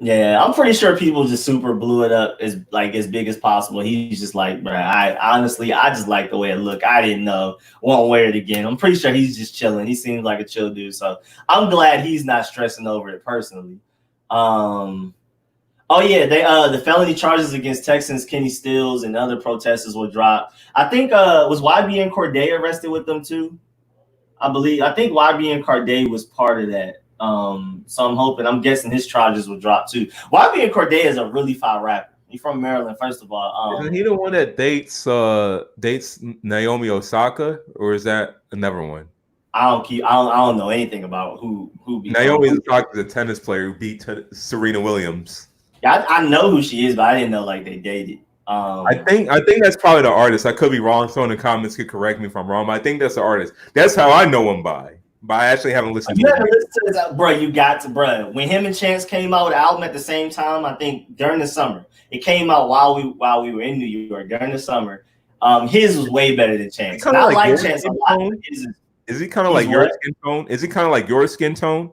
Yeah, I'm pretty sure people just super blew it up as big as possible. He's just like, bro, I just like the way it looked. I didn't know, won't wear it again. I'm pretty sure he's just chilling. He seems like a chill dude. So I'm glad he's not stressing over it personally. The felony charges against Texans Kenny Stills and other protesters were dropped. I think was YBN Corday arrested with them too? I think YBN Corday was part of that. So I'm guessing his charges will drop too. YBN Corday is a really fire rapper. He's from Maryland, first of all. Isn't he the one that dates Naomi Osaka, or is that another one? I don't know anything about who Naomi Osaka is a tennis player who beat Serena Williams. Yeah, I know who she is, but I didn't know like they dated. I think that's probably the artist. I could be wrong. Someone in the comments could correct me if I'm wrong, but I think that's the artist. That's how I know him by. But I actually haven't listened to it. Bro, you got to, bro. When him and Chance came out with the album at the same time, I think during the summer. It came out while we were in New York during the summer. His was way better than Chance. I like Chance a lot. Is he kind of like your skin tone? Is he kind of like your skin tone?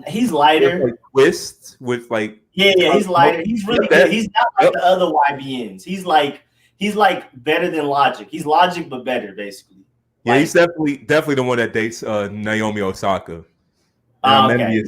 He's lighter. With, like, twists with like he's lighter. He's really good. He's not like the other YBNs. He's like better than Logic. He's Logic but better, basically. Yeah, he's definitely the one that dates Naomi Osaka. Okay.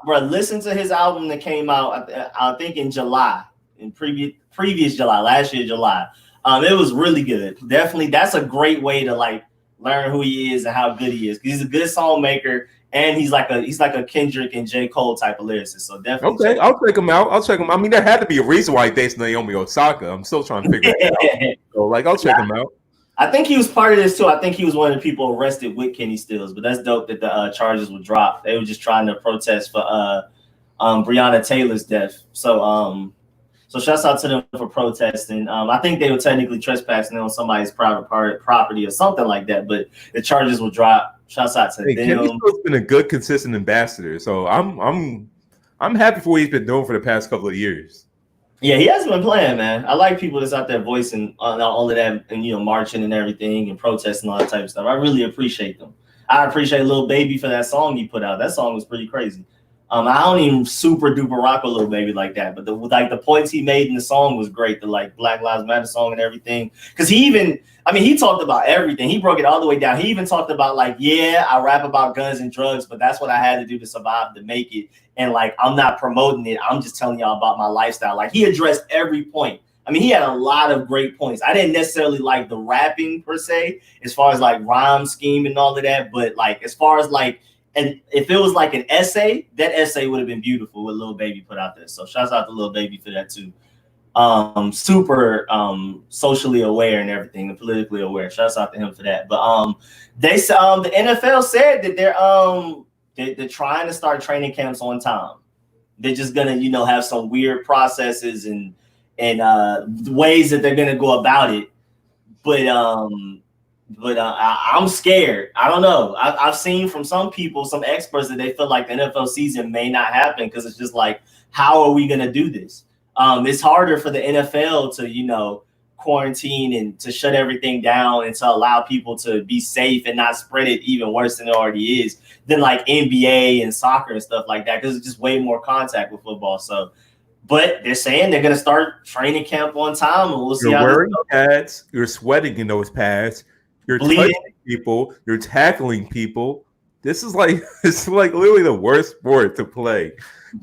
Bro, listen to his album that came out, I think in July, in previous July, last year July. It was really good. Definitely, that's a great way to like learn who he is and how good he is. He's a good song maker, and he's like a Kendrick and J. Cole type of lyricist. So definitely. Okay, I'll check him out. I mean, there had to be a reason why he dates Naomi Osaka. I'm still trying to figure it out. So, like, I'll check him out. I think he was part of this too. I think he was one of the people arrested with Kenny Stills, but that's dope that the charges were dropped. They were just trying to protest for Breonna Taylor's death. So shouts out to them for protesting. I think they were technically trespassing on somebody's private property or something like that, but the charges were dropped. Shouts out to them. Kenny Stills been a good, consistent ambassador, so I'm happy for what he's been doing for the past couple of years. Yeah, he hasn't been playing, man. I like people that's out there voicing all of that and, marching and everything and protesting all that type of stuff. I really appreciate them. I appreciate Lil Baby for that song he put out. That song was pretty crazy. I don't even super duper rock a Lil Baby like that, but the points he made in the song was great. The like Black Lives Matter song and everything. Because he talked about everything. He broke it all the way down. He even talked about like, yeah, I rap about guns and drugs, but that's what I had to do to survive, to make it. And like, I'm not promoting it. I'm just telling y'all about my lifestyle. Like, he addressed every point. I mean, he had a lot of great points. I didn't necessarily like the rapping per se, as far as like rhyme scheme and all of that. But like, as far as like, and if it was like an essay, that essay would have been beautiful what Lil Baby put out there. So shouts out to Lil Baby for that too. Super socially aware and everything, and politically aware. Shouts out to him for that. But they the NFL said that they're trying to start training camps on time. They're just gonna, have some weird processes and ways that they're gonna go about it. But I'm scared. I don't know. I've seen from some people, some experts, that they feel like the NFL season may not happen because it's just like, how are we gonna do this? It's harder for the NFL to, quarantine and to shut everything down and to allow people to be safe and not spread it even worse than it already is than like NBA and soccer and stuff like that, because it's just way more contact with football. So, but they're saying they're going to start training camp on time, and we'll see. You're wearing pads, you're sweating in those pads, you're touching people, you're tackling people. It's like literally the worst sport to play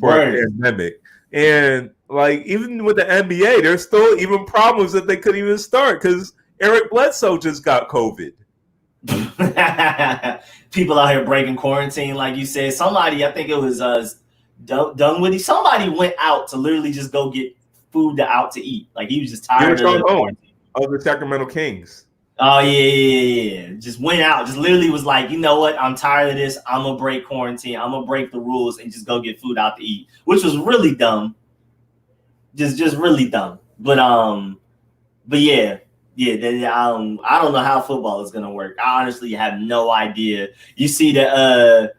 for a pandemic. And like, even with the NBA, there's still even problems that they couldn't even start because Eric Bledsoe just got COVID. People out here breaking quarantine, like you said. Somebody, I think it was Dunwoody. Somebody went out to literally just go get food out to eat. Like, he was just tired of the Sacramento Kings. Oh yeah. Just went out. Just literally was like, you know what? I'm tired of this. I'm gonna break quarantine. I'm gonna break the rules and just go get food out to eat, which was really dumb. Just really dumb. But yeah. I don't know how football is gonna work. I honestly have no idea. You see the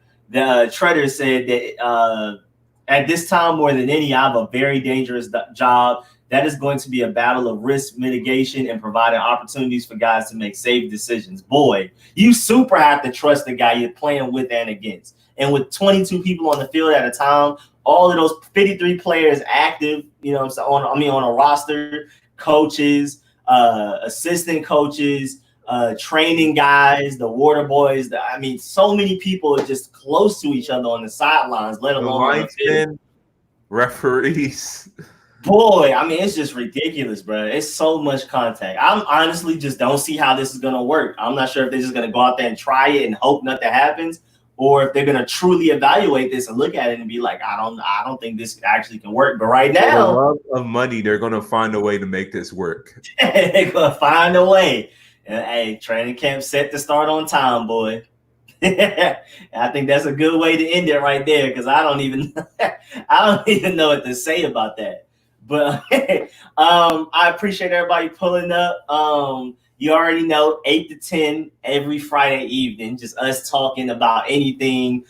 Treader said that at this time more than any, I have a very dangerous job. That is going to be a battle of risk mitigation and providing opportunities for guys to make safe decisions. Boy, you super have to trust the guy you're playing with and against. And with 22 people on the field at a time, all of those 53 players active, on a roster, coaches, assistant coaches, training guys, the water boys. So many people are just close to each other on the sidelines, let alone the linesmen, referees. Boy, I mean, it's just ridiculous, bro. It's so much contact. I'm honestly just don't see how this is gonna work. I'm not sure if they're just gonna go out there and try it and hope nothing happens, or if they're gonna truly evaluate this and look at it and be like, I don't think this actually can work. But right For the now, love of money, they're gonna find a way to make this work. they're gonna find a way. And hey, training camp set to start on time, boy. I think that's a good way to end it right there, because I don't even know what to say about that. But I appreciate everybody pulling up. You already know, 8 to 10 every Friday evening, just us talking about anything.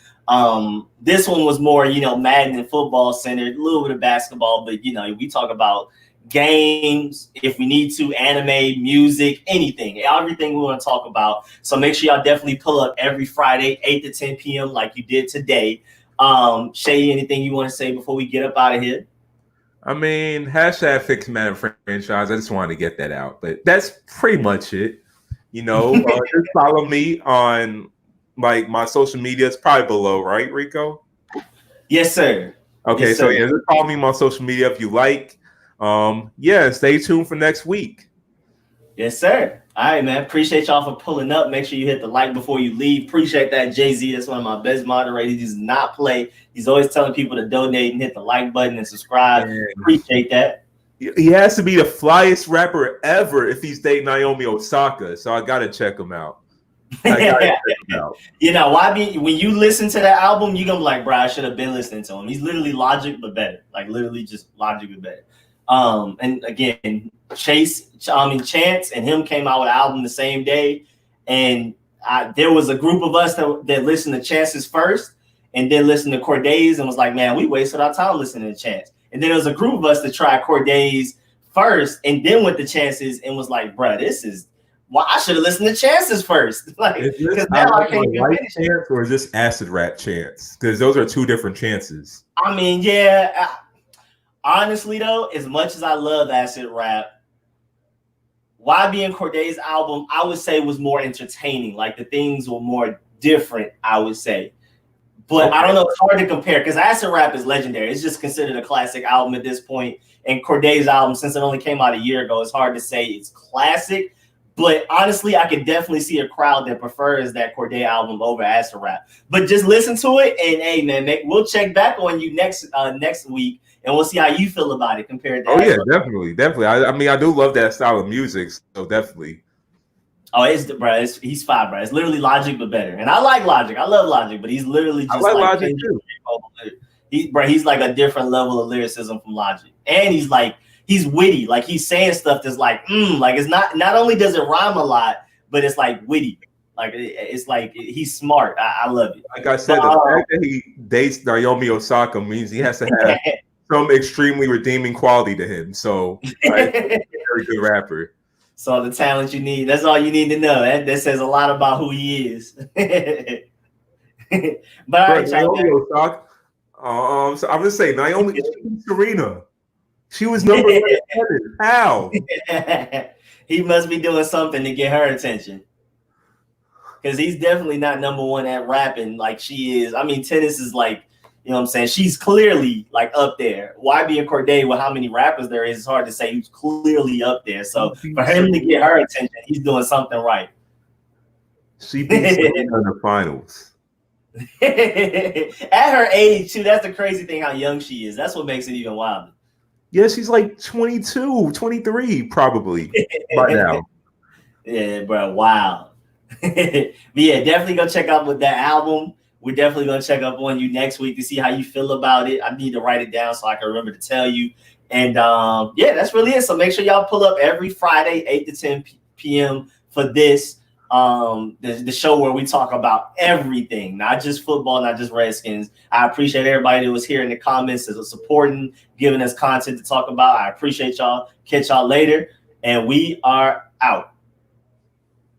This one was more, Madden and football centered, a little bit of basketball, but we talk about games, if we need to, anime, music, anything, everything we want to talk about. So make sure y'all definitely pull up every Friday, 8 to 10 p.m. like you did today. Seyi, anything you want to say before we get up out of here? I mean, hashtag fix Madden franchise. I just wanted to get that out, but that's pretty much it. Just follow me on like my social media. It's probably below, right, Rico? Yes, sir. Okay, yes, so sir. yeah, just follow me on my social media if you like. Stay tuned for next week. Yes, sir. All right, man. Appreciate y'all for pulling up. Make sure you hit the like before you leave. Appreciate that, Jay-Z. That's one of my best moderators. He does not play. He's always telling people to donate and hit the like button and subscribe. Man. Appreciate that. He has to be the flyest rapper ever if he's dating Naomi Osaka. So I gotta check him out. When you listen to that album, you're gonna be like, bro, I should have been listening to him. He's literally Logic but better. Like literally just Logic but better. And again, Chance and him came out with an album the same day, and there was a group of us that listened to Chance's first, and then listened to Corday's and was like, man, we wasted our time listening to Chance. And then there was a group of us that tried Corday's first, and then went to Chance's and was like, bro, this is why I should have listened to Chance's first. Like, because now I can't even finish it. Chance, or is this acid rap Chance? Because those are two different chances. I mean, yeah. Honestly, though, as much as I love acid rap, YB and Corday's album, I would say, was more entertaining. Like the things were more different, I would say. But okay. I don't know, it's hard to compare because acid rap is legendary. It's just considered a classic album at this point. And Corday's album, since it only came out a year ago, it's hard to say it's classic. But honestly, I could definitely see a crowd that prefers that Corday album over acid rap. But just listen to it, and hey, man, we'll check back on you next week. And we'll see how you feel about it compared to. Oh yeah, definitely. I mean, I do love that style of music, so definitely. Oh, he's fine, bro. It's literally Logic but better. And I like Logic. I love Logic, but he's literally just like Logic too. He's like a different level of lyricism from Logic, and he's witty. Like he's saying stuff that's like it's not only does it rhyme a lot, but it's like witty. Like it's like he's smart. I love it. Like I said, the fact that he dates Naomi Osaka means he has to have some extremely redeeming quality to him. So, like, he's a very good rapper. So the talent you need, that's all you need to know. That says a lot about who he is. But all right, Naomi Osaka. So I'm gonna say Naomi Serena. She was number 1. How? He must be doing something to get her attention. Because he's definitely not number 1 at rapping like she is. I mean, tennis is like, you know what I'm saying? She's clearly like up there. YB and Corday, with how many rappers there is, it's hard to say who's clearly up there. So for him to get her attention, he's doing something right. She beat Serena in the finals. At her age, too, that's the crazy thing how young she is. That's what makes it even wilder. Yeah, she's like 22, 23 probably by now. Yeah, bro, wow. But yeah, definitely go check out with that album. We're definitely going to check up on you next week to see how you feel about it. I need to write it down so I can remember to tell you. And yeah, that's really it. So make sure y'all pull up every Friday, 8 to 10 p.m. for this. The show where we talk about everything, not just football, not just Redskins. I appreciate everybody that was here in the comments that was supporting, giving us content to talk about. I appreciate y'all. Catch y'all later. And we are out.